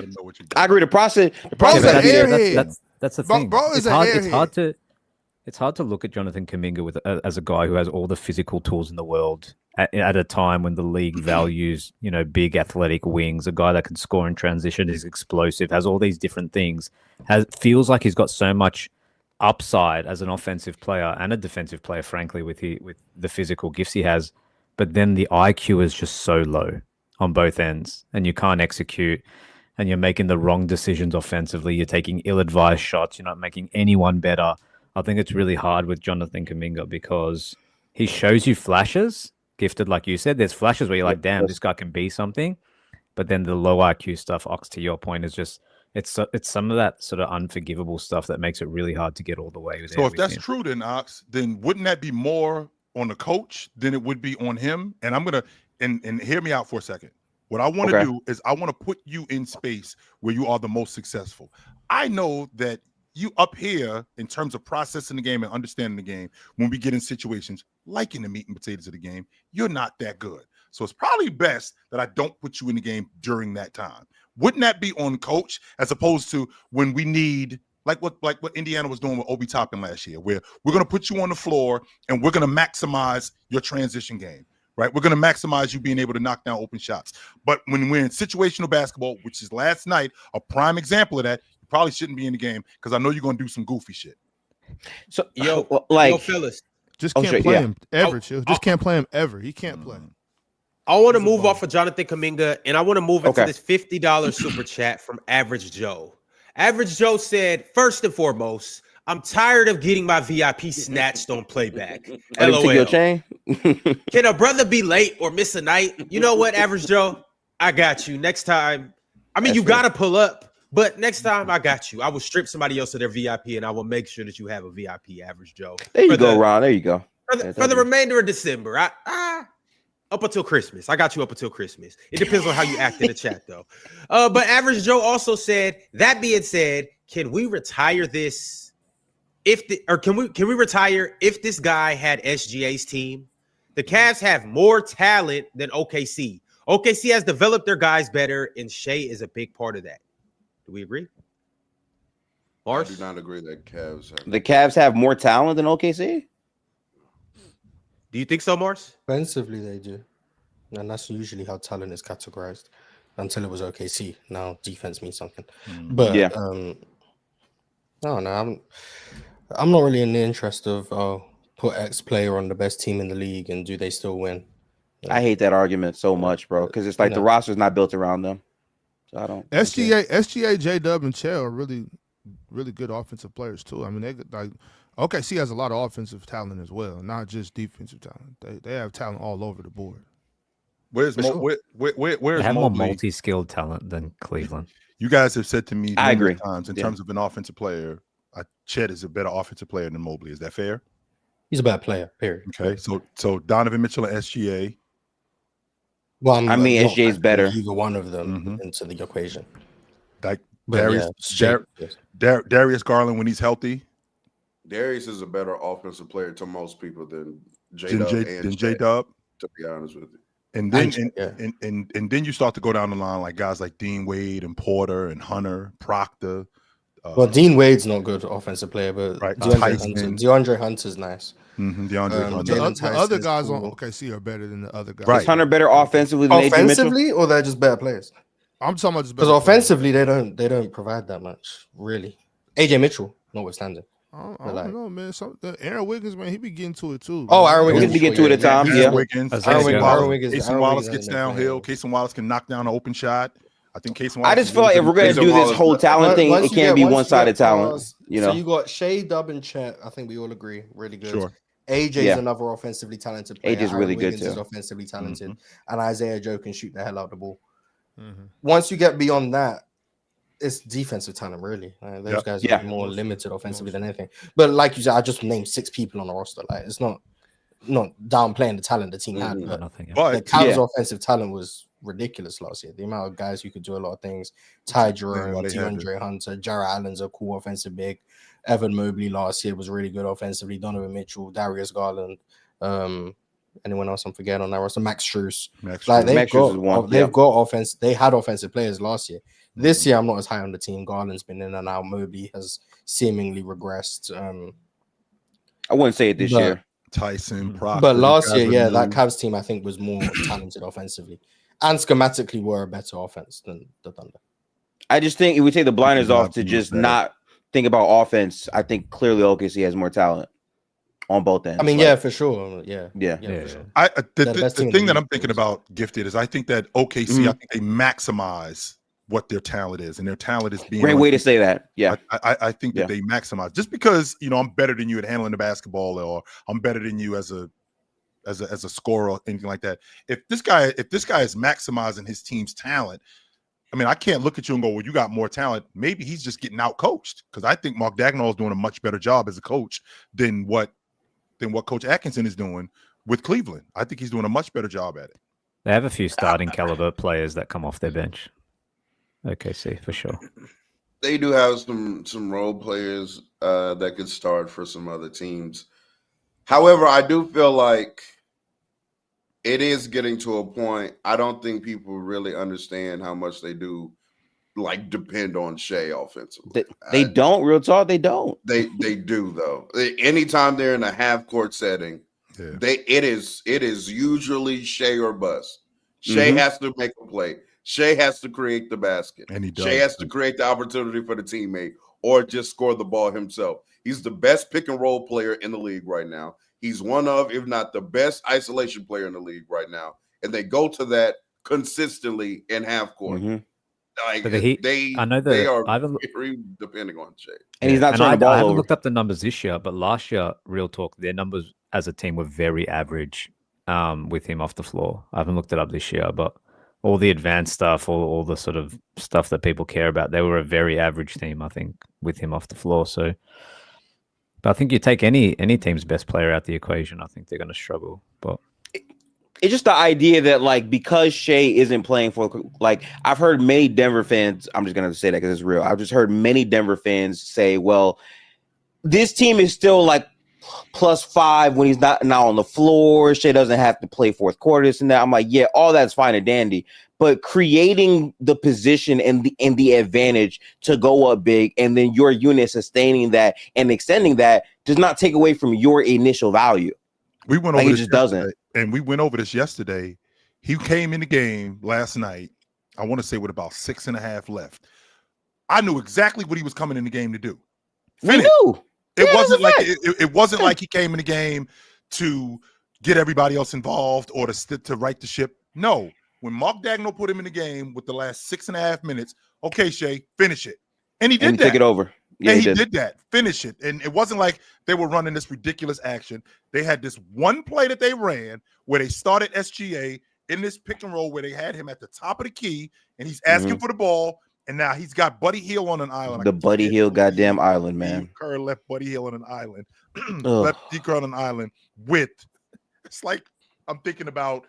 I agree. The process. Bro's an airhead. That's the thing. Bro is an airhead. It's hard to look at Jonathan Kuminga as a guy who has all the physical tools in the world at a time when the league values, big athletic wings, a guy that can score in transition, is explosive, has all these different things, feels like he's got so much upside as an offensive player and a defensive player, frankly, with the physical gifts he has. But then the IQ is just so low on both ends, and you can't execute, and you're making the wrong decisions offensively. You're taking ill-advised shots. You're not making anyone better. I think it's really hard with Jonathan Kuminga because he shows you flashes, Gifted, like you said. There's flashes where you're like, damn, this guy can be something. But then the low IQ stuff, Ox, to your point, is just it's some of that sort of unforgivable stuff that makes it really hard to get all the way with. So if that's true, then Ox, then wouldn't that be more on the coach than it would be on him? And I'm gonna and hear me out for a second. What I want to do is I want to put you in space where you are the most successful. I know that you up here in terms of processing the game and understanding the game, when we get in situations like in the meat and potatoes of the game, you're not that good. So it's probably best that I don't put you in the game during that time. Wouldn't that be on coach as opposed to when we need, like what Indiana was doing with Obi Toppin last year, where we're going to put you on the floor and we're going to maximize your transition game, right? We're going to maximize you being able to knock down open shots. But when we're in situational basketball, which is last night, a prime example of that, you probably shouldn't be in the game because I know you're going to do some goofy shit. So, yo, fellas. Just can't play him ever, Chill. Just can't play him ever. He can't play him. I want to move off of Jonathan Kuminga, and I want to move into this $50 super chat from Average Joe. Average Joe said, first and foremost, I'm tired of getting my VIP snatched on playback. LOL. Your chain? Can a brother be late or miss a night? You know what, Average Joe? I got you. Next time. I mean, you got to pull up, but next time I got you. I will strip somebody else of their VIP, and I will make sure that you have a VIP, Average Joe. There you go, Ron. There you go. For the remainder of December, up until Christmas. I got you up until Christmas. It depends on how you act in the chat, though. But Average Joe also said, that being said, can we retire this? Can we retire if this guy had SGA's team? The Cavs have more talent than OKC. OKC has developed their guys better, and Shea is a big part of that. Do we agree? I do not agree that the Cavs have more talent than OKC. Do you think so, Mars? Offensively, they do, and that's usually how talent is categorized. Until it was OKC, now defense means something. But yeah, no, I'm not really in the interest of put X player on the best team in the league and do they still win? I hate that argument so much, bro, because it's like the roster's not built around them. So I don't. SGA, J-Dub, and Chair are really good offensive players too. I mean, they like OKC has a lot of offensive talent as well, not just defensive talent. They have talent all over the board. Where's they have more multi-skilled talent than Cleveland. You guys have said to me I agree. times in terms of an offensive player, Chet is a better offensive player than Mobley. Is that fair? He's a better player, period. Okay, so Donovan Mitchell and SGA. Well, SGA is better. Either one of them into the equation. Like Darius Garland when he's healthy. Darius is a better offensive player to most people than J-Dub. To be honest with you. And then and then you start to go down the line like guys like Dean Wade and Porter and Hunter, Proctor. Well, Dean Wade's not good offensive player, but DeAndre Hunter's nice. DeAndre Hunter. The other guys on OKC are better than the other guys. Right. Is Hunter better offensively than offensively, or they're just better players? I'm talking about just because offensively they don't provide that much, really. AJ Mitchell, notwithstanding. I don't know, man. Aaron Wiggins, man, he be getting to it too. Oh, Aaron Wiggins be getting to it at times. Aaron Wiggins. Casey Wallace gets downhill. Casey Wallace can knock down an open shot. I think Casey Wallace. I just feel like if we're gonna do this whole talent thing, it can't be one-sided talent. You know. So you got Shea, Dub, and Chet. I think we all agree, really good. Sure. AJ is another offensively talented player. AJ is really good too. Is offensively talented, and Isaiah Joe can shoot the hell out of the ball. Once you get beyond that, it's defensive talent, really. Those guys are more limited offensively than anything. But like you said, I just named 6 people on the roster. Like it's not downplaying the talent the team had, but the Cavs' offensive talent was ridiculous last year. The amount of guys who could do a lot of things: Ty Jerome, DeAndre Hunter, Jarrett Allen's a cool offensive big. Evan Mobley last year was really good offensively. Donovan Mitchell, Darius Garland. Anyone else I'm forgetting on that roster? Max Strus. They've got offense. They had offensive players last year. This year, I'm not as high on the team. Garland's been in and out. Mobley has seemingly regressed. I wouldn't say it this year. Tyson, Proctor, but last year, that Cavs team I think was more talented offensively, and schematically were a better offense than the Thunder. I just think if we take the blinders off to just not think about offense, I think clearly OKC has more talent on both ends. I mean, for sure. Yeah. For sure. The thing that I'm thinking about, Gifted, is I think that OKC, I think they maximize what their talent is, and their talent is being great way to say that. Yeah, I think that they maximize just because I'm better than you at handling the basketball, or I'm better than you as a scorer or anything like that. If this guy is maximizing his team's talent, I mean, I can't look at you and go, well, you got more talent. Maybe he's just getting out coached, because I think Mark Dagnall is doing a much better job as a coach than what Coach Atkinson is doing with Cleveland. I think he's doing a much better job at it. They have a few starting caliber players that come off their bench. OKC for sure. They do have some role players that could start for some other teams. However, I do feel like it is getting to a point. I don't think people really understand how much they do depend on Shea offensively. They don't, real talk. They don't. They do though. Anytime they're in a half court setting, it is usually Shea or bust. Shea has to make a play. Shea has to create the basket. And he does. Shea has to create the opportunity for the teammate or just score the ball himself. He's the best pick and roll player in the league right now. He's one of, if not the best isolation player in the league right now. And they go to that consistently in half court. They are very depending on Shea. And he's not throwing the ball I haven't over. looked up the numbers this year, but last year, real talk, their numbers as a team were very average with him off the floor. I haven't looked it up this year, but all the advanced stuff, all the sort of stuff that people care about, they were a very average team, I think, with him off the floor. So, but I think you take any team's best player out the equation, I think they're going to struggle. But it's just the idea that because Shea isn't playing for I've heard many Denver fans. I'm just going to say that because it's real. I've just heard many Denver fans say, "Well, this team is still +5 when he's not on the floor. Shea doesn't have to play fourth quarters and that. I'm like, yeah, all that's fine and dandy. But creating the position and the advantage to go up big, and then your unit sustaining that and extending that does not take away from your initial value. We went over this just doesn't. And we went over this yesterday. He came in the game last night, I want to say with about 6.5 left. I knew exactly what he was coming in the game to do. We knew. It wasn't like he came in the game to get everybody else involved or to right the ship. No, when Mark Dagnall put him in the game with the last 6.5 minutes, okay, Shea, finish it. And he did that. Take it over. Yeah, he did that. Finish it. And it wasn't like they were running this ridiculous action. They had this one play that they ran where they started SGA in this pick and roll where they had him at the top of the key and he's asking for the ball. And now he's got Buddy Hield on an island. The Buddy Hield goddamn island, man. Kerr left Buddy Hield on an island. Left D. Kerr on an island with, it's like, I'm thinking about,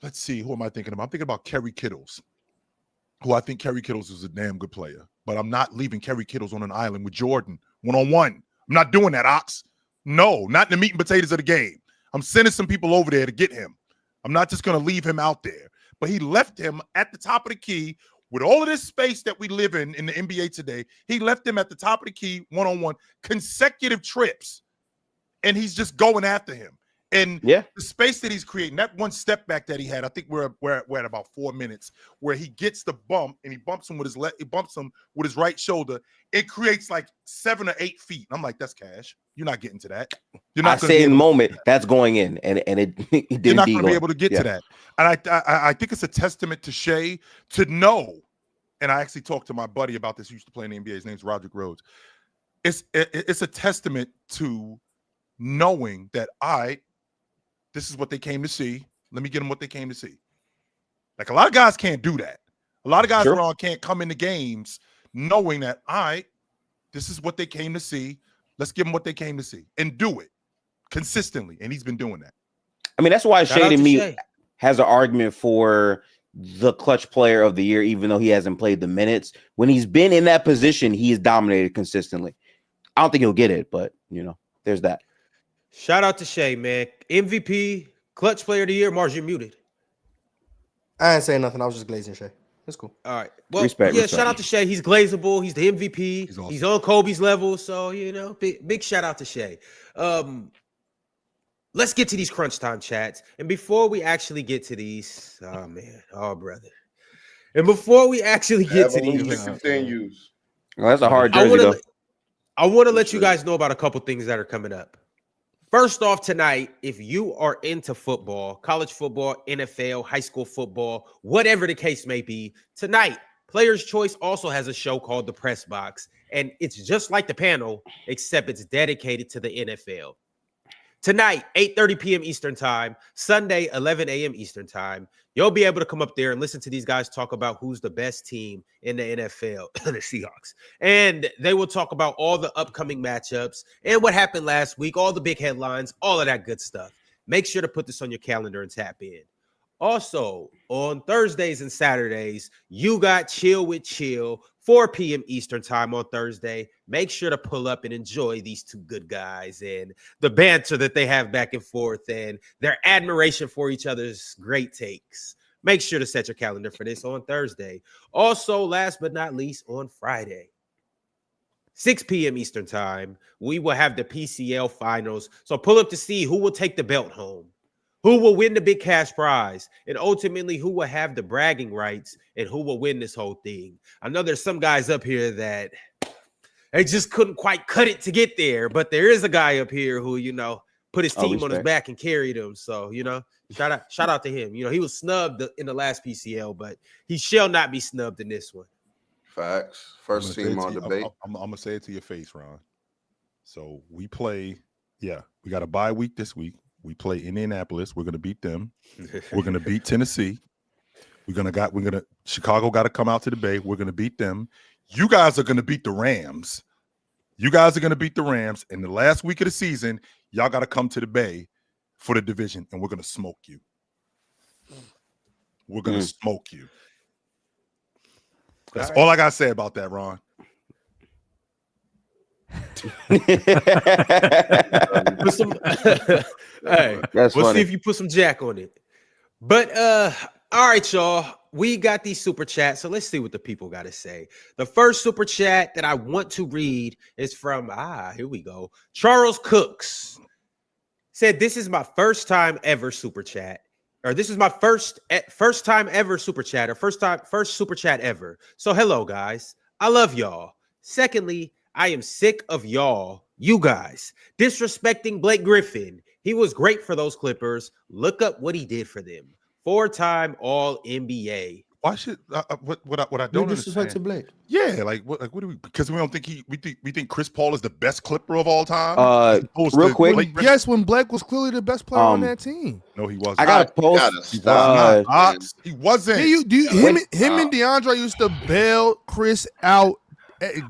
let's see, who am I thinking about? I'm thinking about Kerry Kittles, who I think Kerry Kittles is a damn good player. But I'm not leaving Kerry Kittles on an island with Jordan one-on-one. I'm not doing that, Ox. No, not in the meat and potatoes of the game. I'm sending some people over there to get him. I'm not just going to leave him out there. But he left him at the top of the key. With all of this space that we live in the NBA today, he left him at the top of the key, one-on-one, consecutive trips, and he's just going after him. And the space that he's creating, that one step back that he had, I think we're at about 4 minutes, where he gets the bump and he bumps him with his right shoulder. It creates like 7 or 8 feet. I'm like, that's cash. You're not getting to that. You're not. I say in the moment that's going in, and it didn't. You're not going to be able to get to that. And I think it's a testament to Shea to know. And I actually talked to my buddy about this. He used to play in the NBA. His name's Roderick Rhodes. It's a testament to knowing that this is what they came to see. Let me get them what they came to see. Like a lot of guys can't do that. A lot of guys around can't come into games knowing that this is what they came to see. Let's give them what they came to see and do it consistently. And he's been doing that. I mean, that's why Shea to me has an argument for the clutch player of the year, even though he hasn't played the minutes. When he's been in that position, he has dominated consistently. I don't think he'll get it, but there's that. Shout out to Shea, man. MVP, clutch player of the year. Mars, you're muted. I ain't saying nothing. I was just glazing Shea. That's cool. All right. Well, respect. Shout out to Shea. He's glazable. He's the MVP. He's, awesome. He's on Kobe's level. So, big shout out to Shea. Let's get to these crunch time chats. And before we actually get to these, brother. And before we actually get to these, continues. Well, that's a hard jersey, I want to let you guys know about a couple things that are coming up. First off, tonight, if you are into football, college football, NFL, high school football, whatever the case may be, tonight, Players' Choice also has a show called The Press Box, and it's just like the panel, except it's dedicated to the NFL. Tonight, 8:30 p.m. Eastern Time, Sunday, 11 a.m. Eastern Time, you'll be able to come up there and listen to these guys talk about who's the best team in the NFL, the Seahawks. And they will talk about all the upcoming matchups and what happened last week, all the big headlines, all of that good stuff. Make sure to put this on your calendar and tap in. Also, on Thursdays and Saturdays, you got Chill with Chill, 4 p.m. Eastern Time on Thursday. Make sure to pull up and enjoy these two good guys and the banter that they have back and forth and their admiration for each other's great takes. Make sure to set your calendar for this on Thursday. Also, last but not least, on Friday, 6 p.m. Eastern Time, we will have the PCL finals. So pull up to see who will take the belt home, who will win the big cash prize, and ultimately who will have the bragging rights and who will win this whole thing. I know there's some guys up here that they just couldn't quite cut it to get there, but there is a guy up here who, put his team on his back and carried him. So, shout out to him. He was snubbed in the last PCL, but he shall not be snubbed in this one. Facts. First team on debate. I'm going to say it to your face, Ron. So we play, we got a bye week this week. We play Indianapolis. We're going to beat them. We're going to beat Tennessee. Chicago got to come out to the Bay. We're going to beat them. You guys are going to beat the Rams. And the last week of the season, y'all got to come to the Bay for the division, and we're going to smoke you. We're going to smoke you. That's all I got to say about that, Ron. Put some, hey, we'll see if you put some jack on it. But all right, y'all. We got these super chats, so let's see what the people got to say. The first super chat that I want to read is from here we go. Charles Cooks said, "This is my first time ever super chat, or this is my first time ever super chat, or first super chat ever. So hello, guys. I love y'all. Secondly, I am sick of you guys, disrespecting Blake Griffin. He was great for those Clippers. Look up what he did for them. 4-time All-NBA. Why should what I don't understand? To Blake. Yeah, like what do we? Because we don't think we think Chris Paul is the best Clipper of all time. Real quick, when Blake was clearly the best player on that team. No, he wasn't. I got a post. He wasn't. Him and DeAndre used to bail Chris out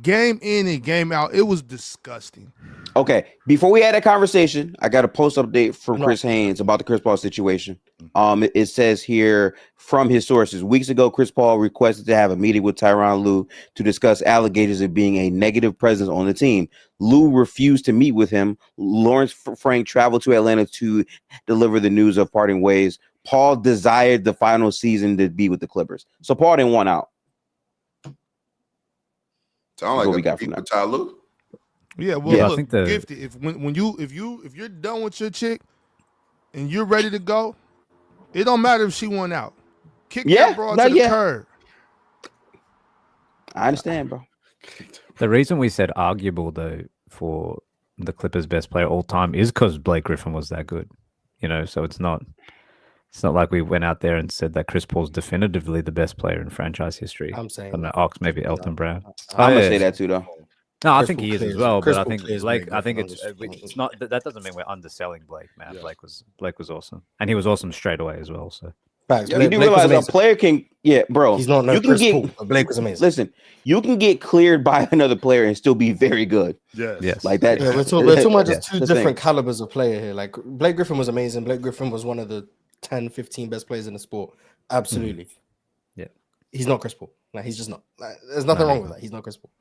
game in and game out. It was disgusting. Okay, before we had that conversation, I got a post update from Chris Haynes about the Chris Paul situation. It says here from his sources, weeks ago, Chris Paul requested to have a meeting with Tyronn Lue to discuss allegations of being a negative presence on the team. Lue refused to meet with him. Lawrence Frank traveled to Atlanta to deliver the news of parting ways. Paul desired the final season to be with the Clippers. So Paul didn't want out. Sound like what we got from Ty Lue. Yeah, well, look, Gifted. If you're done with your chick and you're ready to go, it don't matter if she went out. Kick that broad to the curb. I understand, bro. The reason we said arguable though for the Clippers' best player all time is because Blake Griffin was that good. So it's not like we went out there and said that Chris Paul's definitively the best player in franchise history. I'm saying, maybe Elton Brown. I'm gonna say that too, though. No, I think he is as well, but I think Blake. I think it's not. That doesn't mean we're underselling Blake, man. Yeah. Blake was awesome, and he was awesome straight away as well. So you do realize a player can, bro. He's not. You can get Blake was amazing. Listen, you can get cleared by another player and still be very good. Yes. Like that. Yeah, we're talking about just two different calibers of player here. Like Blake Griffin was amazing. Blake Griffin was one of the 10, 15 best players in the sport. Absolutely. Yeah. He's not Chris Paul. Like, he's just not. Like, there's nothing wrong with that. He's not Chris Paul.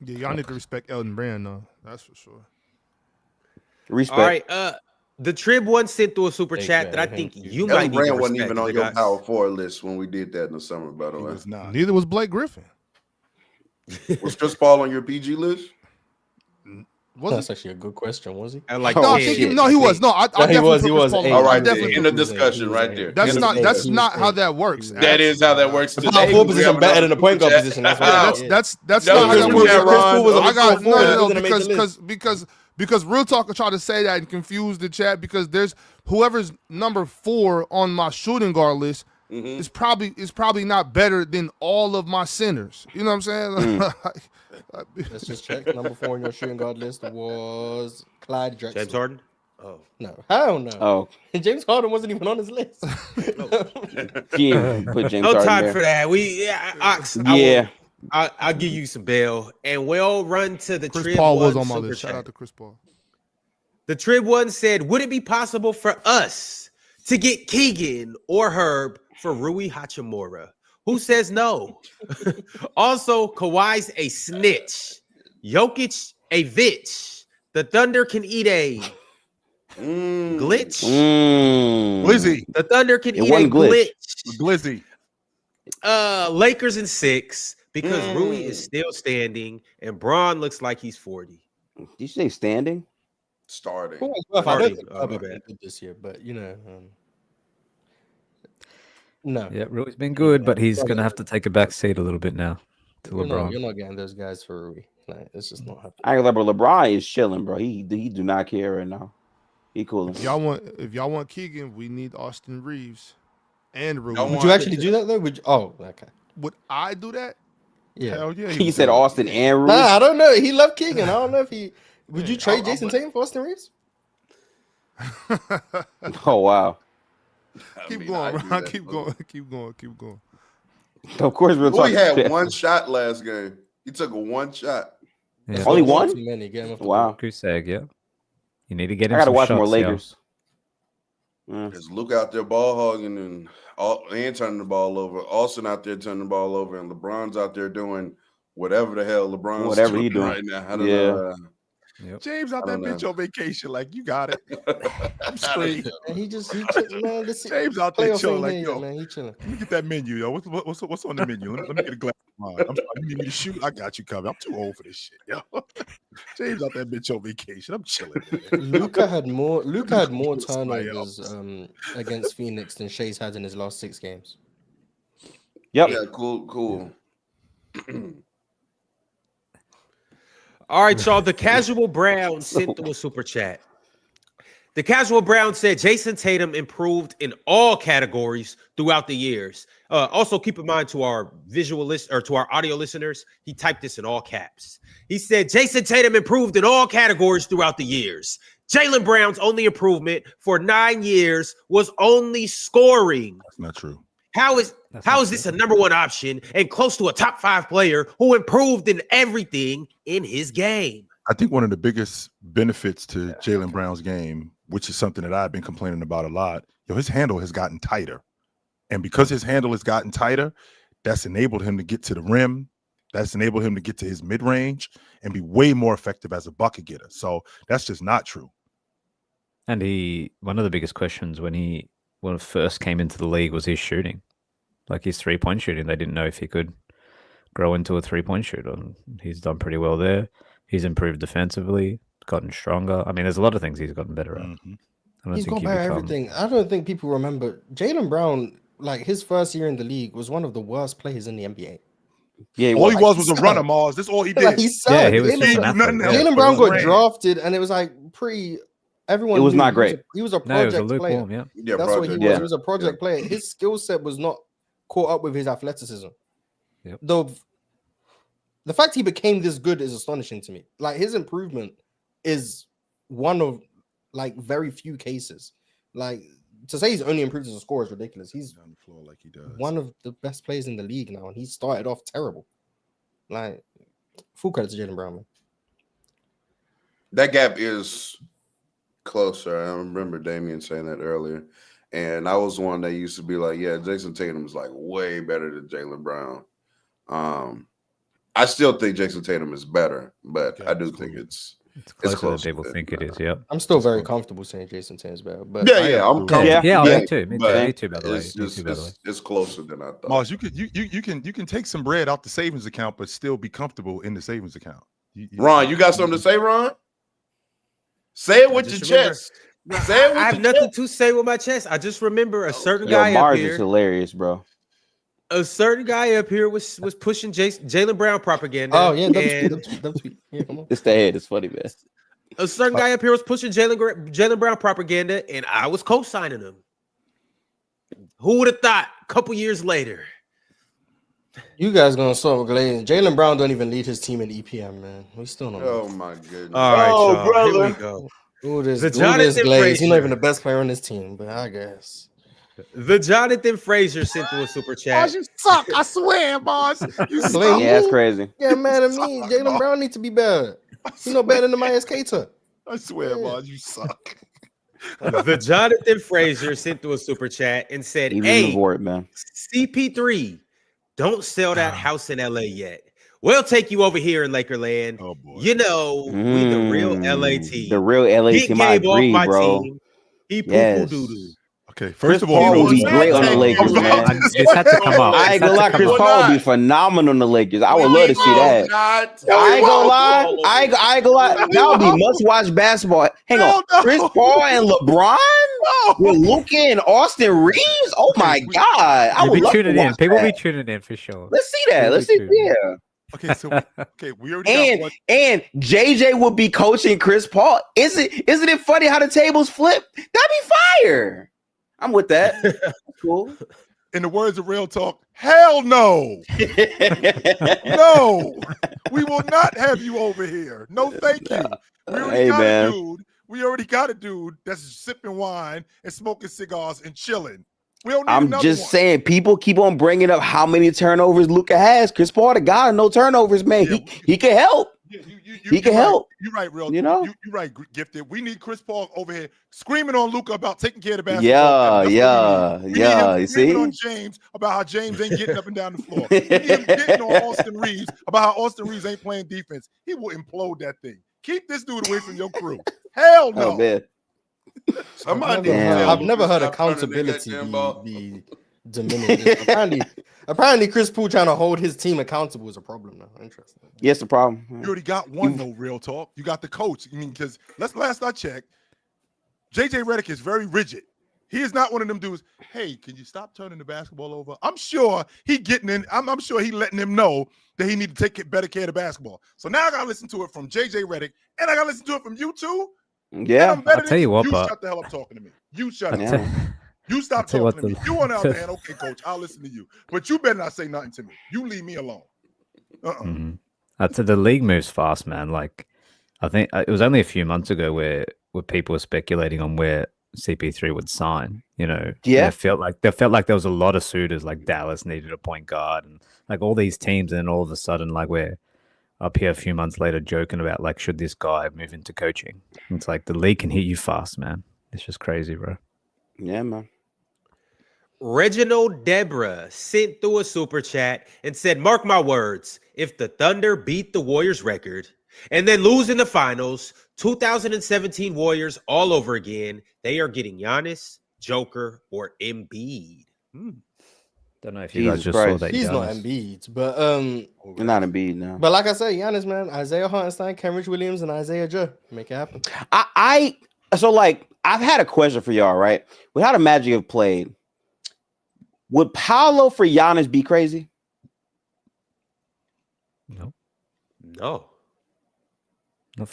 Yeah, y'all need to respect Elton Brand, though. That's for sure. Respect. All right. The Trib one sent through a super chat that I think you might need to respect. Wasn't even on your Power 4 list when we did that in the summer, by the way. Was not. Neither was Blake Griffin. Was Chris Paul on your PG list? That's actually a good question. Was he? He was. No, I definitely was. All right, definitely in the discussion right there. That's not how that works. That is how that works. The power forward position better than the point guard position. That's not how that works. Because Real Talk will try to say that and confuse the chat because there's whoever's number 4 on my shooting guard list is probably not better than all of my centers. You know what I'm saying? Let's just check. Number 4 on your shooting guard list was Clyde Drexler. James Harden? Oh. No. Hell no. Oh. James Harden wasn't even on his list. Put James Harden time there. for that. I'll give you some bail. And we'll run to the Chris Trib Paul one was on my list. chat. Shout out to Chris Paul. The Trib one said, would it be possible for us to get Keegan or Herb for Rui Hachimura? Who says no? Also, Kawhi's a snitch. Jokic a bitch. The Thunder can eat a glitch. Glizzy. The Thunder can eat a glitch. Glizzy. Lakers in 6 because Rui is still standing and Braun looks like he's 40. Did you say standing? Starting. This year, but no. Yeah, Rui's been good, but he's gonna have to take a back seat a little bit now to LeBron. You're not getting those guys for Rui. Like, it's just not happening. I ain't gonna lie, but LeBron is chilling, bro. He do not care right now. He cool. If y'all want Keegan, we need Austin Reeves and Rui. Would you actually do that though? Okay. Would I do that? Yeah. Hell yeah. He said Austin and Rui. Nah, I don't know. He loved Keegan. I don't know if he would. You trade Jason Tatum for Austin Reeves? Oh wow. Keep going, Ron. Keep going. Of course, we're talking. He had one shot last game. He took one shot. Yeah. Only one? Wow. Goose egg, yeah. You need to get him. I gotta watch shots, more Lakers. There's Luke out there ball hogging and turning the ball over. Austin out there turning the ball over, and LeBron's out there doing whatever the hell LeBron's whatever he doing right now. I don't know. Yep. James out that bitch on vacation, like you got it. I'm straight. And he chilling, man. James out there chilling, like yo, man. He chilling. Let me get that menu, yo. What's on the menu? Let me get a glass of wine. I'm sorry, you need me to shoot? I got you covered. I'm too old for this shit, yo. James out that bitch on vacation. I'm chilling. Luka had more turnovers against Phoenix than Shai's had in his last 6 games. Yep. Yeah, cool. All right, y'all. The Casual Brown sent through a super chat. The Casual Brown said Jason Tatum improved in all categories throughout the years. Also, keep in mind to our to our audio listeners, he typed this in all caps. He said Jason Tatum improved in all categories throughout the years. Jaylen Brown's only improvement for 9 years was only scoring. That's not true. How is this a number 1 option and close to a top 5 player who improved in everything in his game? I think one of the biggest benefits to Jaylen Brown's game, which is something that I've been complaining about a lot, his handle has gotten tighter. And because his handle has gotten tighter, that's enabled him to get to the rim. That's enabled him to get to his mid-range and be way more effective as a bucket getter. So that's just not true. And one of the biggest questions when he first came into the league was his shooting. Like his 3-point shooting. They didn't know if he could grow into a 3-point shooter. He's done pretty well there. He's improved defensively, gotten stronger. I mean, there's a lot of things he's gotten better at. He's got better at everything. I don't think people remember Jaylen Brown, like his first year in the league, was one of the worst players in the NBA. Yeah, all he was a runner, Mars. That's all he did. Like, he sucked. Yeah, he was Jaylen Brown got drafted, and it was like everyone. It was not great. He was a project player. Yeah, that's what he was. He was a project player. His skill set was not caught up with his athleticism. Yep. The fact he became this good is astonishing to me. Like his improvement is one of like very few cases. Like to say he's only improved as a scorer is ridiculous. He's on the floor like he does. One of the best players in the league now, and he started off terrible. Like full credit to Jaylen Brown, man. That gap is closer. I remember Damian saying that earlier. And I was one that used to be like, yeah, Jason Tatum is like way better than Jaylen Brown. I still think Jason Tatum is better, but I do think it's closer than people think it is. Yep. I'm still very comfortable saying Jason Tatum is better. But I'm comfortable. Yeah, me too. Me too. By the way, it's closer than I thought. Mars, you can take some bread out the savings account, but still be comfortable in the savings account. Ron, you got something to say, Ron? Say it with your chest. Say it with I have nothing to say with my chest. I just remember a certain guy Mars up here. is hilarious, bro. A certain guy up here was pushing Jaylen Brown propaganda. Oh yeah, It's the head. It's funny, man. A certain guy up here was pushing Jaylen Brown propaganda, and I was co-signing him. Who would have thought? A couple years later, you guys gonna solve Glaze. Jaylen Brown don't even lead his team in EPM, man. We still don't. Oh my goodness! All right, brother. Here we go. The Jonathan Glaze. He's not even the best player on this team, but I guess. The Jonathan Frazier sent through a super chat. You suck. I swear, boss. You suck. Yeah, that's crazy. Yeah, man. I mean, Jaylen Brown needs to be better. He's no better than Myers Cater. I swear, boss. You suck. The Jonathan Frazier sent through a super chat and said, "Hey, man. CP3, don't sell that house in LA yet. We'll take you over here in Lakerland. Oh boy. You know, we the real LA team. The real LA team. I agree, bro. Team. He poo-poo doo-doo. Okay, first of all, Paul will be great on the Lakers, man. This had to come up. I ain't gonna lie, Chris Paul will be phenomenal on the Lakers. I would love to see that. I ain't gonna lie. I ain't gonna lie. That would be must-watch basketball. Hang on, Chris Paul and LeBron with Luka and Austin Reeves. Oh my God! I would be tuning in. People that. be tuning in for sure. Let's see that. Let's see. Yeah. Okay, we already and JJ would be coaching Chris Paul. Isn't it funny how the tables flip? That'd be fire. I'm with that. Cool. In the words of Real Talk, hell no. No. We will not have you over here. No, thank you. We already got a dude that's sipping wine and smoking cigars and chilling. We don't need I'm just saying, people keep on bringing up how many turnovers Luka has. Chris Paul, the guy, no turnovers, man. He can help. Yeah, he can help. You're right, real. You know, you're right, Gifted. We need Chris Paul over here screaming on Luka about taking care of the basketball. Yeah. We need him screaming on James about how James ain't getting up and down the floor. We need him getting on Austin Reeves about how Austin Reeves ain't playing defense. He will implode that thing. Keep this dude away from your crew. Hell no. Oh, man. I've never heard accountability be diminished. apparently, Chris Paul trying to hold his team accountable is a problem now. Interesting. Yes, a problem. You already got one, though, real talk. You got the coach. I mean, because last I checked, JJ Redick is very rigid. He is not one of them dudes. Hey, can you stop turning the basketball over? I'm sure he getting in. I'm sure he letting him know that he need to take better care of the basketball. So now I gotta listen to it from JJ Redick, and I gotta listen to it from you too. Yeah, I'll tell you what, shut the hell up talking to me. You shut up. You stop talking to me. You on the other hand, okay, coach, I'll listen to you. But you better not say nothing to me. You leave me alone. I'd say the league moves fast, man. Like, I think it was only a few months ago where people were speculating on where CP3 would sign. You know, yeah, it felt like there was a lot of suitors. Like Dallas needed a point guard, and like all these teams. And then all of a sudden, like we're up here a few months later joking about like, should this guy move into coaching? It's like the league can hit you fast, man. It's just crazy, bro. Yeah, man. Reginald Debra sent through a super chat and said, mark my words, if the Thunder beat the Warriors record and then lose in the finals, 2017 Warriors all over again, they are getting Giannis, Joker, or Embiid. Don't know if you guys just saw that. He's not Embiid, but not Embiid now. But like I said, Giannis, man, Isaiah Hartenstein, Kenrich Williams, and Isaiah Joe make it happen. So like I've had a question for y'all, right? With how the Magic have played, would Paolo for Giannis be crazy? No.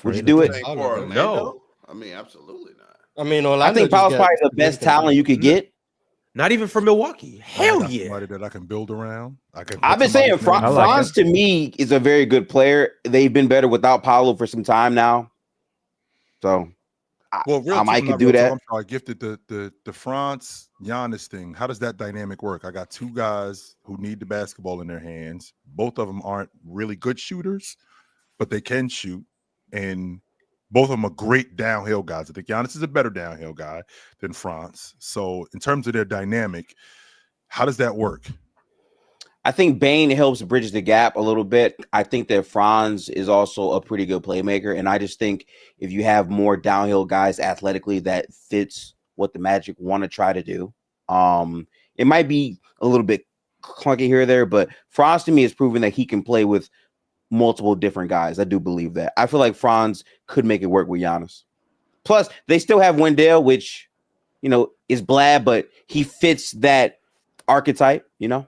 Would you do it? No. I mean, absolutely not. I mean, I think Paolo's probably the best talent you could get. Not even for Milwaukee. Hell yeah. Somebody that I can build around. I've been saying Franz to me is a very good player. They've been better without Paolo for some time now. So I might could do that. I'm sorry, Gifted the France Giannis thing. How does that dynamic work? I got two guys who need the basketball in their hands. Both of them aren't really good shooters, but they can shoot. And both of them are great downhill guys. I think Giannis is a better downhill guy than France. So in terms of their dynamic, how does that work? I think Bane helps bridge the gap a little bit. I think that Franz is also a pretty good playmaker. And I just think if you have more downhill guys athletically, that fits what the Magic want to try to do. It might be a little bit clunky here or there, but Franz to me has proven that he can play with multiple different guys. I do believe that. I feel like Franz could make it work with Giannis. Plus, they still have Wendell, which, you know, is blah, but he fits that archetype, you know?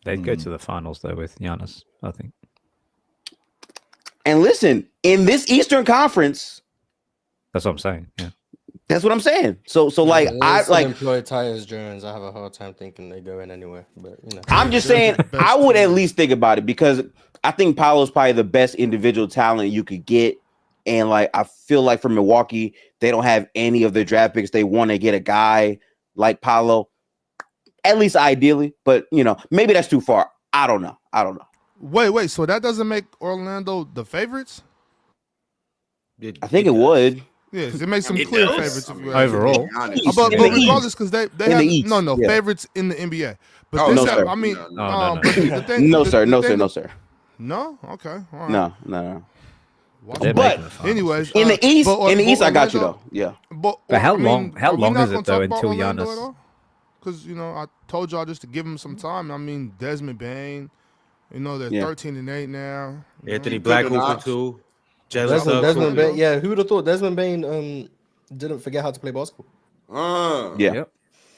They'd go to the finals, though, with Giannis, I think. And listen, in this Eastern Conference... That's what I'm saying, yeah. That's what I'm saying. So like, I like... employ Tyus Jones. I have a hard time thinking they go in anywhere, but, you know. I'm just saying, I would at least think about it because I think Paolo's probably the best individual talent you could get. And, like, I feel like for Milwaukee, they don't have any of their draft picks. They want to get a guy like Paolo. At least ideally, but you know, maybe that's too far. I don't know. Wait. So that doesn't make Orlando the favorites? I think it would. Yes, it makes them clear favorites overall. But regardless, because they have favorites in the NBA. But no, sir. I mean, no, no, sir. No, okay, all right. No. But anyways, in the East, I got you though. Yeah. But how long is it though until Giannis? Because, you know, I told y'all just to give him some time. I mean, Desmond Bain, you know, they're 13-8 now. Anthony Black Hooper too. Desmond Bain. Yeah, who would have thought Desmond Bain didn't forget how to play basketball?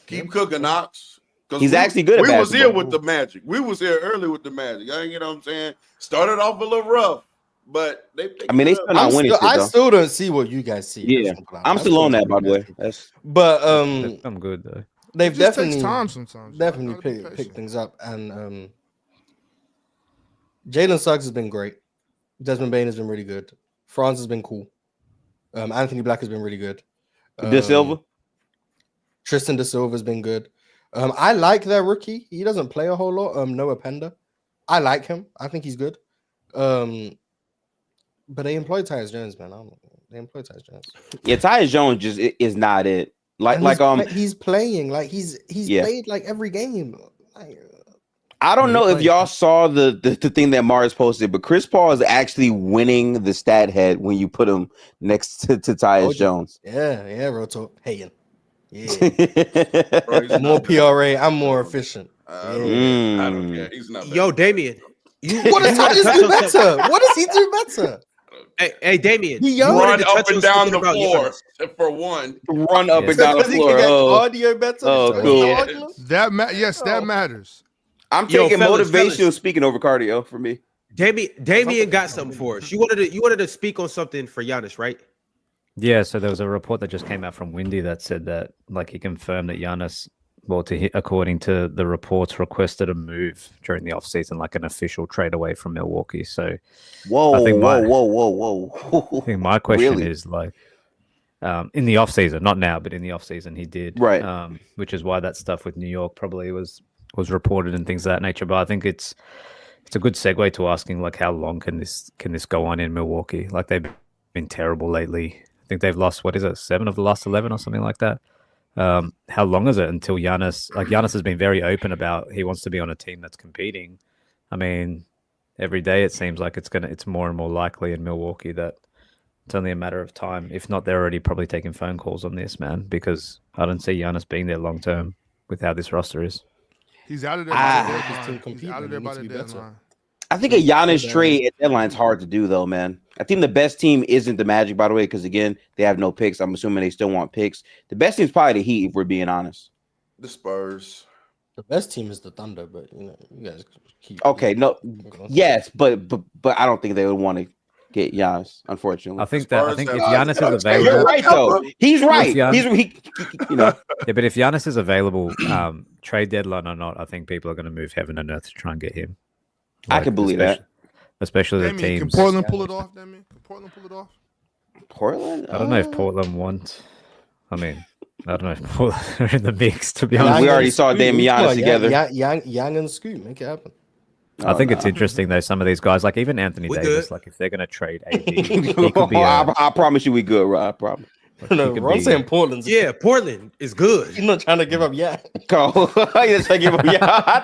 Keep cooking, Knox. He's actually good at basketball. We was here with the Magic. We was here early with the Magic. You know what I'm saying? Started off a little rough, but they still not winning. I still don't see what you guys see. Yeah, I'm still on that, by the way. But I'm good though. They've definitely takes time sometimes. Definitely picked things up, and Jalen Suggs has been great. Desmond Bain has been really good. Franz has been cool. Anthony Black has been really good. De Silva, Tristan De Silva has been good. I like their rookie. He doesn't play a whole lot. Noah Pender. I like him. I think he's good. But they employ Tyus Jones, man. They employ Tyus Jones. Yeah, Tyus Jones just is not it. He's playing like he's played like every game. I don't know if y'all saw the thing that Mars posted, but Chris Paul is actually winning the stat head when you put him next to Tyus Jones. Yeah, real talk. Hating. Yeah. More PRA. I'm more efficient. I don't care. He's not. Yo, Damian. What does Tyus do better? What does he do better? Hey, Damian. Run up and down the floor for one. Run up and down the floor. Cardio better. Cool. That matters. I'm taking motivational speaking over cardio for me. Damian got something for us. You wanted to speak on something for Giannis, right? Yeah, so there was a report that just came out from Windy that said that, like, he confirmed that Giannis, according to the reports, requested a move during the offseason, like an official trade away from Milwaukee. So, whoa. I think my question is, like, in the offseason, not now, but in the offseason, he did. Right. Which is why that stuff with New York probably was reported and things of that nature. But I think it's a good segue to asking, like, how long can this go on in Milwaukee? Like, they've been terrible lately. I think they've lost, 7 of the last 11 or something like that. How long is it until Giannis has been very open about he wants to be on a team that's competing. I mean, every day it seems like it's more and more likely in Milwaukee that it's only a matter of time. If not, they're already probably taking phone calls on this, man, because I don't see Giannis being there long term with how this roster is. He's out of there by the deadline. I think a Giannis trade at deadline is hard to do, though, man. I think the best team isn't the Magic, by the way, because, again, they have no picks. I'm assuming they still want picks. The best team is probably the Heat, if we're being honest. The Spurs. The best team is the Thunder, but, you guys keep... Okay, no. Yes, but I don't think they would want to get Giannis, unfortunately. I think if Giannis is available... You're right, though. He's right. Yeah, but if Giannis is available, trade deadline or not, I think people are going to move heaven and earth to try and get him. I can believe that. Especially the teams. Can Portland pull it off, Damian? Portland? I don't know if Portland wants. I mean, I don't know if Portland are in the mix, to be honest. We already saw Dame and Giannis together. Yang and Scoot, make it happen. I think it's interesting, though, some of these guys, like even Anthony Davis, like if they're going to trade AD, he could be I promise you we good, Rob. I promise. No, Ron's saying Portland's Portland is good. He's not trying to give up yet. I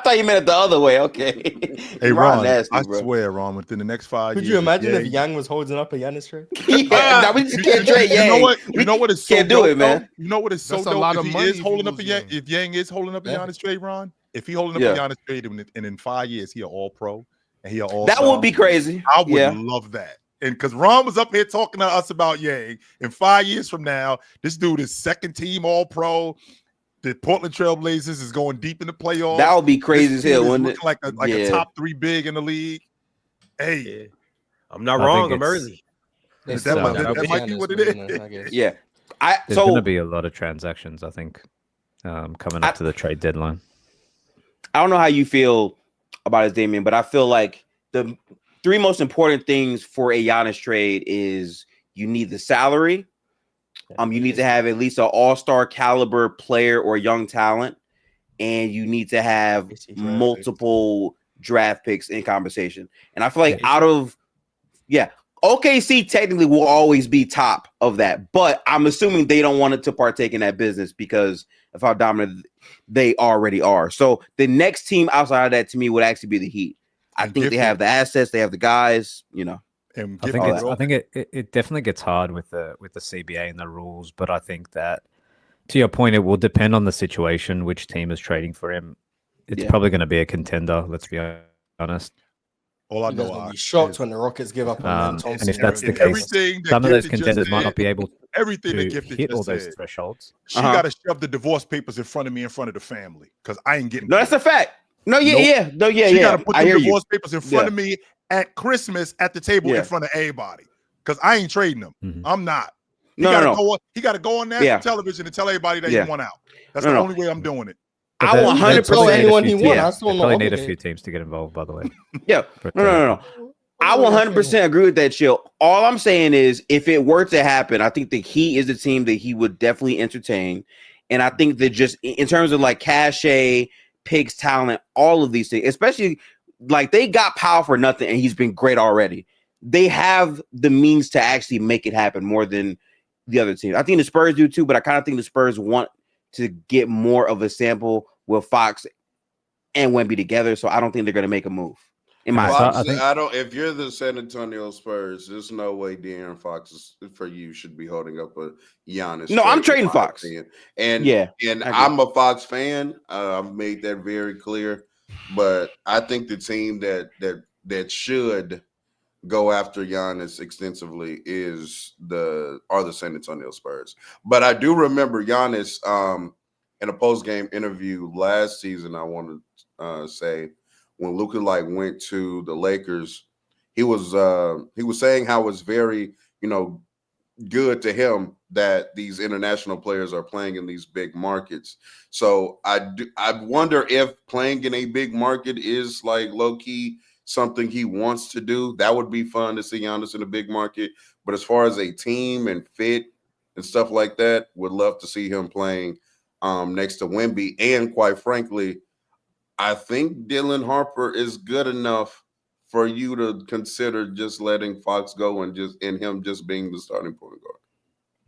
thought you meant it the other way. Okay. Hey, Ron, I swear, Ron, within the next 5 years. Could you imagine if Yang was holding up a Giannis trade? We just can't trade Yang. You know what is so can't do it, man. You know what is so dope if he is holding up a Yang? If Yang is holding up a Giannis trade, Ron, if he holding up a Giannis trade and in 5 years he an all-pro and he an all-star. That would be crazy. I would love that. And because Ron was up here talking to us about Yang, in 5 years from now, this dude is second team All-Pro. The Portland Trailblazers is going deep in the playoffs. That would be crazy as hell, wouldn't it? Like a top 3 big in the league. Hey, I'm not wrong. I'm early. That might be what it is. Yeah, there's going to be a lot of transactions, I think, coming up to the trade deadline. I don't know how you feel about it, Damian, but I feel like the 3 most important things for a Giannis trade is you need the salary. You need to have at least an all-star caliber player or young talent, and you need to have multiple draft picks in conversation. And I feel like OKC technically will always be top of that, but I'm assuming they don't want it to partake in that business because of how dominant they already are. So the next team outside of that to me would actually be the Heat. I think they have the assets, they have the guys, And I think it definitely gets hard with the CBA and the rules, but I think that, to your point, it will depend on the situation, which team is trading for him. It's probably going to be a contender. Let's be honest. All I know is shocked when the Rockets give up on Thompson. And if that's the case, some of those contenders might not be able to hit all those thresholds. She got to shove the divorce papers in front of me, in front of the family, because I ain't getting. No, that's a fact. No, She got to put the divorce papers in front of me at Christmas at the table in front of everybody, because I ain't trading them. Mm-hmm. I'm not. He got to go on national television and tell everybody that he won out. That's the only way I'm doing it. I 100% anyone he won. I still probably need a few teams to get involved, by the way. Yeah. No. I 100% agree with that, Chill. All I'm saying is, if it were to happen, I think the Heat is a team that he would definitely entertain. And I think that just in terms of like cachet, picks, talent, all of these things, especially like they got power for nothing, and he's been great already. they have the means to actually make it happen more than the other teams. I think the Spurs do too, but I kind of think the Spurs want to get more of a sample with Fox and Wemby together. So I don't think they're going to make a move. I don't. If you're the San Antonio Spurs, there's no way De'Aaron Fox should be holding up a Giannis. No, I'm trading Fox. And I'm a Fox fan. I've made that very clear. But I think the team that should go after Giannis extensively are the San Antonio Spurs. But I do remember Giannis in a post-game interview last season. I want to say, when Luka went to the Lakers, he was saying how it's very, good to him that these international players are playing in these big markets. So I wonder if playing in a big market is low-key something he wants to do. That would be fun to see Giannis in a big market. But as far as a team and fit and stuff like that, would love to see him playing next to Wemby. And quite frankly, I think Dylan Harper is good enough for you to consider just letting Fox go and him just being the starting point guard.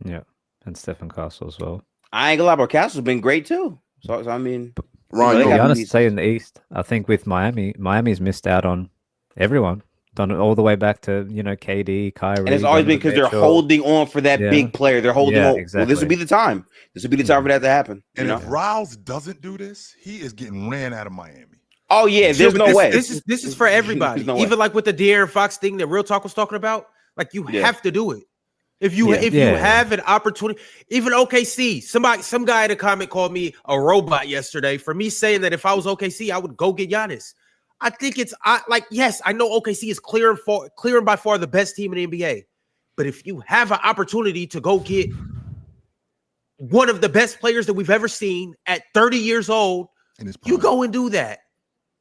Yeah, and Stephen Castle as well. I ain't gonna lie, but Castle's been great too. So I mean, Ron, to be honest, say in the East, I think with Miami's missed out on everyone. Done it all the way back to KD, Kyrie, and it's always been because they're holding on for that big player. They're holding on. Exactly. Well, this would be the time. This would be the time for that to happen. And if Riles doesn't do this, he is getting ran out of Miami. Oh yeah, there's no way. This is for everybody. Even like with the De'Aaron Fox thing that Real Talk was talking about, you have to do it. If you have an opportunity, even OKC, some guy in a comment called me a robot yesterday for me saying that if I was OKC, I would go get Giannis. I think yes, I know OKC is clear and by far the best team in the NBA. But if you have an opportunity to go get one of the best players that we've ever seen at 30 years old, you go and do that.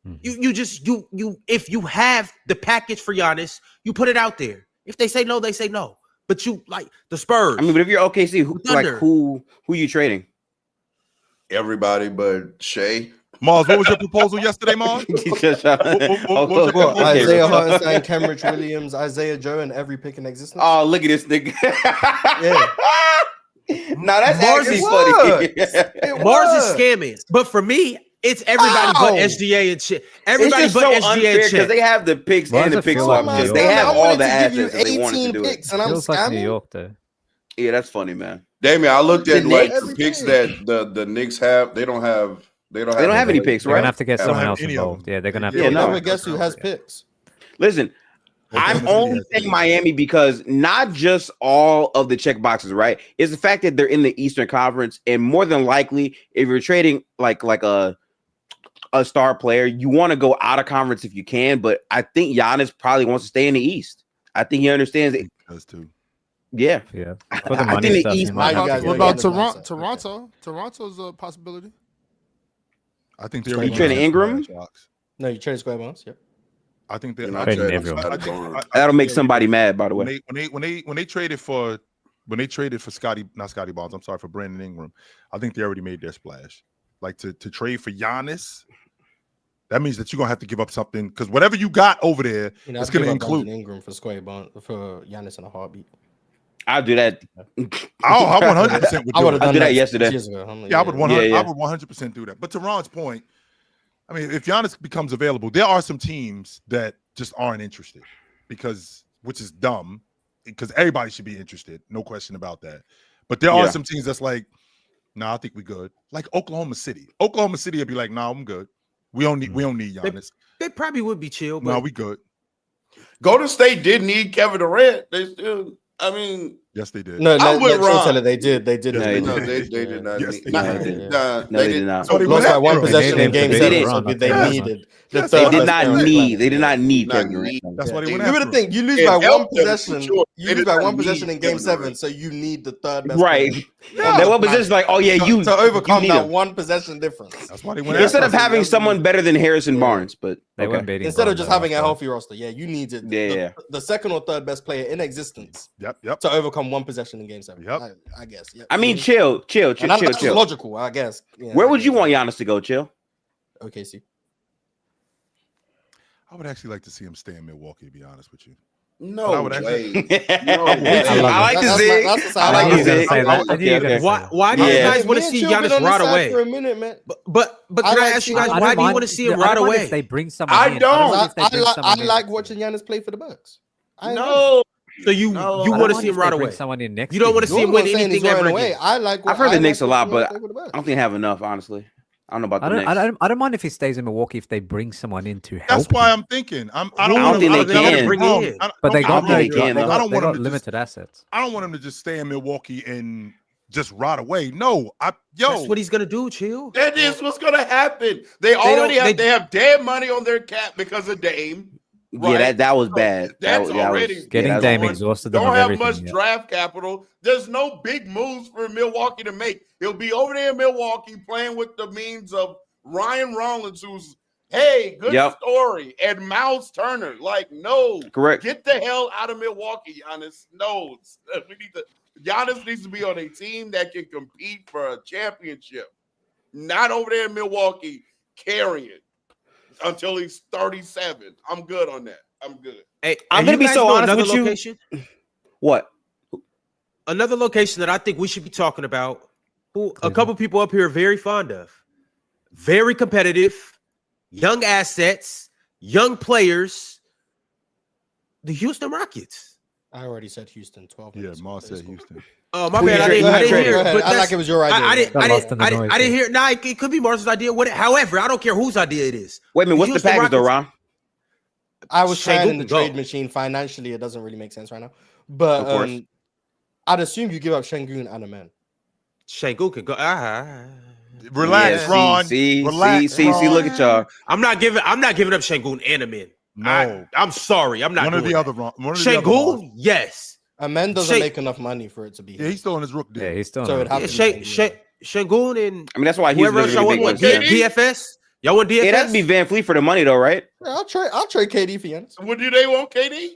Mm-hmm. You if you have the package for Giannis, you put it out there. If they say no, they say no. But you the Spurs. I mean, but if you're OKC, who are you trading? Everybody but Shea. Mars, what was your proposal yesterday, Mars? Isaiah Hartenstein, Kenrich Williams, Isaiah Joe, and every pick in existence. Oh, look at this nigga. Yeah. Now that's actually funny. Mars is scamming. But for me, it's everybody but SGA and shit. Everybody but SGA and shit. Because they have the picks and the pick swap. They have all the assets that they wanted to do it. And I'm like New York, though. Yeah, that's funny, man. Damien, I looked at the picks that the Knicks have. They don't have any picks, right? They're gonna have to get someone else involved. Yeah, they're gonna have to. Yeah, never guess who has picks. Listen, I'm only saying Miami because not just all of the check boxes, right? It's the fact that they're in the Eastern Conference, and more than likely, if you're trading like a star player, you want to go out of conference if you can. But I think Giannis probably wants to stay in the East. I think he understands it. He does too. Yeah. I think the East. What about Toronto? Toronto's a possibility. I think they're trading Ingram. No, you trading Square Bones. Yep. I think they're trading everyone. That'll make somebody mad, by the way. When they traded for for Brandon Ingram, I think they already made their splash. Like to trade for Giannis, that means that you're gonna have to give up something because whatever you got over there, it's gonna include Ingram for Giannis in a heartbeat. I'll do that. I 100% would. I would have done that yesterday. I would 100% do that. But to Ron's point, I mean, if Giannis becomes available, there are some teams that just aren't interested which is dumb because everybody should be interested, no question about that. But there are some teams that's like, nah, I think we're good. Like Oklahoma City. Oklahoma City would be like, nah, I'm good. We don't need Giannis. They probably would be chill. But we good. Golden State did need Kevin Durant. They still. I mean, yes, they did. No, they did. They did. They did not. Yes, they did not. So they lost by one possession in Game 7. So they needed. They did not need Kevin Durant. That's why they went after. You would think you lose by one possession. You lose by one possession in Game 7, so you need the third best. Right. That one possession, like, oh yeah, you to overcome that one possession difference. That's why they went instead of having someone better than Harrison Barnes, but they weren't beating. Instead of just having a healthy roster, you needed the second or third best player in existence. Yep. To overcome one possession in Game 7. Yep. I guess. Yep. I mean, chill. That's logical, I guess. Yeah, where would you want Giannis to go, Chill? OKC. I would actually like to see him stay in Milwaukee, to be honest with you. No way. I like the zig. I like the zig. Why do you guys want to see Giannis right away? For a minute, man. But can I ask you guys, why do you want to see him right away? If they bring someone I don't. I like watching Giannis play for the Bucks. No. So you want to see him right away? Someone in next. You don't want to see him win anything ever again. I've heard the Knicks a lot, but I don't think they have enough. Honestly, I don't know about the Knicks. I don't mind if he stays in Milwaukee if they bring someone in to help. That's why I'm thinking. I don't think they can. But they got limited assets. I don't want him to just stay in Milwaukee and just rot away. No, that's what he's gonna do. Chill. That is what's gonna happen. They have dead money on their cap because of Dame. Right? Yeah, that was bad. That's already getting Dame exhausted. Don't have much draft capital. There's no big moves for Milwaukee to make. He'll be over there in Milwaukee playing with the means of Ryan Rollins, who's good story, and Miles Turner. Like, no, correct. Get the hell out of Milwaukee, Giannis. No, Giannis needs to be on a team that can compete for a championship. Not over there in Milwaukee carrying until he's 37. I'm good on that. I'm good. Hey, I'm gonna be so honest with you. Location? What? Another location that I think we should be talking about, who a couple people up here are very fond of. Very competitive, young assets, young players. The Houston Rockets. I already said Houston 12 minutes. Yeah, Mars said Houston. Oh, my bad. I didn't hear it. But I like it was your idea. I didn't hear it. Nah, it could be Mars's idea. However, I don't care whose idea it is. Wait a minute. What's the package, though, Ron? I was trying in the trade machine. Financially, it doesn't really make sense right now. But I'd assume you give up Şengün and a man. Şengün can go. Relax, Ron. Relax, see, look at y'all. I'm not giving up Şengün and a man. No, I'm sorry. I'm not. One of the other. Şengün, yes. Amen doesn't make enough money for it to be. Yeah, he's still in his rook deal. Yeah, he's still. So it has to be Şengün and I mean that's why he's what DFS. Y'all want DFS? It has to be Van Fleet for the money though, right? Yeah, I'll trade KD for Giannis. What do they want, KD?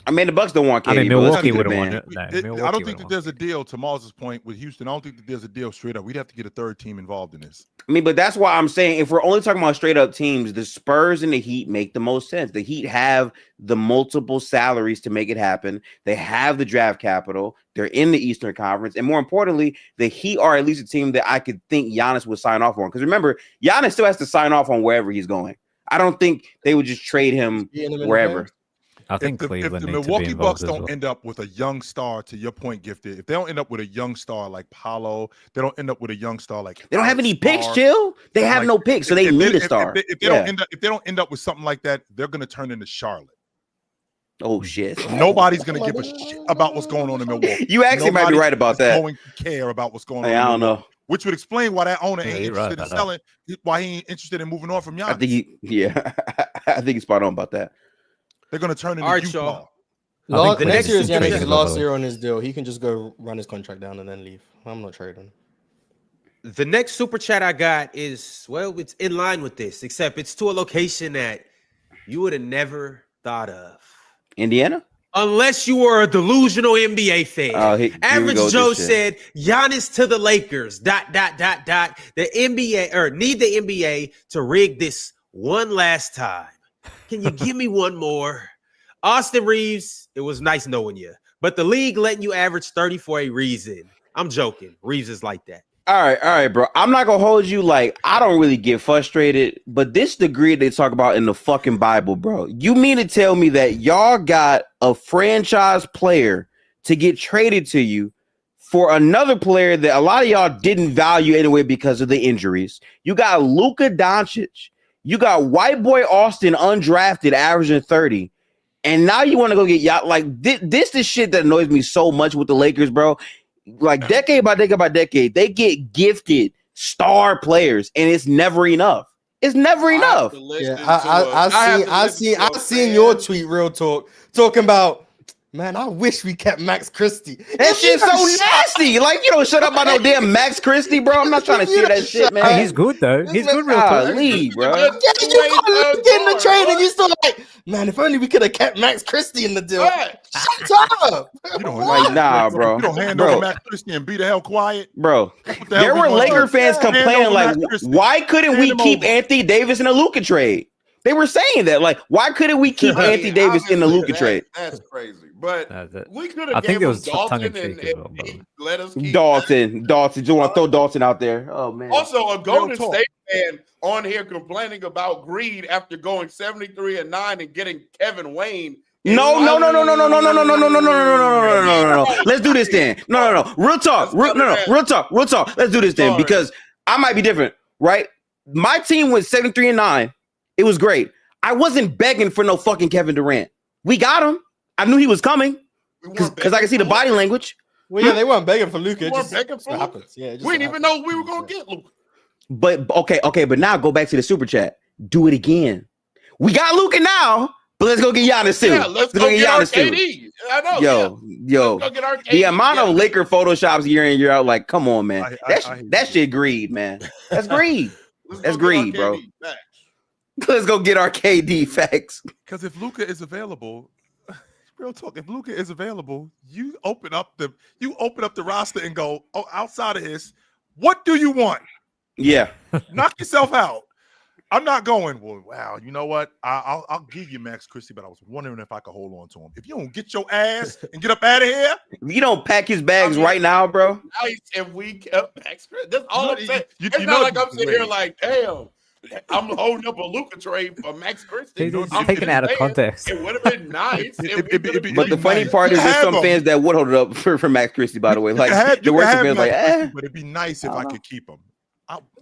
I mean the Bucks don't want KD. I mean Milwaukee wouldn't want it. I don't think that there's a deal. To Mars's point with Houston, I don't think that there's a deal straight up. We'd have to get a third team involved in this. I mean, but that's why I'm saying if we're only talking about straight up teams, the Spurs and the Heat make the most sense. The Heat have the multiple salaries to make it happen. They have the draft capital. They're in the Eastern Conference. And more importantly, the Heat are at least a team that I could think Giannis would sign off on. Because remember, Giannis still has to sign off on wherever he's going. I don't think they would just trade him wherever. I think if the Milwaukee Bucks don't end up with a young star, to your point, Gifted, if they don't end up with a young star like Paolo, they don't end up with a young star like they don't have any picks, Chill. They have no picks, so they need a star. If they don't end up with something like that, they're going to turn into Charlotte. Oh shit! Nobody's going to give a shit about what's going on in Milwaukee. You actually might be right about that. Going to care about what's going on. I don't know. Which would explain why that owner ain't interested in selling. Why he ain't interested in moving on from Giannis. I think he's spot on about that. They're going to turn into Utah. Next year is Giannis' last year on his deal. He can just go run his contract down and then leave. I'm not trading. The next super chat I got is, well, it's in line with this, except it's to a location that you would have never thought of. Indiana? Unless you were a delusional NBA fan. Average Joe said, Giannis to the Lakers, ... The NBA, or need the NBA to rig this one last time. Can you give me one more? Austin Reeves, it was nice knowing you, but the league letting you average 30 for a reason. I'm joking. Reeves is like that. All right, bro. I'm not gonna hold you. Like, I don't really get frustrated, but this degree they talk about in the fucking Bible, bro. You mean to tell me that y'all got a franchise player to get traded to you for another player that a lot of y'all didn't value anyway because of the injuries? You got Luka Doncic. You got white boy Austin undrafted, averaging 30. And now you want to go get y'all like this is shit that annoys me so much with the Lakers, bro. Like decade by decade by decade, they get gifted star players, and it's never enough. It's never enough. Yeah, I seen your tweet, real talk, talking about. Man, I wish we kept Max Christie. That shit's so nasty. Like, you don't shut up about no damn Max Christie, bro. I'm not trying to hear that shit, man. Hey, he's good, though. He's good real talk. Leave, bro. Yeah, you got in the trade and you still like, man, if only we could have kept Max Christie in the deal. Shut up. You don't like, nah, bro. You don't hand over Max Christie and be the hell quiet. Bro, there were Laker fans complaining like, why couldn't we keep Anthony Davis in a Luka trade? They were saying that. Like, why couldn't we keep Anthony Davis in the Luka trade? That's crazy. But we could have. I think it was Dalton and let us keep Dalton. Do you want to throw Dalton out there? Oh man. Also, a Golden State fan on here complaining about greed after going 73-9 and getting Kevin Wayne. No. Let's do this then. No. Real talk. Real talk. Let's do this then because I might be different, right? My team went 73-9. It was great. I wasn't begging for no fucking Kevin Durant. We got him. I knew he was coming because I can see the body language. Well, yeah, they weren't begging for Luka. We weren't begging for Luka. Yeah, we didn't even know we were gonna get Luka. But okay. But now go back to the super chat. Do it again. We got Luka now. But let's go get Giannis too. Yeah, let's go get Giannis too. I know. Yo. The amount of Laker photoshops year in year out, like, come on, man. That shit greed, man. That's greed. That's greed, bro. Let's go get our KD facts. Because if Luka is available, real talk, if Luka is available, you open up the roster and go, oh, outside of this, what do you want? Yeah. Knock yourself out. I'm not going, well, wow, you know what? I'll give you Max Christie, but I was wondering if I could hold on to him. If you don't get your ass and get up out of here. If you don't pack his bags right now, bro. Nice if we kept Max Christie. That's all I'm saying. It's not like I'm sitting here like, damn, I'm holding up a Luka trade for Max Christie. He's taken out of context. It would have been nice. But the funny part is there's some fans that would hold it up for Max Christie, by the way. Like the worst fans like, but it'd be nice if I could keep him.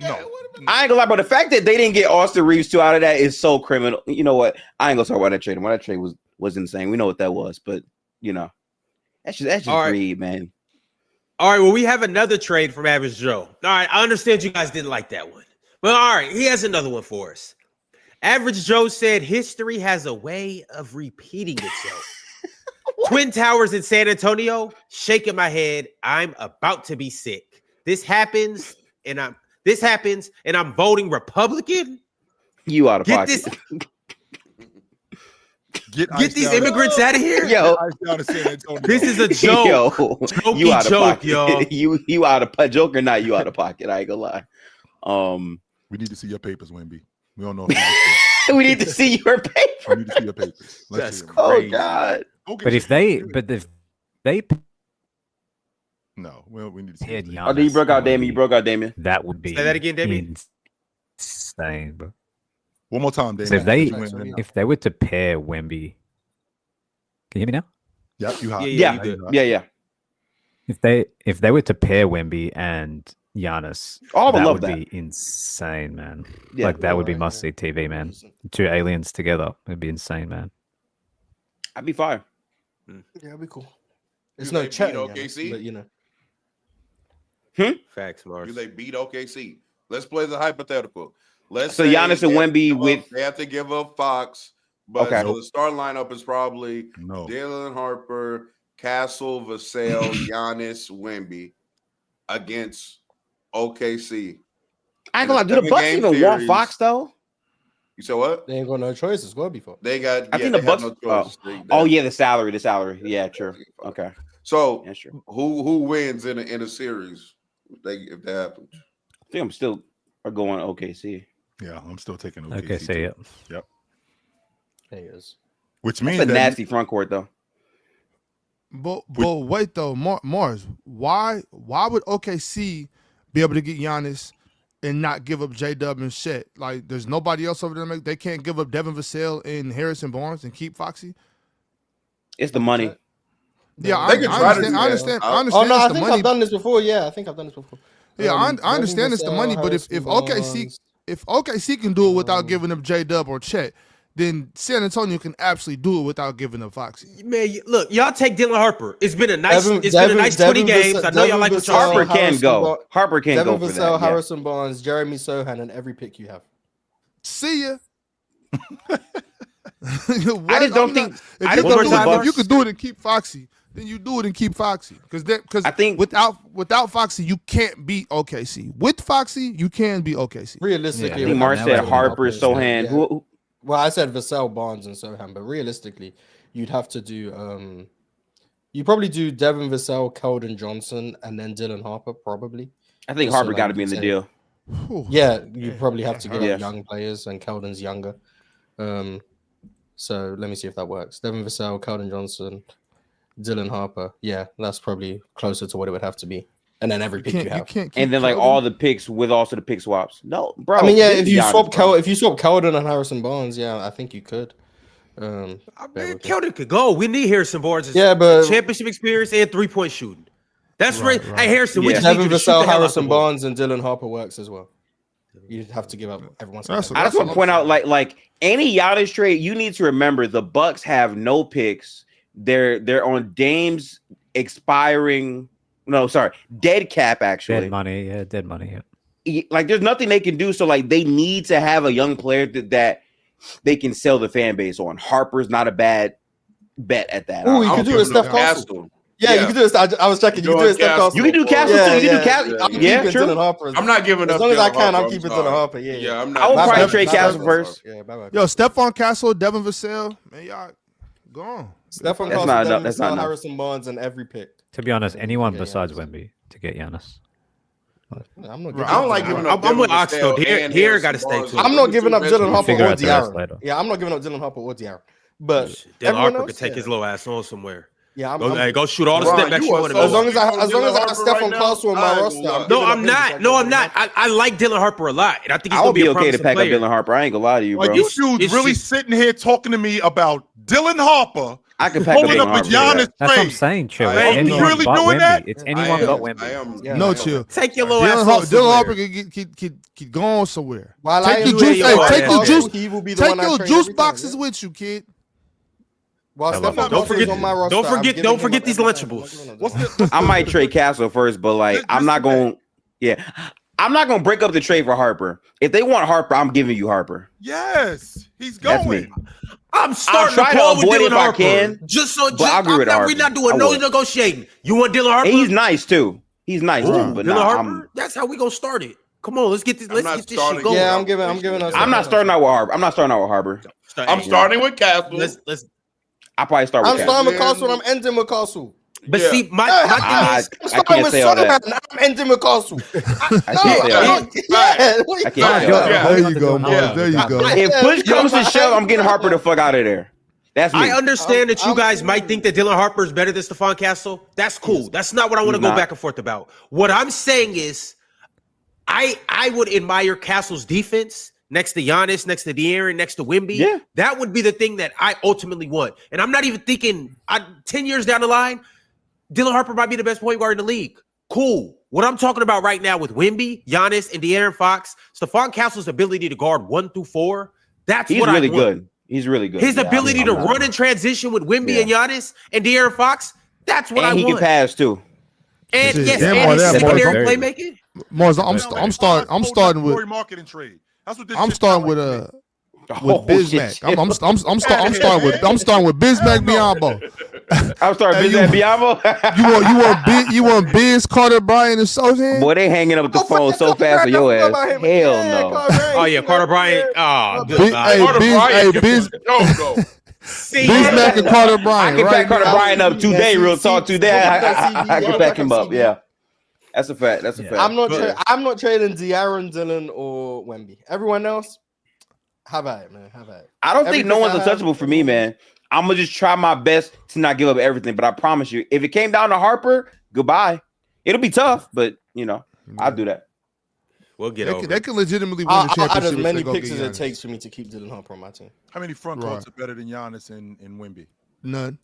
No, I ain't gonna lie, but the fact that they didn't get Austin Reeves 2 out of that is so criminal. You know what? I ain't gonna talk about that trade. That trade was insane. We know what that was, but you know, that's just greed, man. All right, well, we have another trade from Average Joe. All right, I understand you guys didn't like that one, but all right, he has another one for us. Average Joe said history has a way of repeating itself. Twin Towers in San Antonio, shaking my head. I'm about to be sick. This happens, and I'm voting Republican. You out of pocket. Get these immigrants out of here. Yo, this is a joke. Yo, you out of joke, pocket. yo. You out of joke or not? You out of pocket. I ain't gonna lie. We need to see your papers, Wemby. We don't know. We need to see your papers. We need to see your papers. That's crazy. Oh God. But if they no, well, we need to see. Oh, you broke out, Damien. That would be. Say that again, Damien. Insane, bro. One more time, Damien. So if they were to pair Wemby, can you hear me now? Yep, you hot. Yeah. If they were to pair Wemby and Giannis, that would be insane, man. Yeah, like that would be must-see TV, man. 2 aliens together, it'd be insane, man. I'd be fire. Yeah, it'd be cool. It's no chat, OKC, but you know. Facts, Mars. Do they beat OKC? Let's play the hypothetical. Let's so Giannis and Wemby with they have to give up Fox, but so the start lineup is probably Dylan Harper, Castle, Vassell, Giannis, Wemby against OKC. I ain't gonna lie. Do the Bucks even want Fox though? You said what? They ain't got no choices. What before they got? I think the Bucks. No yeah, the salary. Yeah, true. Okay. So who wins in a series if that happens? I think I'm still going OKC. Yeah, I'm still taking OKC. Yep. He is. Which means that's a nasty front court though. But wait though, Mars, why would OKC be able to get Giannis and not give up J-Dub and shit? Like, there's nobody else over there. They can't give up Devin Vassell and Harrison Barnes and keep Foxy. It's the money. Yeah, I understand. Oh no, I think I've done this before. Yeah, I think I've done this before. Yeah, I understand it's the money, but if OKC can do it without giving up J-Dub or Chet, then San Antonio can absolutely do it without giving up Foxy. Man, look, y'all take Dylan Harper. It's been a nice 20 games. I know y'all like what y'all Harper can go. Harper can go for that. Vassell, Harrison Barnes, Jeremy Sohan, and every pick you have. See ya. I just don't think. If you could do it and keep Foxy, then you do it and keep Foxy. Because I think without Foxy, you can't beat OKC. With Foxy, you can beat OKC. Realistically, I think Mark said Harper, Sohan. Who? Well, I said Vassell, Barnes, and Sohan, but realistically, you'd have to do. You probably do Devin Vassell, Keldon Johnson, and then Dylan Harper. Probably. I think Harper got to be in the deal. Yeah, you probably have to get young players, and Keldon's younger. So let me see if that works. Devin Vassell, Keldon Johnson, Dylan Harper. Yeah, that's probably closer to what it would have to be. And then every pick you have. And then like all the picks with also the pick swaps. No, bro. I mean, yeah, if you swap Keldon and Harrison Barnes, yeah, I think you could. I mean, Keldon could go. We need Harrison Barnes. But championship experience and 3-point shooting. That's right. Hey, Harrison, we just Devin need you to shoot Vassell, the hell out Harrison the ball. Barnes, and Dylan Harper works as well. You have to give up everyone's. I just want to point out, like any Giannis trade, you need to remember the Bucks have no picks. They're on Dame's expiring. No, sorry, dead cap actually. Dead money, yeah. Like there's nothing they can do. So like they need to have a young player that they can sell the fan base on. Harper's not a bad bet at that. Oh, you could do it, Steph Castle. Yeah, you can do it. I was checking. You can do it, Steph Castle. You can do Castle too. You can do Castle. Yeah, true. I'm not giving up. As long as I can, I'm keeping Dylan Harper. Yeah, I'm not. I would probably trade Castle first. Yo, Stephon Castle, Devin Vassell, man, y'all go on. Stephon Castle, Devin Vassell, Harrison Barnes, and every pick. To be honest, anyone besides Wemby to get Giannis. I don't like giving up. I'm with Ox though. Here got to stay too. I'm not giving up Dylan Harper or De'Aaron. Yeah, I'm not giving up Dylan Harper or De'Aaron. But Dylan Harper could take his little ass on somewhere. Yeah, go shoot all the step backs you want to. As long as I have Stephon Castle on my roster. No, I'm not. I like Dylan Harper a lot, and I think he's gonna be okay to pack up Dylan Harper. I ain't gonna lie to you, bro. Like you dudes really sitting here talking to me about Dylan Harper. I can pack pulling up a Giannis trade. That's what I'm saying, Chill. You really doing that? It's anyone but Wemby. No, Chill. Take your little ass. Dylan Harper could go on somewhere. Take your juice boxes with you, kid. Don't forget these Lunchables. I might trade Castle first, but like I'm not going. Yeah, I'm not gonna break up the trade for Harper. If they want Harper, I'm giving you Harper. Yes, he's going. That's me. I'm starting to call with Dylan Harper. Can, just so we're not doing no negotiating. You want Dylan Harper? And he's nice too. He's nice too. But Dylan Harper. That's how we gonna start it. Come on, let's get this. Let's get this shit going. Yeah, I'm giving us. I'm not starting out with Harper. I'm not starting out with Harper. I'm starting with Castle. Let's. I probably start with Castle. I'm starting with Castle and I'm ending with Castle. But see, my thing is, I'm starting with Solomon. I'm ending with Castle. I can't say that. There you go, Mark. There you go. If push comes to shove, I'm getting Harper the fuck out of there. That's me. I understand that you guys might think that Dylan Harper is better than Stephon Castle. That's cool. That's not what I want to go back and forth about. What I'm saying is, I would admire Castle's defense next to Giannis, next to De'Aaron, next to Wemby. Yeah. That would be the thing that I ultimately want. And I'm not even thinking 10 years down the line, Dylan Harper might be the best point guard in the league. Cool. What I'm talking about right now with Wemby, Giannis, and De'Aaron Fox, Stephon Castle's ability to guard 1 through 4, that's what I want. Good. He's really good. His ability to run in transition with Wemby and Giannis and De'Aaron Fox, that's what I want. And he can pass too. And yes, and his secondary playmaking. Mars, I'm starting with marketing trade. That's what I'm starting with Bismack. I'm starting with Bismack Biyombo. I'm starting Bismack Biyombo. You want Biz, Carter Bryant, and Sohan? Boy, they hanging up with the phone so fast for your ass. Hell no. Oh yeah, Carter Bryant. Biz. Bismack and Carter Bryant. I can back Carter Bryant up today. Real talk today. I can back him up. Yeah. That's a fact. I'm not trading De'Aaron, Dylan, or Wemby. Everyone else, have at it, man. Have at it. I don't think no one's untouchable for me, man. I'm gonna just try my best to not give up everything. But I promise you, if it came down to Harper, goodbye. It'll be tough, but I'll do that. We'll get over. They can legitimately win the championship. I have as many picks as it takes for me to keep Dylan Harper on my team. How many front courts are better than Giannis and Wemby? None.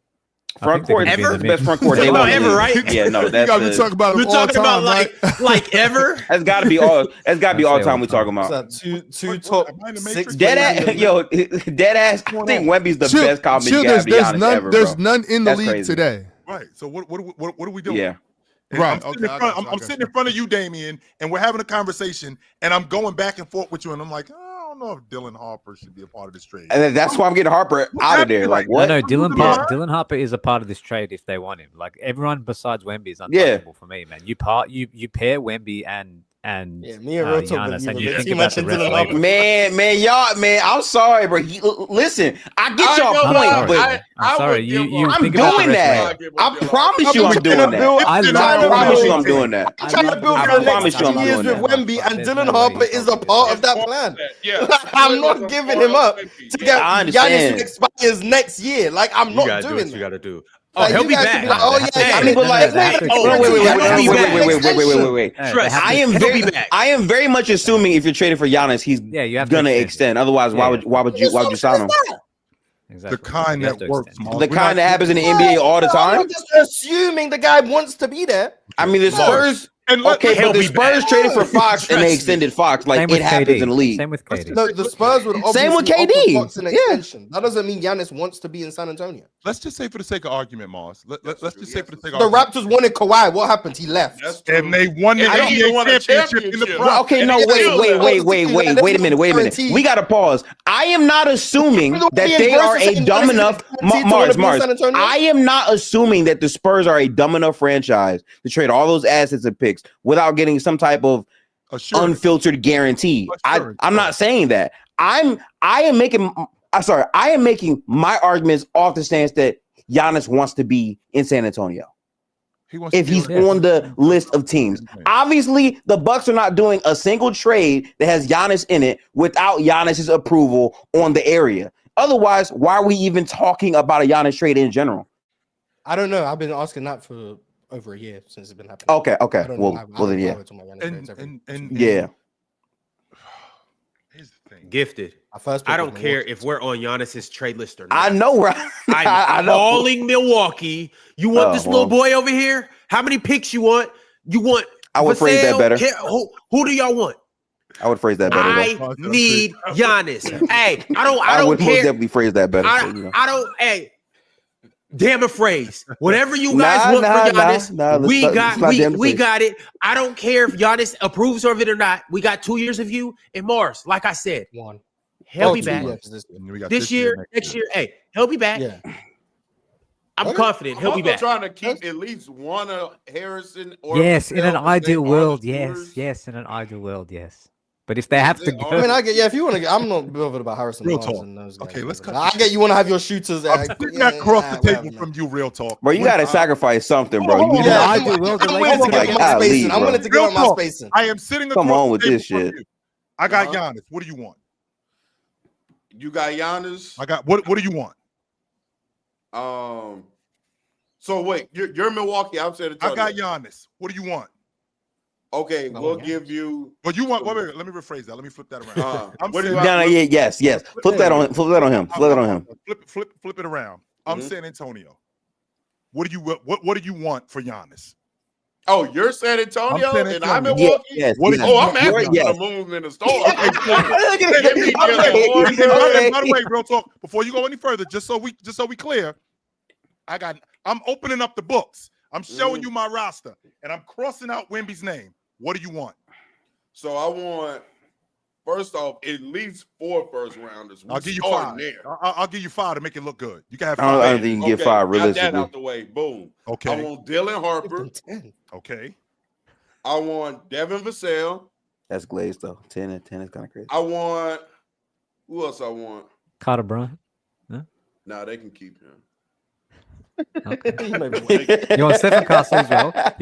Front court ever? Best front court they ever, right? Yeah, no, that's you talking about we're talking time, about like ever. That's got to be all. That's got to be all time we talking about. Two top 6. Dead ass. I think Wemby's the best combination. There's none in the league today. Right. So what are we doing? Yeah. Right. I'm sitting in front of you, Damian, and we're having a conversation, and I'm going back and forth with you, and I'm like, I don't know if Dylan Harper should be a part of this trade. And that's why I'm getting Harper out of there. Like what? No, Dylan Harper is a part of this trade if they want him. Like everyone besides Wemby is untouchable for me, man. You pair Wemby and and me and Real Talk Giannis, and you believe think too about much the into rest the of the Man, y'all, I'm sorry, bro. Listen, I get your I'm point, sorry. but I'm sorry. You I'm think about the doing rest of that. I promise you, I'm doing that. I promise you, I'm doing that. I'm trying to build for the next 2 years with Wemby, and Dylan Harper is a part of that plan. I'm not giving him up to get Giannis who expires next year. Like, I'm not doing that. You got to do. Oh, he'll be back. Like, oh yeah, I mean, but like, wait. I am very much assuming if you're trading for Giannis, he's gonna extend. Otherwise, why would you sign him? Exactly. The kind that works. The kind that happens in the NBA all the time. I'm just assuming the guy wants to be there. I mean, the Spurs. But the Spurs traded for Fox and they extended Fox. Like, it happens in the league. Same with KD. No, the Spurs would obviously Same with KD. Fox an extension. That doesn't mean Giannis wants to be in San Antonio. Let's just say for the sake of argument, Mars. Let's just say for the sake of argument. The argument. Raptors wanted Kawhi. What happened? He left. And they won the NBA championship in the Well, okay, no, wait a minute. We got to pause. I am not assuming that they are a dumb enough Mars. I am not assuming that the Spurs are a dumb enough franchise to trade all those assets and picks without getting some type of unfiltered guarantee. I'm not saying that. I am making my arguments off the stance that Giannis wants to be in San Antonio. If he's on the list of teams. Obviously, the Bucks are not doing a single trade that has Giannis in it without Giannis's approval on the area. Otherwise, why are we even talking about a Giannis trade in general? I don't know. I've been asking that for over a year since it's been happening. Okay. Well, then, yeah. Yeah. Here's the thing. Gifted. I don't care if we're on Giannis's trade list or not. I know, right? I'm calling Milwaukee. You want this little boy over here? How many picks you want? I would phrase that better. Who do y'all want? I would phrase that better. I need Giannis. Hey, I don't would care. Most definitely phrase that better. I don't. Hey, damn a phrase. Whatever you guys want for Giannis, we got it. I don't care if Giannis approves of it or not. We got 2 years of you and Mars. Like I said, he'll be back this year, next year. Hey, he'll be back. Yeah. I'm confident he'll be back. Trying to keep at least one of Harrison. Or yes, in an ideal world, yes, in an ideal world, yes. But if they have to go, I mean, I get if you want to. I'm not bothered about Harrison. Real talk. And those guys. Okay, let's cut. I get you want to have your shooters. I'm sitting across the table from you. Real talk, bro. You got to sacrifice something, bro. I'm willing to give up my spacing. I'm willing to give up my spacing. I am sitting. Come on with this shit. I got Giannis. What do you want? You got Giannis. I got what? What do you want? So wait, you're Milwaukee. I'm saying I got Giannis. What do you want? Okay, we'll give you. But you want? Wait, let me rephrase that. Let me flip that around. Yes. Flip that on him. Flip it around. I'm San Antonio. What do you want for Giannis? Oh, you're San Antonio and I'm Milwaukee. Yes. I'm asking for the moon and the stars. By the way, real talk. Before you go any further, just so we clear, I'm opening up the books. I'm showing you my roster, and I'm crossing out Wemby's name. What do you want? So I want, first off, at least 4 first rounders. I'll give you 5. I'll give you 5 to make it look good. You can have 5. I don't think you can get 5 realistically. Got that out the way. Boom. Okay. I want Dylan Harper. Okay. I want Devin Vassell. That's glazed though. 10 is kind of crazy. I want. Who else I want? Carter Bryant. Nah, they can keep him. Okay. You want Stephen Castle as well? I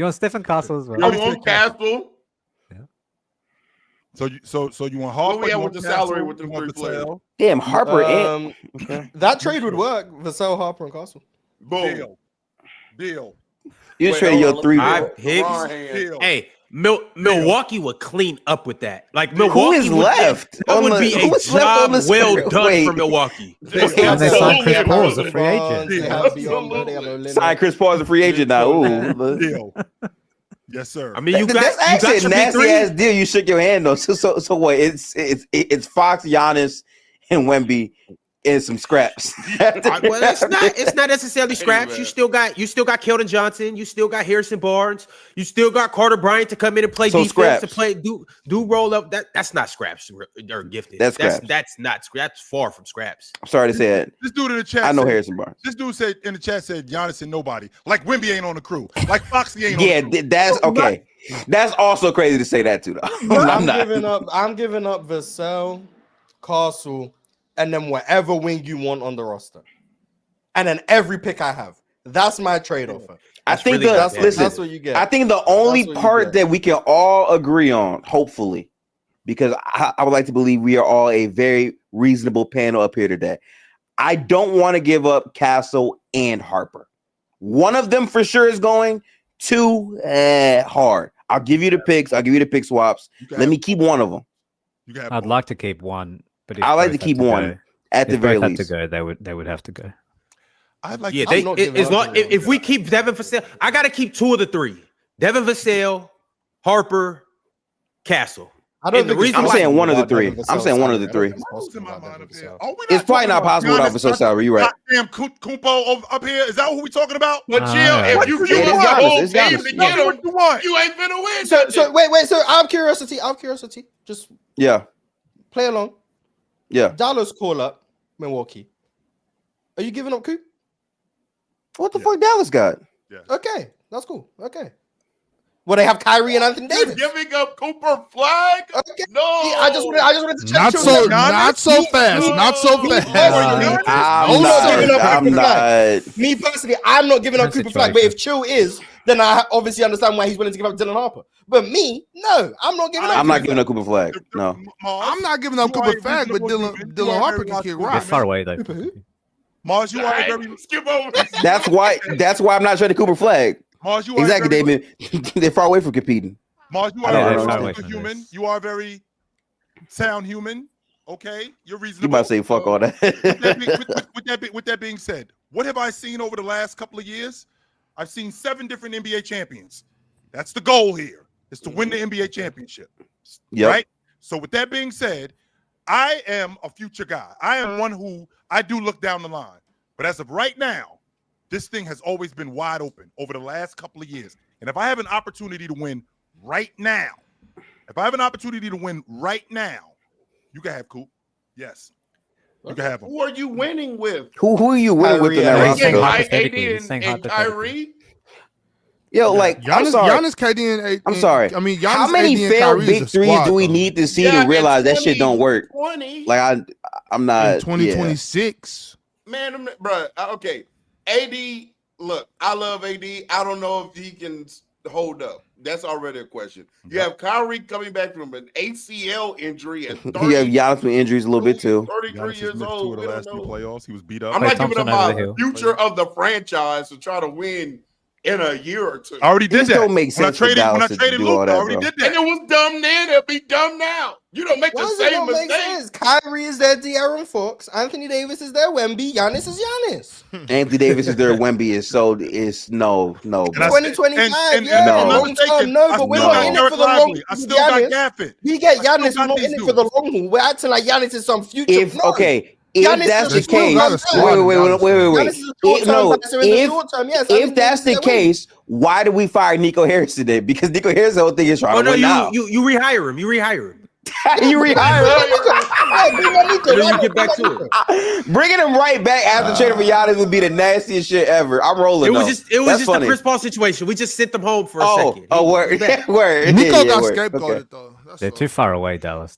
want Castle. Yeah. So you want Harper? What we have with the salary with the 3 players? Damn, Harper. That trade would work. Vassell, Harper, and Castle. Boom. Deal. You trade your 3. Hey, Milwaukee would clean up with that. Like Milwaukee who is left? That would be a job well done for Milwaukee. And they signed Chris Paul as a free agent. Sign Chris Paul as a free agent now. Ooh. Deal. Yes, sir. I mean, that's actually a nasty ass deal. You shook your hand though. So what? It's Fox, Giannis, and Wemby. And some scraps. Well, it's not necessarily scraps. Anyway. You still got Keldon Johnson. You still got Harrison Barnes. You still got Carter Bryant to come in and play defense scraps. To play do roll up. That's not scraps or gifted. That's not scraps. That's far from scraps. I'm sorry to say it. This dude in the chat. I know Harrison Barnes. This dude said in the chat Giannis and nobody. Like Wemby ain't on the crew. Like Foxy ain't. on the crew. That's okay. That's also crazy to say that too, though. I'm giving up Vassell, Castle, and then whatever wing you want on the roster, and then every pick I have. That's my trade-off. I think really that's what you get. I think the only part that we can all agree on, hopefully, because I would like to believe we are all a very reasonable panel up here today. I don't want to give up Castle and Harper. One of them for sure is going. Two, hard. I'll give you the picks. I'll give you the pick swaps. Let me keep one of them. I'd like to keep one, but I like to keep one at the very least. To go, they would have to go. I'd like. Yeah, if we keep Devin Vassell, I got to keep two of the three: Devin Vassell, Harper, Castle. I'm saying one of the three. I'm saying one of the three. It's probably not possible without Vassell salary. You're right. Damn Kumpo up here. Is that who we talking about? But chill, if you give up the whole team to get him, you ain't finna win. So wait. So out of curiosity, just play along. Yeah. Dallas call up Milwaukee. Are you giving up Coop? What the fuck Dallas got? Yeah. Okay, that's cool. Okay. Well, they have Kyrie and Anthony Davis. Giving up Cooper Flag? Okay. No. I just wanted to check. Not so fast. I'm not. Me personally, I'm not giving up Cooper Flag. But if Chill is, then I obviously understand why he's willing to give up Dylan Harper. But me, no, I'm not giving up. I'm not giving up Cooper Flag. No. I'm not giving up Cooper Flag, but Dylan Harper can kick rock. It's far away though. Mars, you are very skip over. That's why I'm not trading Cooper Flag. Mars, you are exactly, David. They're far away from competing. Mars, you are a human. You are a very sound human. Okay, you're reasonable. You might say fuck all that. With that being said, what have I seen over the last couple of years? I've seen 7 different NBA champions. That's the goal here, is to win the NBA championship. Yep. Right? So with that being said, I am a future guy. I am one who I do look down the line. But as of right now, this thing has always been wide open over the last couple of years. And if I have an opportunity to win right now, you can have Coop. Yes. You can have him. Who are you winning with? Who are you winning with in that roster? AD and Kyrie? Yo, like Giannis, KD, and I'm sorry. I mean, Giannis, how many failed big threes do we need to see to realize that shit don't work? Like I'm not. In 2026, man, bro. Okay, AD. Look, I love AD. I don't know if he can hold up. That's already a question. You have Kyrie coming back from an ACL injury at 30. You have Giannis with injuries a little bit too. 33 years old. The last 2 playoffs, he was beat up. I'm not giving up my future of the franchise to try to win in a year or two. I already did that. Don't make sense when I traded Luke, I already did that. And it was dumb then. It'll be dumb now. You don't make the same mistake. Kyrie is their De'Aaron Fox. Anthony Davis is their Wemby. Giannis is Giannis. Anthony Davis is their Wemby. It's no. 2025. But we're not in it for the long haul. I still got Gafford. We get Giannis. We're not in it for the long haul. We're acting like Giannis is some future. If that's the case, if that's the case, why did we fire Nico Harrison then? Because Nico Harrison, the whole thing is trying to win now. You rehire him. You rehire him. You rehire him. Get back to it. Bringing him right back after trading for Giannis would be the nastiest shit ever. I'm rolling. It was just a Chris Paul situation. We just sent them home for a second. Word. Nico got scapegoated though. They're too far away, Dallas.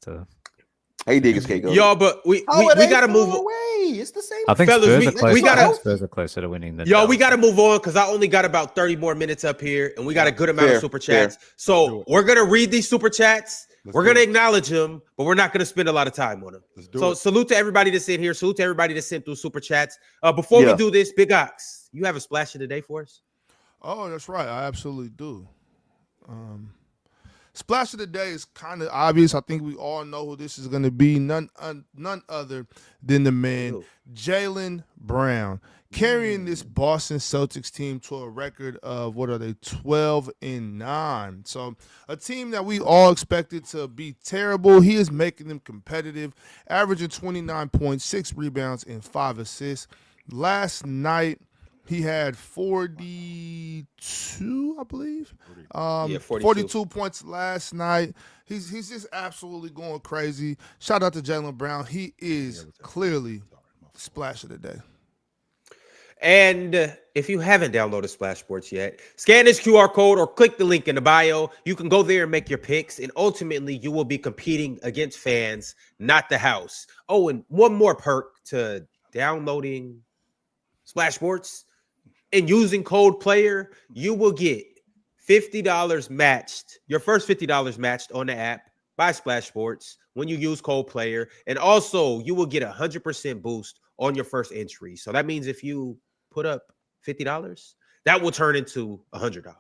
He did get scapegoated. Y'all, but we gotta move away. It's the same. I think Spurs are closer to winning than y'all. We gotta move on because I only got about 30 more minutes up here, and we got a good amount of super chats. So we're gonna read these super chats. We're gonna acknowledge them, but we're not gonna spend a lot of time on them. So salute to everybody that's in here. Salute to everybody that sent through super chats. Before we do this, Big Ox, you have a splash of the day for us? Oh, that's right. I absolutely do. Splash of the day is kind of obvious. I think we all know who this is going to be. None other than the man, Jaylen Brown, carrying this Boston Celtics team to a record of, 12-9. So a team that we all expected to be terrible. He is making them competitive, averaging 29.6 rebounds and 5 assists. Last night, he had 42, I believe. 42 points last night. He's just absolutely going crazy. Shout out to Jaylen Brown. He is clearly splash of the day. And if you haven't downloaded Splash Sports yet, scan this QR code or click the link in the bio. You can go there and make your picks, and ultimately you will be competing against fans, not the house. Oh, and one more perk to downloading Splash Sports and using code PLAYER, you will get $50 matched, your first $50 matched on the app by Splash Sports when you use code PLAYER. And also, you will get 100% boost on your first entry. So that means if you put up $50, that will turn into $100.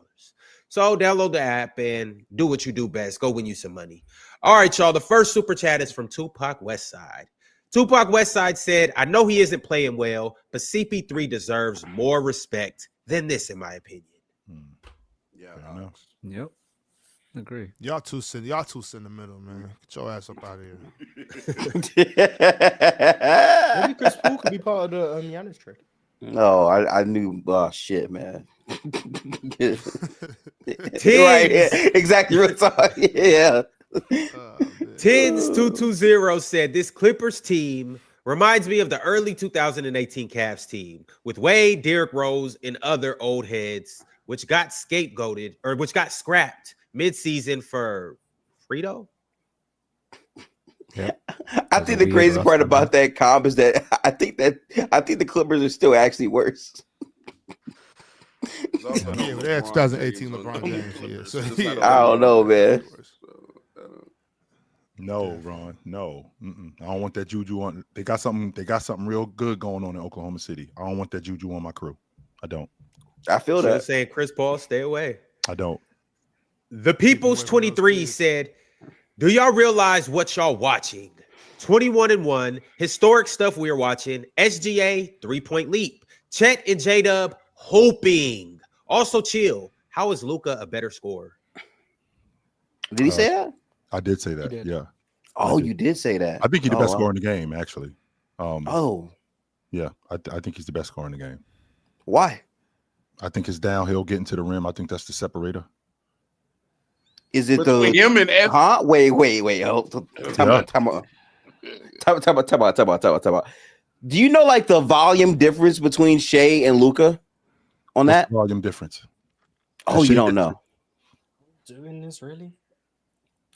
So download the app and do what you do best. Go win you some money. All right, y'all. The first super chat is from Tupac Westside. Tupac Westside said, I know he isn't playing well, but CP3 deserves more respect than this, in my opinion. Yeah. Yep. Agree. Y'all two sentimental, man. Get your ass up out of here. Maybe Chris Paul could be part of the Giannis trade. No, I knew. Oh shit, man. Right, exactly what yeah. Tins220 said this Clippers team reminds me of the early 2018 Cavs team with Wade, Derrick Rose, and other old heads, which got scrapped mid-season for Frito. Yeah. I think the crazy part about that comp is that I think the Clippers are still actually worse. Yeah, but they're 2018 LeBron James. I don't know, man. No, Ron. No. I don't want that juju on. They got something real good going on in Oklahoma City. I don't want that juju on my crew. I don't. I feel that. Saying Chris Paul, stay away. I don't. The People's 23 said, do y'all realize what y'all watching? 21-1, historic stuff we are watching. SGA, 3-point leap. Chet and J-Dub, hoping. Also, chill. How is Luka a better scorer? Did he say that? I did say that. Yeah. Oh, you did say that. I think he's the best scorer in the game, actually. Yeah. I think he's the best scorer in the game. Why? I think his downhill getting to the rim. I think that's the separator. Is it Between him and F? Huh? Wait. Oh, time out. Do you know like the volume difference between Shea and Luka on that? Volume difference. Oh, you don't know. Doing this really?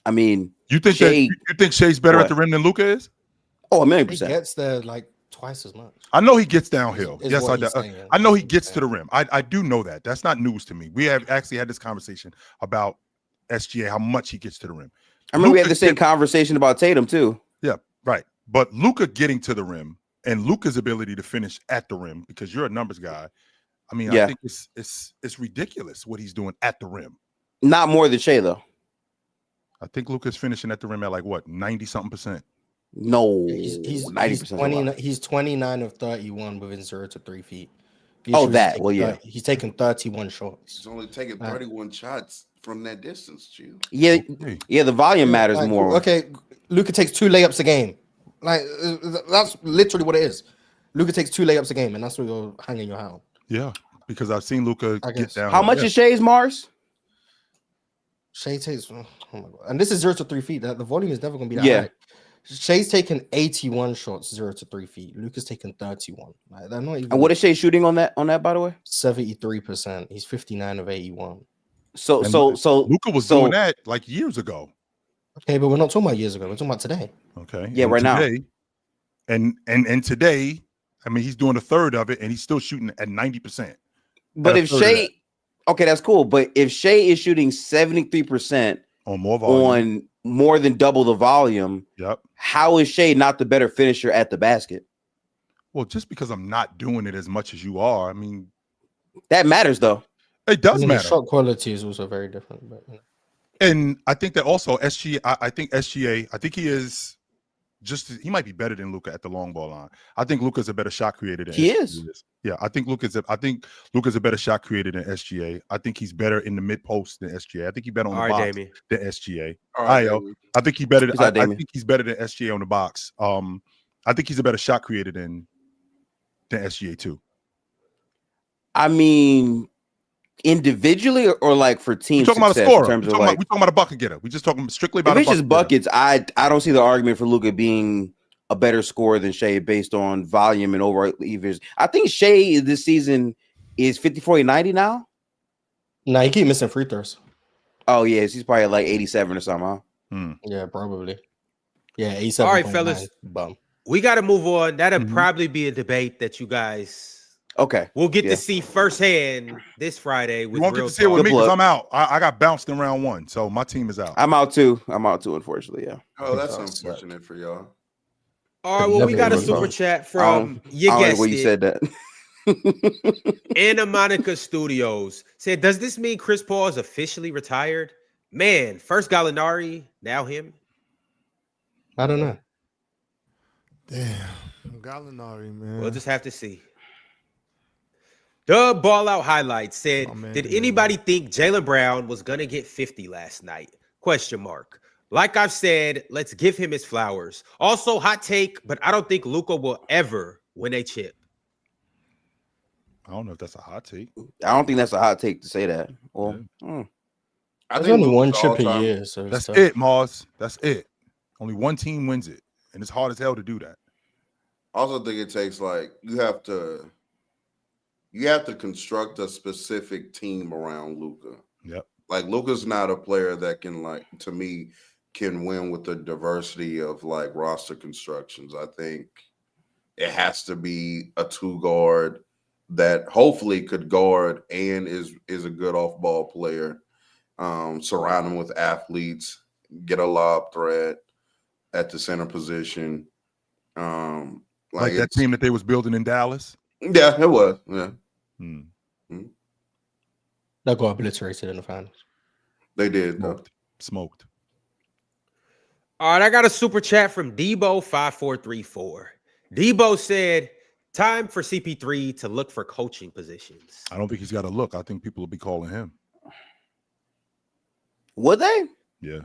I mean, you think Shea's better at the rim than Luka is? Oh, 1,000,000%. He gets there like twice as much. I know he gets downhill. Yes, I do. Saying, I know he gets to the rim. I do know that. That's not news to me. We have actually had this conversation about SGA, how much he gets to the rim. I remember we had the same conversation about Tatum too. Yeah, right. But Luka getting to the rim and Luka's ability to finish at the rim, because you're a numbers guy. I mean, I think it's ridiculous what he's doing at the rim. Not more than Shea though. I think Luka's finishing at the rim at like what, 90-something%? No, he's 90%. He's 29 of 31 within 0 to 3 feet. He's taking 31 shots. He's only taking 31 shots from that distance, Chill. Yeah. The volume matters more. Okay, Luka takes 2 layups a game. Like that's literally what it is. Luka takes 2 layups a game, and that's what you're hanging your hat on. Yeah, because I've seen Luka get down. How much is Shea's, Mars? Shea takes, oh my God, and this is 0 to 3 feet. The volume is never going to be that high. Shea's taking 81 shots, 0 to 3 feet. Luka's taking 31. Like, they're not even. And what is Shea shooting on that? By the way, 73%. He's 59 of 81. So Luka was doing that like years ago. Okay, but we're not talking about years ago. We're talking about today. Okay. Yeah, and right today, now. And today, I mean, he's doing a third of it, and he's still shooting at 90%. But if Shea, okay, that's cool. But if Shea is shooting 73% on more volume, on more than double the volume, how is Shea not the better finisher at the basket? Well, just because I'm not doing it as much as you are, I mean, that matters though. It does matter. The shot quality is also very different. But, and I think that also SGA, I think he is he might be better than Luka at the long ball line. I think Luka's a better shot creator than he SGA is. Yeah, I think Luka's a better shot creator than SGA. I think he's better in the mid post than SGA. I think he's better on the box than SGA. I think he's better. I think he's better than SGA on the box. I think he's a better shot creator than SGA too. I mean, individually or like for team success? We're talking about a scorer. We're talking about a bucket getter. We're just talking strictly about. If it's just buckets, I don't see the argument for Luka being a better scorer than Shea based on volume and overall levers. I think Shea this season is 50-40-90 now. Nah, he keep missing free throws. Oh yes, he's probably like 87 or something. Huh? Yeah, probably. Yeah, 87. All right, fellas. Bum. We got to move on. That'll probably be a debate that you guys we'll get to see firsthand this Friday. With you won't get to see it with me because I'm out. I got bounced in round 1, so my team is out. I'm out too. Unfortunately. Yeah. Oh, that's unfortunate for y'all. All right. Well, we got a super chat from you guessed it. You said that. Anna Monica Studios said, "Does this mean Chris Paul is officially retired? Man, first Gallinari, now him." I don't know. Damn, Gallinari, man. We'll just have to see. The Ball Out Highlights said, "Did anybody think Jaylen Brown was gonna get 50 last night? Question mark. Like I've said, let's give him his flowers. Also, hot take, but I don't think Luka will ever win a chip." I don't know if that's a hot take. I don't think that's a hot take to say that. Well, I think only one chip a year, so that's it, Mars. That's it. Only one team wins it, and it's hard as hell to do that. I also think it takes you have to construct a specific team around Luka. Yep. Like Luka's not a player that to me can win with the diversity of roster constructions. I think it has to be a 2-guard that hopefully could guard and is a good off-ball player. Surround him with athletes, get a lob threat at the center position. Like that team that they was building in Dallas? Yeah, it was. Yeah. That got obliterated in the finals. They did. Smoked. All right, I got a super chat from Debo5434. Debo said, "Time for CP3 to look for coaching positions." I don't think he's got to look. I think people will be calling him. Would they? Yeah.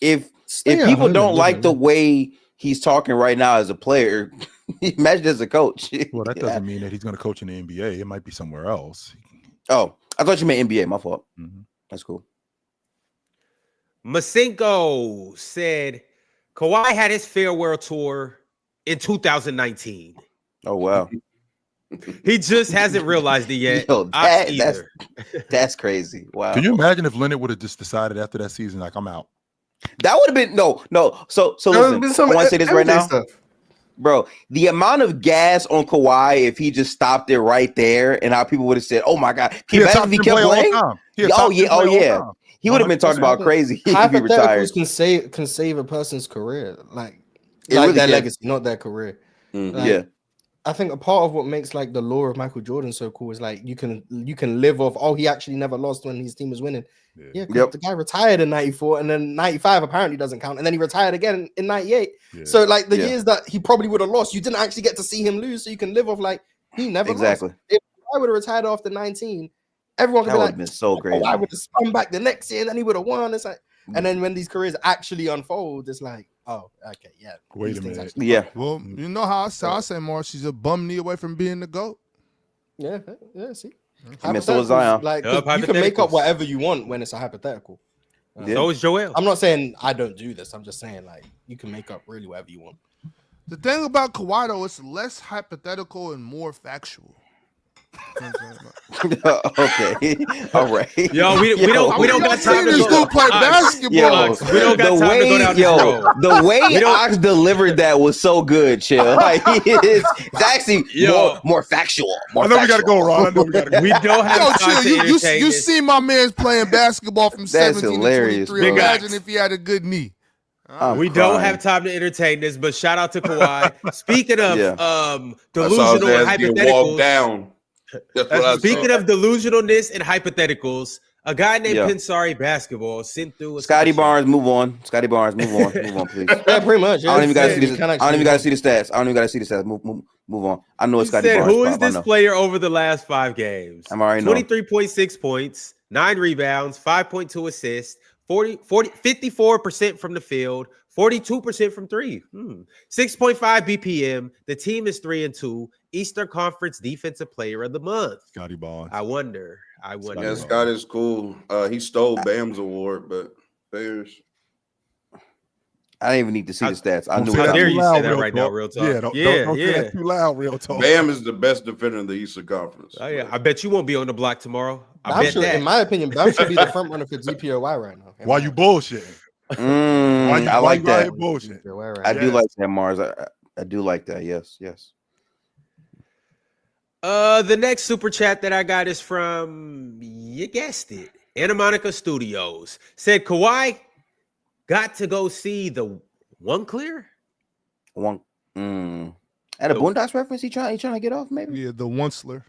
If people don't like the way he's talking right now as a player, imagine as a coach. Well, that doesn't mean that he's going to coach in the NBA. It might be somewhere else. Oh, I thought you meant NBA. My fault. That's cool. Masenko said, "Kawhi had his farewell tour in 2019. Oh, wow. He just hasn't realized it yet. Yo, that's crazy. Wow. Can you imagine if Leonard would have just decided after that season, like, I'm out? That would have been no. So listen, I want to say this right now. Bro, the amount of gas on Kawhi if he just stopped it right there, and how people would have said, "Oh my God, can you imagine if he kept playing?" Oh yeah. He would have been talking about crazy. He could be retired. Can save a person's career, like their legacy, not their career. Yeah. I think a part of what makes the lore of Michael Jordan so cool is you can live off. Oh, he actually never lost when his team was winning. Yeah, the guy retired in 94, and then 95 apparently doesn't count, and then he retired again in 98. Yeah. So years that he probably would have lost, you didn't actually get to see him lose, so you can live off he never lost. If I would have retired after 19, everyone could be been so great. I would have spun back the next year, and then he would have won. It's and then when these careers actually unfold, it's oh, okay, yeah. Wait a minute. Yeah. Well, you know how I say, Mark, she's a bum knee away from being the GOAT. Yeah, see. I mean, so is Zion. You can make up whatever you want when it's a hypothetical. So is Joel. I'm not saying I don't do this. I'm just saying you can make up really whatever you want. The thing about Kawhi, though, it's less hypothetical and more factual. Okay, all right. Yo, we don't got time to go play basketball. We don't got time to go down this road. The way Ox delivered that was so good, chill. It's actually more factual. I know we gotta go, Ron. I know we gotta go. We don't have time to entertain you see my man's playing basketball from 17 hilarious, to 23. Imagine if he had a good knee. We don't have time to entertain this, but shout out to Kawhi. Speaking of delusional and hypotheticals. Speaking of delusionalness and hypotheticals, a guy named Pensari Basketball sent through a Scotty Barnes. Move on, Scotty Barnes. Move on, please. Yeah, pretty much. I don't even gotta see this. I don't even gotta see the stats. Move on. I know it's Scotty Barnes. Who is this player over the last 5 games? I'm already know. 23.6 points, 9 rebounds, 5.2 assists, 54% from the field, 42% from 3. 6.5 BPM. The team is 3-2. Eastern Conference Defensive Player of the Month. Scotty Barnes. I wonder. Yeah, Scott is cool. He stole Bam's award, but Bears. I didn't even need to see the stats. I knew. How dare you say that real right talk. now, real talk? Yeah, don't say that too loud, real talk. Bam is the best defender in the Eastern Conference. Oh yeah, I bet you won't be on the block tomorrow. In my opinion, Bam should be the front runner for DPOY right now. Why you bullshitting? I like that. Bullshit? I do like that, Mars. I do like that. Yes. The next super chat that I got is from, you guessed it, Anna Monica Studios. Said Kawhi got to go see the one clear. At a Boondocks reference, he trying to get off, maybe. Yeah, the Onceler.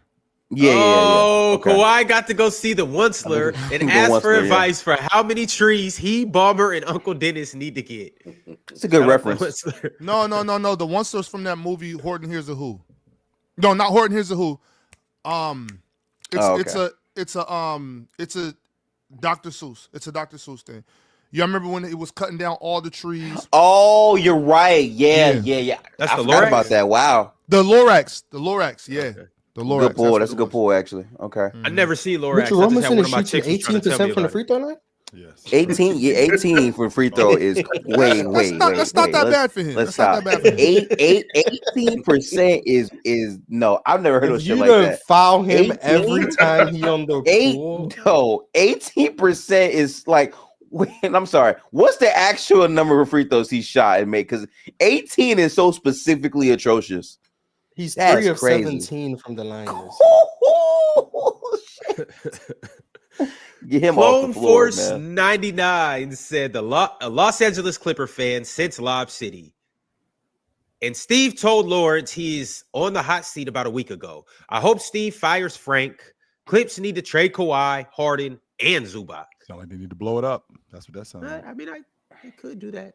Yeah. Okay. Kawhi got to go see the Onceler and ask for advice for how many trees he, Bomber, and Uncle Dennis need to get. It's a good reference. No. The Onceler's from that movie Horton Hears a Who. No, not Horton Hears a Who. It's a Dr. Seuss. It's a Dr. Seuss thing. You remember when it was cutting down all the trees? Oh, you're right. Yeah. That's I the forgot Lorax? about that. Wow. The Lorax. Yeah. Okay. The Lorax. Good pull. That's a good pull, actually. Okay. I never see Lorax. Mitchell I just had Robinson one is of my shooting chicks was trying to tell me 18% from the about free it. throw line. Yes. 18 for free throw is That's not that bad for him. Let's That's stop. not that bad for him. 18% is no. I've never heard of If shit you like don't that. foul him 18? every time he on the court. 18% is like. Wait, I'm sorry. What's the actual number of free throws he shot and made? Because 18 is so specifically atrocious. He's That's 3 of crazy. 17 from the line. Get him Clone off the floor, Force man. 99 said a Los Angeles Clipper fan since Lob City. And Steve told Lawrence he's on the hot seat about a week ago. I hope Steve fires Frank. Clips need to trade Kawhi, Harden, and Zubac. Sound like they need to blow it up. That's what that sounds like. I mean, I could do that.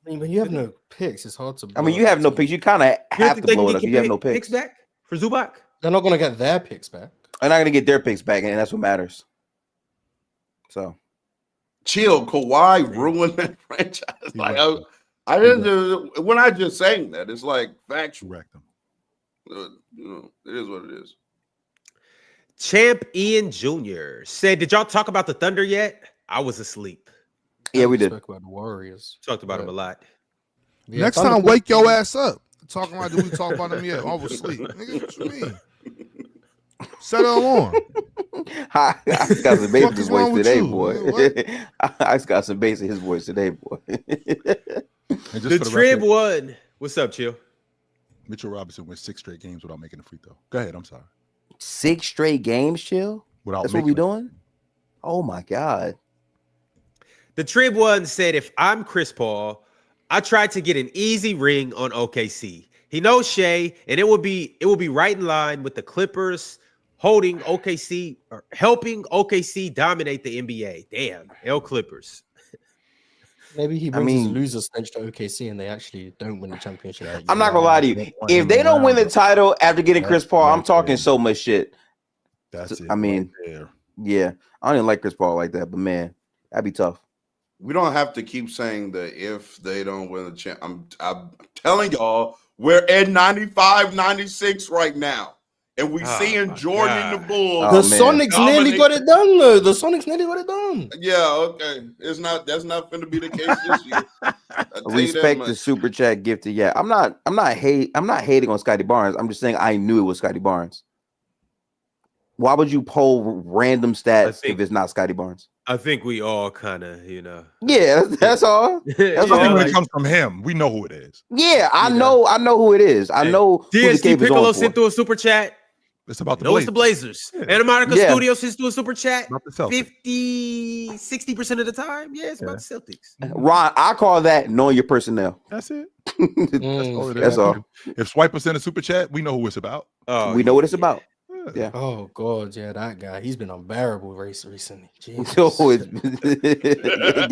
I mean, when you have no picks, it's hard to. I mean, you have no picks. You kind of have to blow it up. You have no picks picks. back for Zubac. They're not going to get their picks back. They're not going to get their picks back, and that's what matters. So, chill. Kawhi ruined that franchise. Like I didn't. When I just saying that, it's like factual. Correct them. It is what it is. Champ Ian Jr. said, "Did y'all talk about the Thunder yet? I was asleep." Yeah, we did. Talk about the Warriors. Talked about them a lot. Yeah, next time, wake your ass up. Talking about, did we talk about them yet? I was asleep. Nigga, what you mean? Set an alarm. I got some bass in his voice today, you? boy. I got some bass in his voice today, boy. The Trib won. What's up, Chill? Mitchell Robinson went 6 straight games without making a free throw. Go ahead. I'm sorry. 6 straight games, Chill? That's what we doing? Oh, my God. The Trib one said, if I'm Chris Paul, I tried to get an easy ring on OKC. He knows Shea, and it will be right in line with the Clippers holding OKC or helping OKC dominate the NBA. Damn, L Clippers. Maybe he brings his loser stench to OKC and they actually don't win the championship. I'm not gonna lie to you. If they don't win the title after getting Chris Paul, I'm talking so much shit. That's it. I mean, yeah, I don't even like Chris Paul like that, but man, that'd be tough. We don't have to keep saying that if they don't win the champ. I'm telling y'all, we're at 95, 96 right now. And we seeing Jordan and the Bulls. The Sonics nearly got it done, though. The Sonics nearly got it done. Yeah, okay. That's not going to be the case this year. Respect the super chat gifted. Yeah, I'm not hating on Scotty Barnes. I'm just saying I knew it was Scotty Barnes. Why would you poll random stats if it's not Scotty Barnes? I think we all kind of, Yeah, that's all. That's all. When it comes from him, we know who it is. Yeah, I know who it is. I know who the DST cape is Piccolo on sent for. through a super chat. It's about the Blazers. It's the Blazers. Yeah. Anna Monica Studios sends through a super chat. 50-60% of the time. Yeah, it's about the Celtics. Ron, I call that knowing your personnel. That's it. That's all. If Swiper sent a super chat, we know who it's about. We know what it's about. Yeah. Oh God, yeah, that guy. He's been unbearable recently.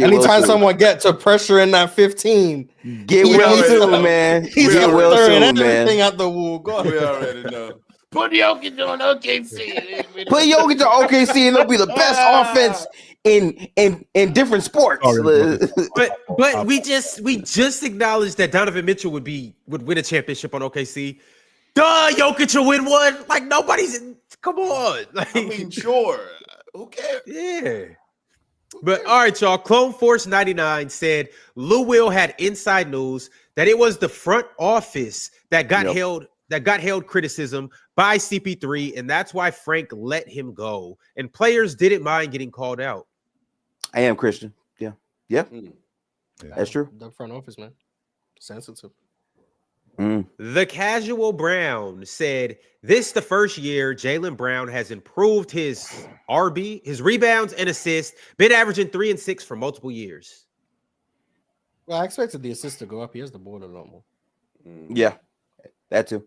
Anytime someone get to pressure in that 15, get well soon, man. He's get well soon, man. Everything at the wall. God. We already know. Put Jokic on OKC. Put Jokic on OKC, and it'll be the best offense in different sports. But we just acknowledged that Donovan Mitchell would win a championship on OKC. Duh, Jokic will win one. Like nobody's. Come on. Like, I mean, sure. Who cares? Yeah. But all right, y'all. Clone Force 99 said Lou Will had inside news that it was the front office that got held criticism by CP3, and that's why Frank let him go. And players didn't mind getting called out. I am Christian. Yeah. That's true. The front office, man. Sensitive. The Casual Brown said, this the first year Jaylen Brown has improved his RB, his rebounds and assists, been averaging 3 and 6 for multiple years. Well, I expected the assist to go up. He has the board a lot more. Yeah, that too.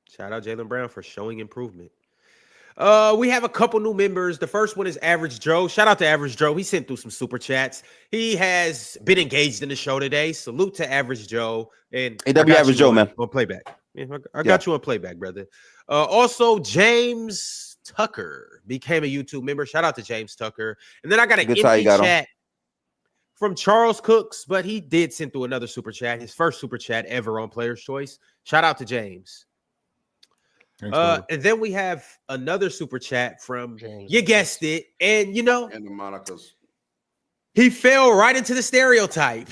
Shout out Jaylen Brown for showing improvement. We have a couple new members. The first one is Average Joe. Shout out to Average Joe. He sent through some super chats. He has been engaged in the show today. Salute to Average Joe. And Average Joe, man. On playback. I got you on playback, brother. Also, James Tucker became a YouTube member. Shout out to James Tucker. And then I got an empty chat from Charles Cooks, but he did send through another super chat, his first super chat ever on Player's Choice. Shout out to James. Thanks, and then we have another super chat from James. You guessed it, and and the Monicas. He fell right into the stereotype.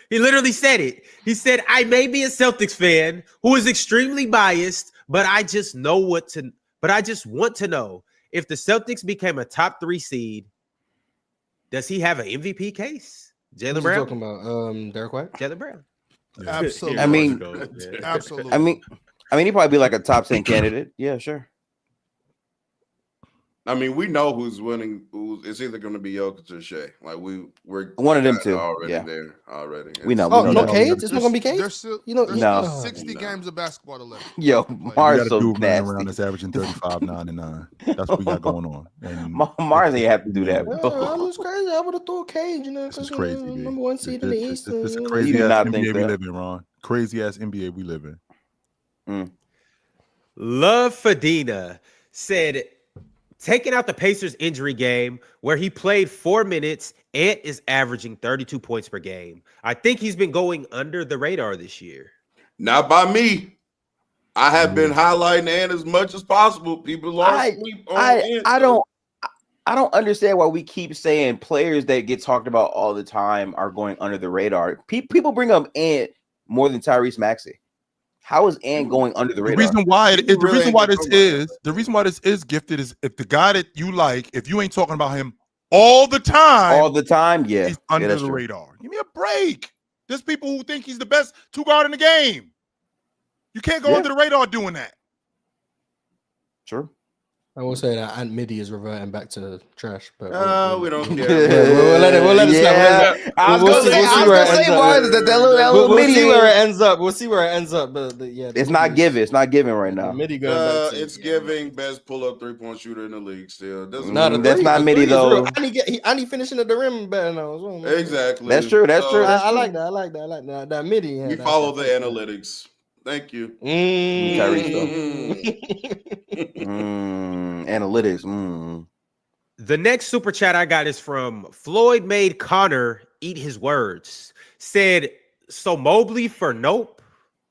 He literally said it. He said, "I may be a Celtics fan who is extremely biased, but I just want to know if the Celtics became a top 3 seed, does he have an MVP case?" Jaylen Brown talking about Derek White. Jaylen Brown. Absolutely. Absolutely. I mean, he'd probably be like a top 10 candidate. Yeah, sure. I mean, we know who's winning. It's either going to be Jokic or Shea. Like we're one of them two. Already there already. We know. No Cade. It's not going to be Cade. There's still, no 60 games of basketball to left. Yo, Mars so nasty. Around that's averaging 35, 9 and 9. That's what we got going on. And Mars ain't have to do that. I was crazy. I would have thought Cade. This is crazy. Number 1 seed in the East. This is crazy ass NBA we live in, Ron. Crazy ass NBA we live in. Love Fadina said, taking out the Pacers injury game where he played 4 minutes, Ant is averaging 32 points per game. I think he's been going under the radar this year. Not by me. I have been highlighting Ant as much as possible. People are asleep on Ant. I don't understand why we keep saying players that get talked about all the time are going under the radar. People bring up Ant more than Tyrese Maxey. How is Ant going under the radar? The reason why this is gifted is if the guy that you like, if you ain't talking about him all the time, yeah, he's under the radar. Give me a break. There's people who think he's the best 2 guard in the game. You can't go under the radar doing that. Sure. I will say that Ant Midi is reverting back to trash, but we don't care. We'll let it slide. I was gonna say, that little Midi. We'll see where it ends up. We'll see where it ends up. But yeah, it's not giving. It's not giving right now. Midi going back to, it's giving best pull-up 3-point shooter in the league. Still, that's not Midi though. And he finishing at the rim better now as well. Exactly. That's true. That's true. I like that. That Midi. We follow the analytics. Thank you. Analytics. The next super chat I got is from Floyd made Connor eat his words. Said, so Mobley for Nope.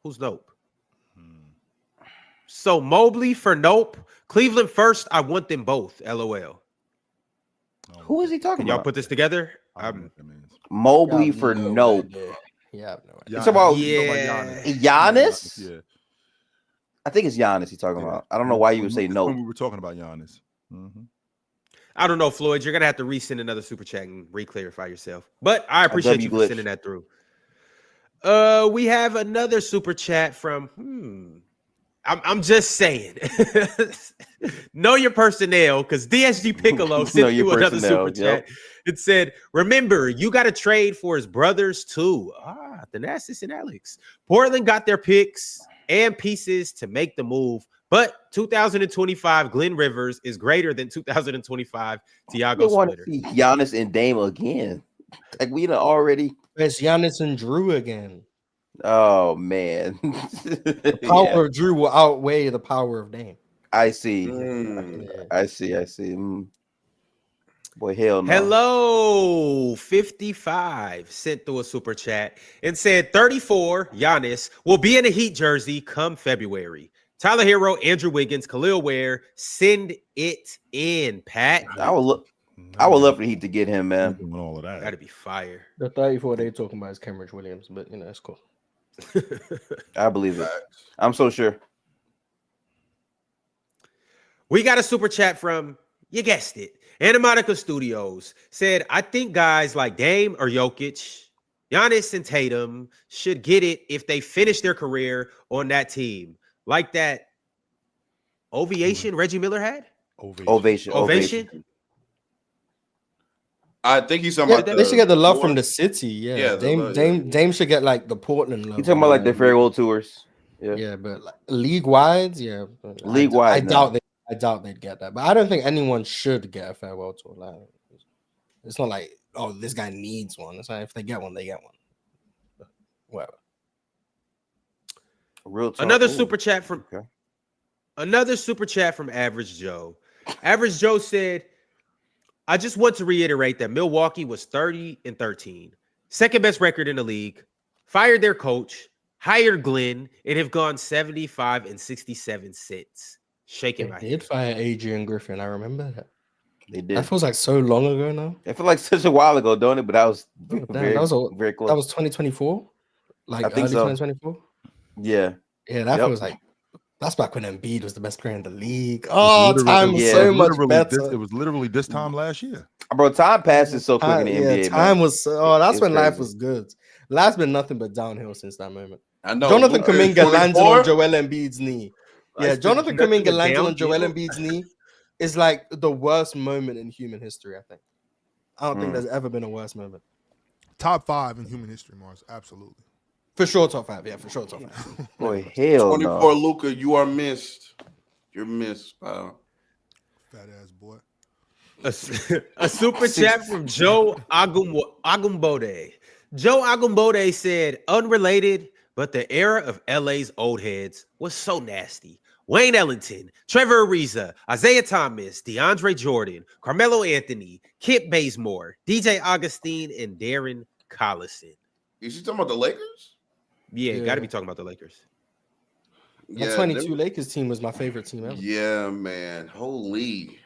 Who's Nope? So Mobley for Nope. Cleveland first. I want them both. LOL. Who is he talking about? Y'all put this together? Mobley for Nope. Yeah, no idea. It's about Giannis. Yeah. I think it's Giannis he's talking about. I don't know why you would say no. When we were talking about Giannis. I don't know, Floyd. You're gonna have to resend another super chat and re-clarify yourself. But I appreciate you for sending that through. We have another super chat from I'm just saying. Know your personnel, because DSG Piccolo sent you another super chat. It said, remember, you got to trade for his brothers too. Thanasis and Alex. Portland got their picks and pieces to make the move, but 2025 Glenn Rivers is greater than 2025 Tiago Splitter. See Giannis and Dame again. Like we already. It's Giannis and Drew again. Oh man. The power of Drew will outweigh the power of Dame. I see. I see. Boy, hell no. Hello, 55 sent through a super chat and said 34 Giannis will be in a Heat jersey come February. Tyler Hero, Andrew Wiggins, Khalil Ware. Send it in, Pat. I would love for the Heat to get him, man. All of that. Gotta be fire. The 34 they talking about is Cambridge Williams, but it's cool. I believe it. I'm so sure. We got a super chat from, you guessed it, Animatica Studios. Said, I think guys like Dame or Jokic, Giannis and Tatum should get it if they finish their career on that team. Like that ovation Reggie Miller had? Ovation. I think he's talking about they should get the love from the city. Yeah, Dame should get like the Portland love. You talking about like the farewell tours? Yeah, but like, league wide, league wide. I doubt they'd get that. But I don't think anyone should get a farewell tour. Like, it's not like, oh, this guy needs one. It's like if they get one, they get one. But whatever. Real talk. Another super chat from Average Joe. Average Joe said, I just want to reiterate that Milwaukee was 30-13, second best record in the league, fired their coach, hired Glenn, and have gone 75-67 since. Shaking my head. They did fire Adrian Griffin. I remember that. They did. That feels like so long ago now. It feels like such a while ago, don't it? But that was very close. That was 2024, like early 2024. Yeah, that feels like that's back when Embiid was the best player in the league. Oh, time was so much better. It was literally this time last year, bro. Time passes so quick in the NBA. Time was that's when life was good. Life's been nothing but downhill since that moment. I know. Jonathan Kuminga landed on Joel Embiid's knee. Yeah, Jonathan Kuminga landed on Joel Embiid's knee is like the worst moment in human history, I think. I don't think there's ever been a worse moment. Top 5 in human history, Mars. Absolutely. For sure, top 5. Yeah, for sure, top 5. Boy, hell 24, Luka, you are missed. You're missed, pal. Fat ass boy. A super chat from Joe Agumbode. Joe Agumbode said, unrelated, but the era of LA's old heads was so nasty. Wayne Ellington, Trevor Ariza, Isaiah Thomas, DeAndre Jordan, Carmelo Anthony, Kip Bazemore, DJ Augustine, and Darren Collison. Is she talking about the Lakers? Yeah, got to be talking about the Lakers. The 22 Lakers team was my favorite team ever. Yeah, man. Holy.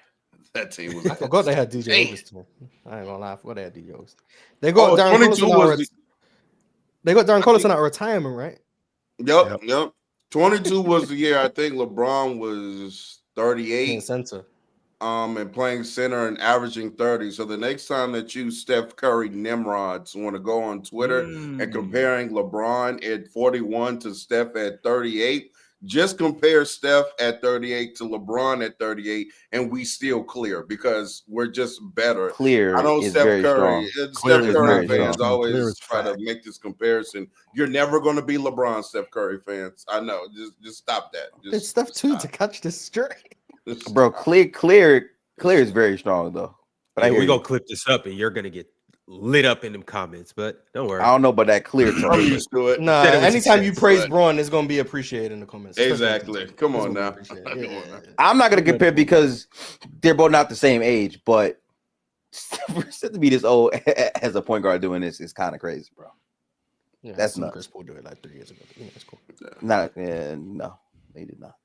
That team was. I forgot they had DJ Augustine. I ain't gonna lie. I forgot they had DJ Augustine. They got Darren Collison. They got Darren Collison out of retirement, right? Yep. 22 was the year I think LeBron was 38 center. And playing center and averaging 30. So the next time that you Steph Curry Nimrods want to go on Twitter and comparing LeBron at 41 to Steph at 38, just compare Steph at 38 to LeBron at 38, and we still clear because we're just better. Clear. I know is Steph very Curry. Strong. Steph Curry fans strong. always try to make this comparison. You're never going to be LeBron, Steph Curry fans. I know. Just stop that. It's Steph too to catch this straight. Bro, clear is very strong though. But we're gonna clip this up and you're gonna get lit up in them comments, but don't worry. I don't know about that clear. I'm used to it. Nah, anytime you praise Braun, it's gonna be appreciated in the comments. Exactly. Come on now. I'm not gonna compare because they're both not the same age, but to be this old as a point guard doing this is kind of crazy, bro. Yeah, that's nuts. Chris Paul do it like 3 years ago. Yeah, that's cool. No, they did not.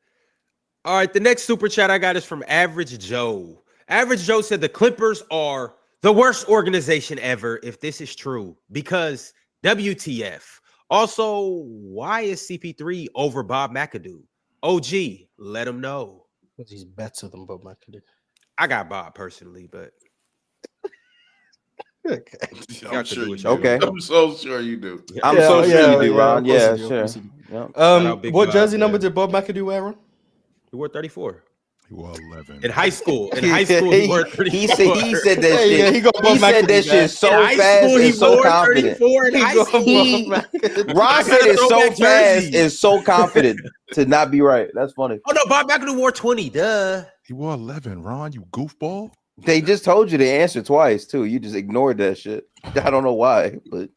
All right, the next super chat I got is from Average Joe. Average Joe said the Clippers are the worst organization ever, if this is true, because WTF. Also, why is CP3 over Bob McAdoo? OG, let him know. Because he's better than Bob McAdoo. I got Bob personally, but okay. I'm sure you do. Okay. I'm so sure you do. I'm so sure you do, Ron. Yeah, sure. What jersey number did Bob McAdoo wear on? He wore 34. He wore 11. In high school. He wore 34. He said that shit. Yeah, he said that shit so fast and so confident. Ron said it so fast and so confident to not be right. That's funny. Oh, no, Bob McAdoo wore 20. Duh. He wore 11, Ron, you goofball. They just told you the answer twice, too. You just ignored that shit. I don't know why, but...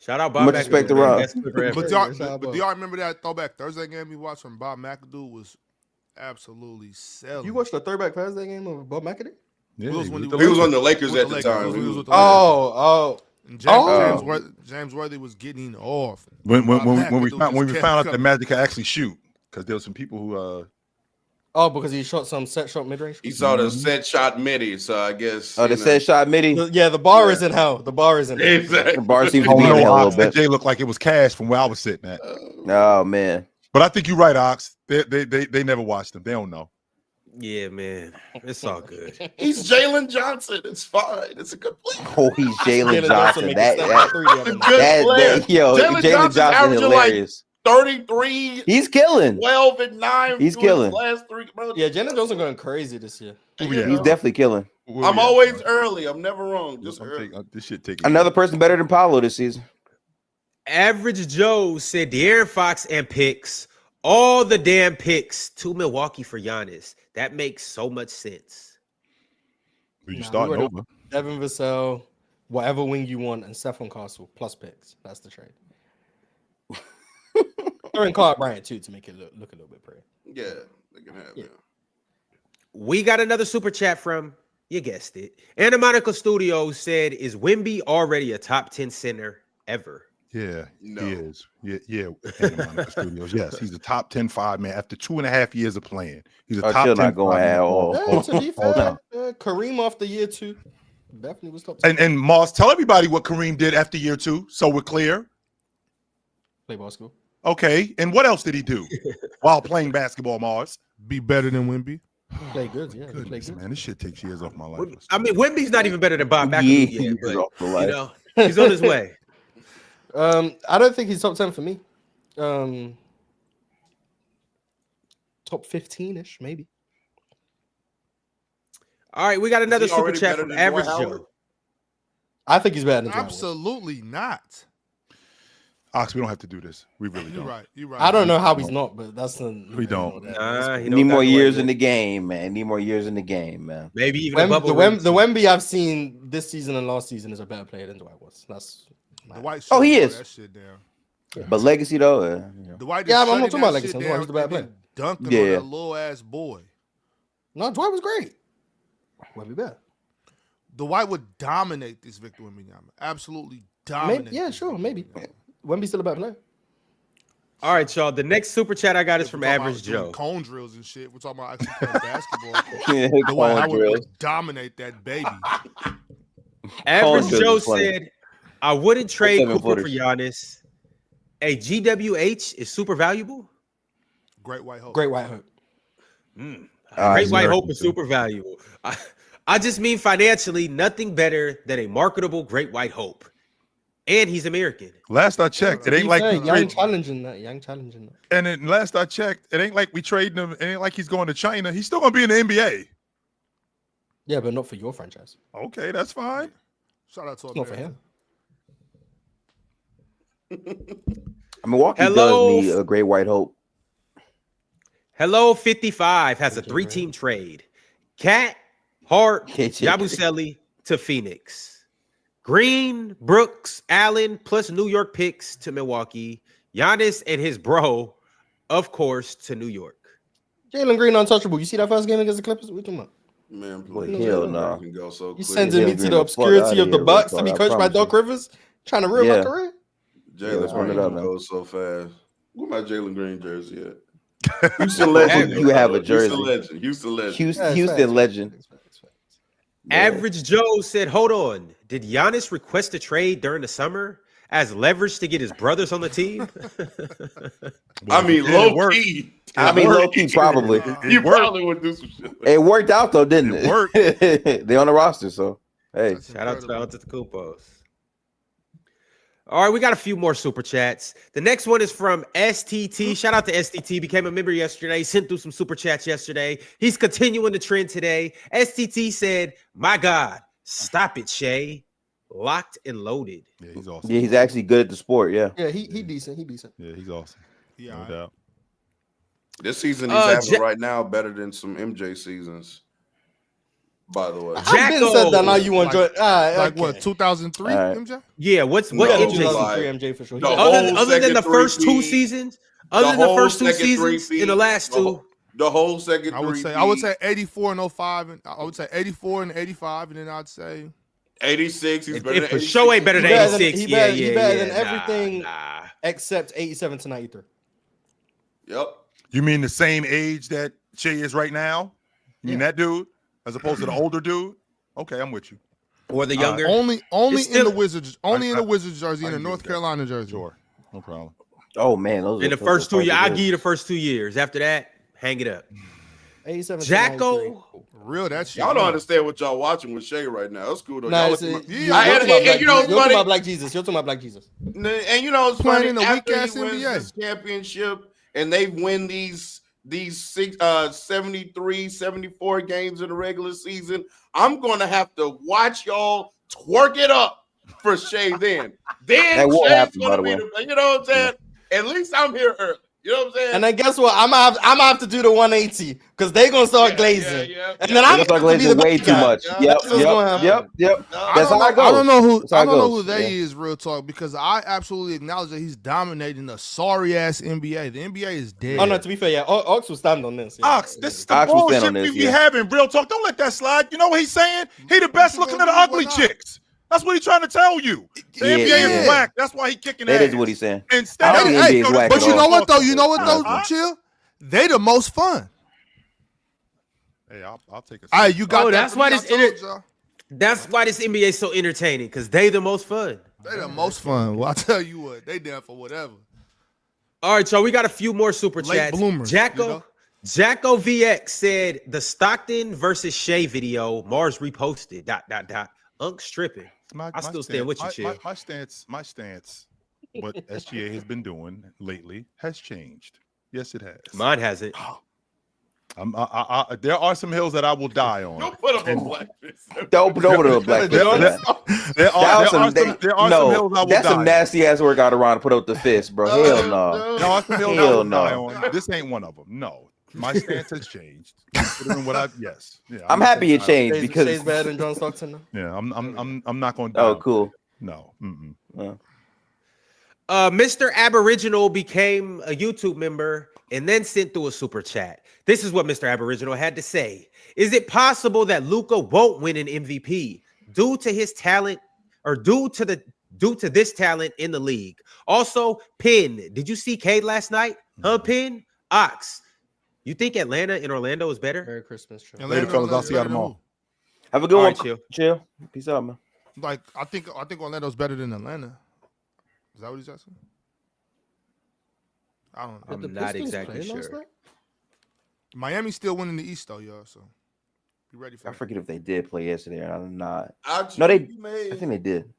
Shout out Bob Much respect to Ron. But do y'all remember that Throwback Thursday game you watched from Bob McAdoo was absolutely selling. You watched the Throwback Thursday game of Bob McAdoo? Yeah, he was on the Lakers at the time. And James Worthy was getting off. When we found out that Magic could actually shoot. because there were some people who Oh, because he shot some set shot mid range. He saw the set shot midi, so I guess. Oh, the set shot midi. The bar is in hell. The bar is in hell. Exactly. The bar seems to be in hell a little bit. Jay looked like it was cash from where I was sitting at. Oh man. But I think you're right, Ox. They never watched them. They don't know. Yeah, man. It's all good. He's Jalen Johnson. It's fine. It's a good player. Oh, he's Jalen Johnson. Jalen Jalen Johnson hilarious. 33. He's killing. 12 and 9. He's killing. Last 3. Bro. Yeah, Jalen Johnson going crazy this year. Yeah, he's definitely killing. I'm always early. I'm never wrong. Just early. This shit taking another person better than Paulo this season. Average Joe said De'Aaron Fox and picks, all the damn picks to Milwaukee for Giannis. That makes so much sense. You starting over. Devin Vassell, whatever wing you want, and Stephon Castle plus picks. That's the trade. Or Clark Bryant too to make it look a little bit pretty. Yeah, they can have it. We got another super chat from, you guessed it, Anna Monica Studios said, is Wemby already a top 10 center ever? Yeah, no. He is. Yeah. Anna Monica Studios. Yes, he's a top 10 5 man after 2.5 years of playing. He's a top 10 not going at all. To be fair, Kareem after year 2 definitely was top 10. And Moss, tell everybody what Kareem did after year 2, so we're clear. Play ball school. Okay, and what else did he do while playing basketball, Mars? Be better than Wemby. Play good, yeah. Goodness, man, this shit takes years off my life. I mean, Wemby's not even better than Bob McAdoo yet, but he's on his way. I don't think he's top 10 for me. Top 15-ish, maybe. All right, we got another super chat from Average Joe. I think he's better than Dwight. Absolutely not. Ox, we don't have to do this. We really don't. You're right. I don't know how he's not, but that's the. We don't. Need more years in the game, man. Need more years in the game, man. Maybe even the Wemby I've seen this season and last season is a better player than Dwight was. That's Dwight. Oh, he is. That shit down. But legacy though, Dwight. Yeah, I'm not talking about legacy. I'm talking about he's the better player. Dunked him on that little ass boy. No, Dwight was great. Wemby better. Dwight would dominate this Victor Wembanyama. Absolutely dominate. Yeah, sure, maybe. Wemby's still a better player. All right, y'all. The next super chat I got is from Average Joe. Cone drills and shit. We're talking about actually playing basketball. Dwight Howard would dominate that baby. Average Joe said, I wouldn't trade Cooper for Giannis. A GWH is super valuable. Great White Hope. Great White Hope. Great White Hope is super valuable. I just mean financially, nothing better than a marketable Great White Hope. And he's American. Last I checked, it ain't like young challenging that. And then last I checked, it ain't like we trading him. It ain't like he's going to China. He's still gonna be in the NBA. Yeah, but not for your franchise. Okay, that's fine. Shout out to not for him. Milwaukee does need a Great White Hope. Hello 55 has a 3-team trade. Cat, Hart, Yabusele to Phoenix. Green, Brooks, Allen, plus New York picks to Milwaukee. Giannis and his bro, of course, to New York. Jalen Green untouchable. You see that first game against the Clippers? What you talking about? Man, hell no. You sending me to the obscurity of the Bucks to be coached by Doc Rivers? Trying to ruin my career? Jalen Green goes so fast. Where my Jalen Green jersey at? Houston legend. You have a jersey. Houston legend. Houston legend. Average Joe said, hold on. Did Giannis request a trade during the summer as leverage to get his brothers on the team? I mean, low key. Low key, probably. You probably would do some shit. It worked out, though, didn't it? It worked. They on the roster, so, hey. Shout out to the Kupos. All right, we got a few more super chats. The next one is from STT. Shout out to STT. Became a member yesterday. Sent through some super chats yesterday. He's continuing the trend today. STT said, my God, stop it, Shay. Locked and loaded. Yeah, he's awesome. Yeah, he's actually good at the sport, yeah. Yeah, he decent. He decent. Yeah, he's awesome. Yeah, no doubt. This season he's having right now better than some MJ seasons. By the way, I've been said that now you want to like what 2003 MJ? Yeah, what MJ? 2003 MJ for sure. Other than the first two seasons, in the last two, the whole second. I would say 84 and 05, and I would say 84 and 85, and then I'd say 86. He's better than for sure ain't better than 86. He better than everything except 87 to 93. Yep. You mean the same age that Shea is right now? You mean that dude, as opposed to the older dude? Okay, I'm with you. Or the younger? Only in the Wizards, in the Wizards jersey, in the North Carolina jersey. Sure, no problem. Oh man, those in the first 2 years, I give you the first 2 years. After that, hang it up. 87 Jacko, real that shit. Y'all don't understand what y'all watching with Shea right now. That's cool though. Nah, you know, you're talking about Black Jesus. You're talking about Black Jesus. And you know, it's playing funny, in the after weak-ass he wins NBA this championship and they win these 73, 74 games in the regular season, I'm going to have to watch y'all twerk it up for Shea then. Then Shea's going to be the, you know what I'm saying? Yeah. At least I'm here early. You know what I'm saying? And then guess what? I'm gonna have to do the 180 because they're gonna start glazing. And then I'm gonna start glazing way too much. Yep. That's how I go. I don't know who they is, real talk, because I absolutely acknowledge that he's dominating the sorry ass NBA. The NBA is dead. Oh no, to be fair, Ox will stand on this. Ox, this is the bullshit we be having. Real talk. Don't let that slide. You know what he's saying? He the best looking at the ugly chicks. That's what he's trying to tell you. The NBA is whack. That's why he's kicking that ass. Is what he's saying. Instead but you know what though? You know what though? Chill. They the most fun. Hey, I'll take a. All right, you got. That's why this. That's why this NBA is so entertaining, because they the most fun. They the most fun. Well, I tell you what, they down for whatever. All right, y'all. We got a few more super chats. Bloomers, Jacko VX said the Stockton versus Shea video. Mars reposted. ... Unk stripping. I still stand with you, Chill. My stance, what SGA has been doing lately has changed. Yes, it has. Mine hasn't. There are some hills that I will die on. Don't put up a blackface. Don't put over a blackface. There are some hills I will die. That's some nasty ass work out around to put up the fist, bro. Hell no. There are some hills I will die on. This ain't one of them. No. My stance has changed. Considering what I'm happy it changed because Shay's better than John Stockton. Yeah, I'm not going to. Oh, cool. No. Mr. Aboriginal became a YouTube member and then sent through a super chat. This is what Mr. Aboriginal had to say. Is it possible that Luka won't win an MVP due to his talent or due to this talent in the league? Also, Pin, did you see Cade last night? Huh, Pin? Ox. You think Atlanta and Orlando is better? Merry Christmas, Chill. Later, fellas. I'll see you tomorrow. Have a good one. Chill. Peace out, man. Like I think Orlando's better than Atlanta. Is that what he's asking? I don't know. I'm not exactly sure. Miami's still winning the East though, y'all. So be ready for. I forget if they did play yesterday. I'm not. Actually, I think they did.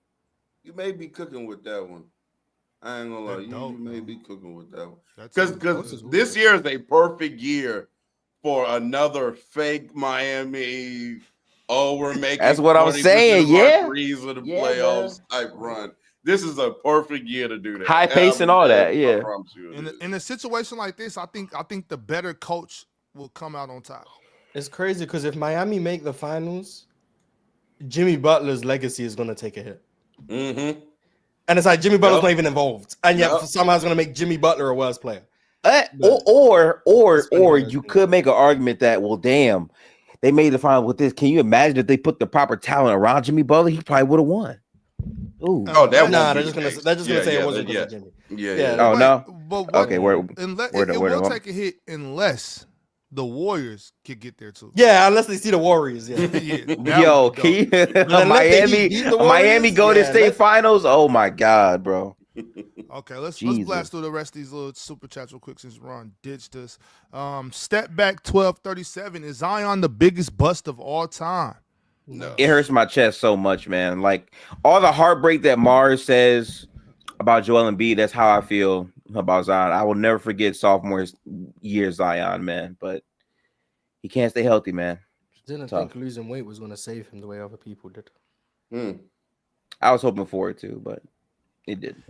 You may be cooking with that one. I ain't gonna lie, you may be cooking with that one. Because this year is a perfect year for another fake Miami. Oh, we're making. That's what I'm saying. Yeah, reason the playoffs type run. This is a perfect year to do that. High pace and all that. Yeah. In a situation like this, I think the better coach will come out on top. It's crazy because if Miami make the finals, Jimmy Butler's legacy is gonna take a hit. Mm-hmm. And it's like Jimmy Butler's not even involved, and yet somehow it's gonna make Jimmy Butler a worse player. Or you could make an argument that, well, damn, they made the final with this. Can you imagine if they put the proper talent around Jimmy Butler? He probably would have won. Ooh. Oh, they're just gonna say it wasn't because of Jimmy. Yeah. Oh no. But okay, it will take a hit unless the Warriors could get there too. Yeah, unless they see the Warriors. Yeah. Yo, Miami Golden State Finals. Oh my God, bro. Okay, let's blast through the rest of these little super chats real quick since Ron ditched us. Step back 1237. Is Zion the biggest bust of all time? No. It hurts my chest so much, man. Like all the heartbreak that Mars says about Joel Embiid, that's how I feel about Zion. I will never forget sophomore year Zion, man. But he can't stay healthy, man. Didn't think losing weight was going to save him the way other people did. I was hoping for it too, but it didn't.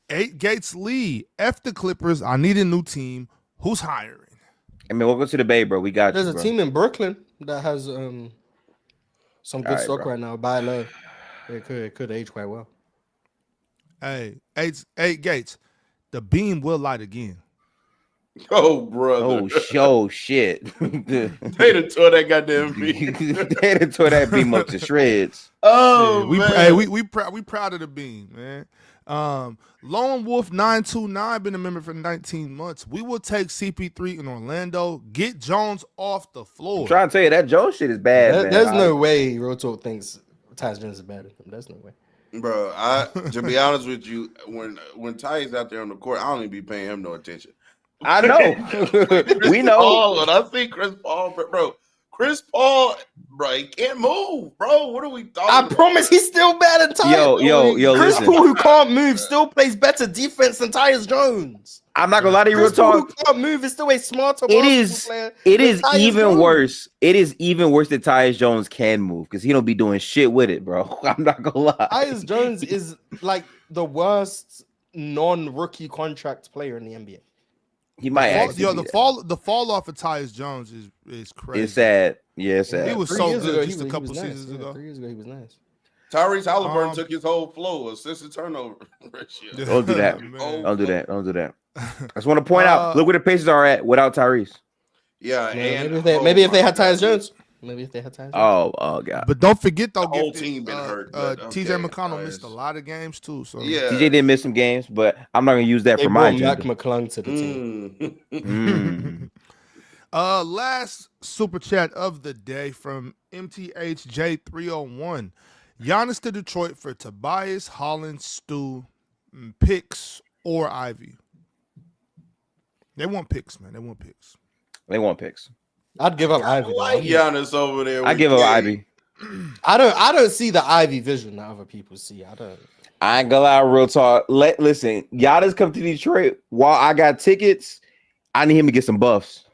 8 Gates Lee. F the Clippers. I need a new team. Who's hiring? I mean, welcome to the Bay, bro. We got There's you, a bro. team in Brooklyn that has some good stock right now. Buy low. It could age quite well. Hey, 8 Gates. The beam will light again. Oh, brother. Oh, shit. They done tore that goddamn beam. They done tore that beam up to shreds. Oh, yeah, man. We proud of the beam, man. Lone Wolf 929 been a member for 19 months. We will take CP3 in Orlando. Get Jones off the floor. I'm trying to tell you that Jones shit is bad, man. There's no way Real Talk thinks Tyus Jones is better than him. There's no way. Bro, to be honest with you, when Tyus out there on the court, I don't even be paying him no attention. I know. We know. Paul, and I see Chris Paul, bro. Chris Paul, bro, he can't move, bro. What are we talking I about? promise he's still better than Tyus. Yo, Chris listen. Paul, who can't move, still plays better defense than Tyus Jones. I'm not gonna lie to you, Chris Real Paul, Talk. who can't move, is still a smarter It is player. even Jones. worse. It is even worse that Tyus Jones can move because he don't be doing shit with it, bro. I'm not gonna lie. Tyus Jones is like the worst non-rookie contract player in the NBA. He might actually. The fall off of Tyus Jones is crazy. It's sad. Yeah, it's sad. He was so good just a couple seasons ago. 3 years ago, he was nice. Tyrese Halliburton took his whole flow, assist to turnover ratio. Don't do that. Don't do that. Don't do that. I just want to point out. Look where the Pacers are at without Tyrese. Yeah, and maybe if they had Tyus Jones. Maybe if they had Tyus Jones. Oh god. But don't forget though, the whole team been hurt. TJ McConnell missed a lot of games too. So yeah, TJ did miss some games, but I'm not gonna use that for my agenda. Mac McClung to the team. Last super chat of the day from MTHJ301. Giannis to Detroit for Tobias, Holland, Stu, picks, or Ivy. They want picks, man. They want picks. They want picks. I'd give up Ivy. Like Giannis over there. I give up Ivy. I don't see the Ivy vision that other people see. I ain't gonna lie, Real Talk. Listen, Giannis come to Detroit while I got tickets. I need him to get some buffs.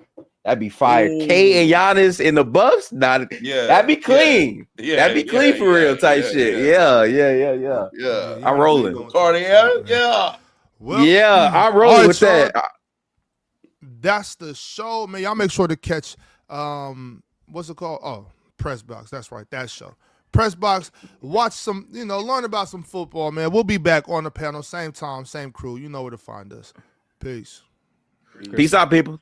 That'd be fire. Ooh. K and Giannis in the buffs? That'd be clean. Yeah. That'd be clean for real type shit. Yeah. I'm rolling. Cartier? Yeah. Well, I'm rolling with that. That's the show, man. Y'all make sure to catch what's it called? Oh, Press Box. That's right. That show. Press Box. Watch some, learn about some football, man. We'll be back on the panel, same time, same crew. You know where to find us. Peace. Peace out, people.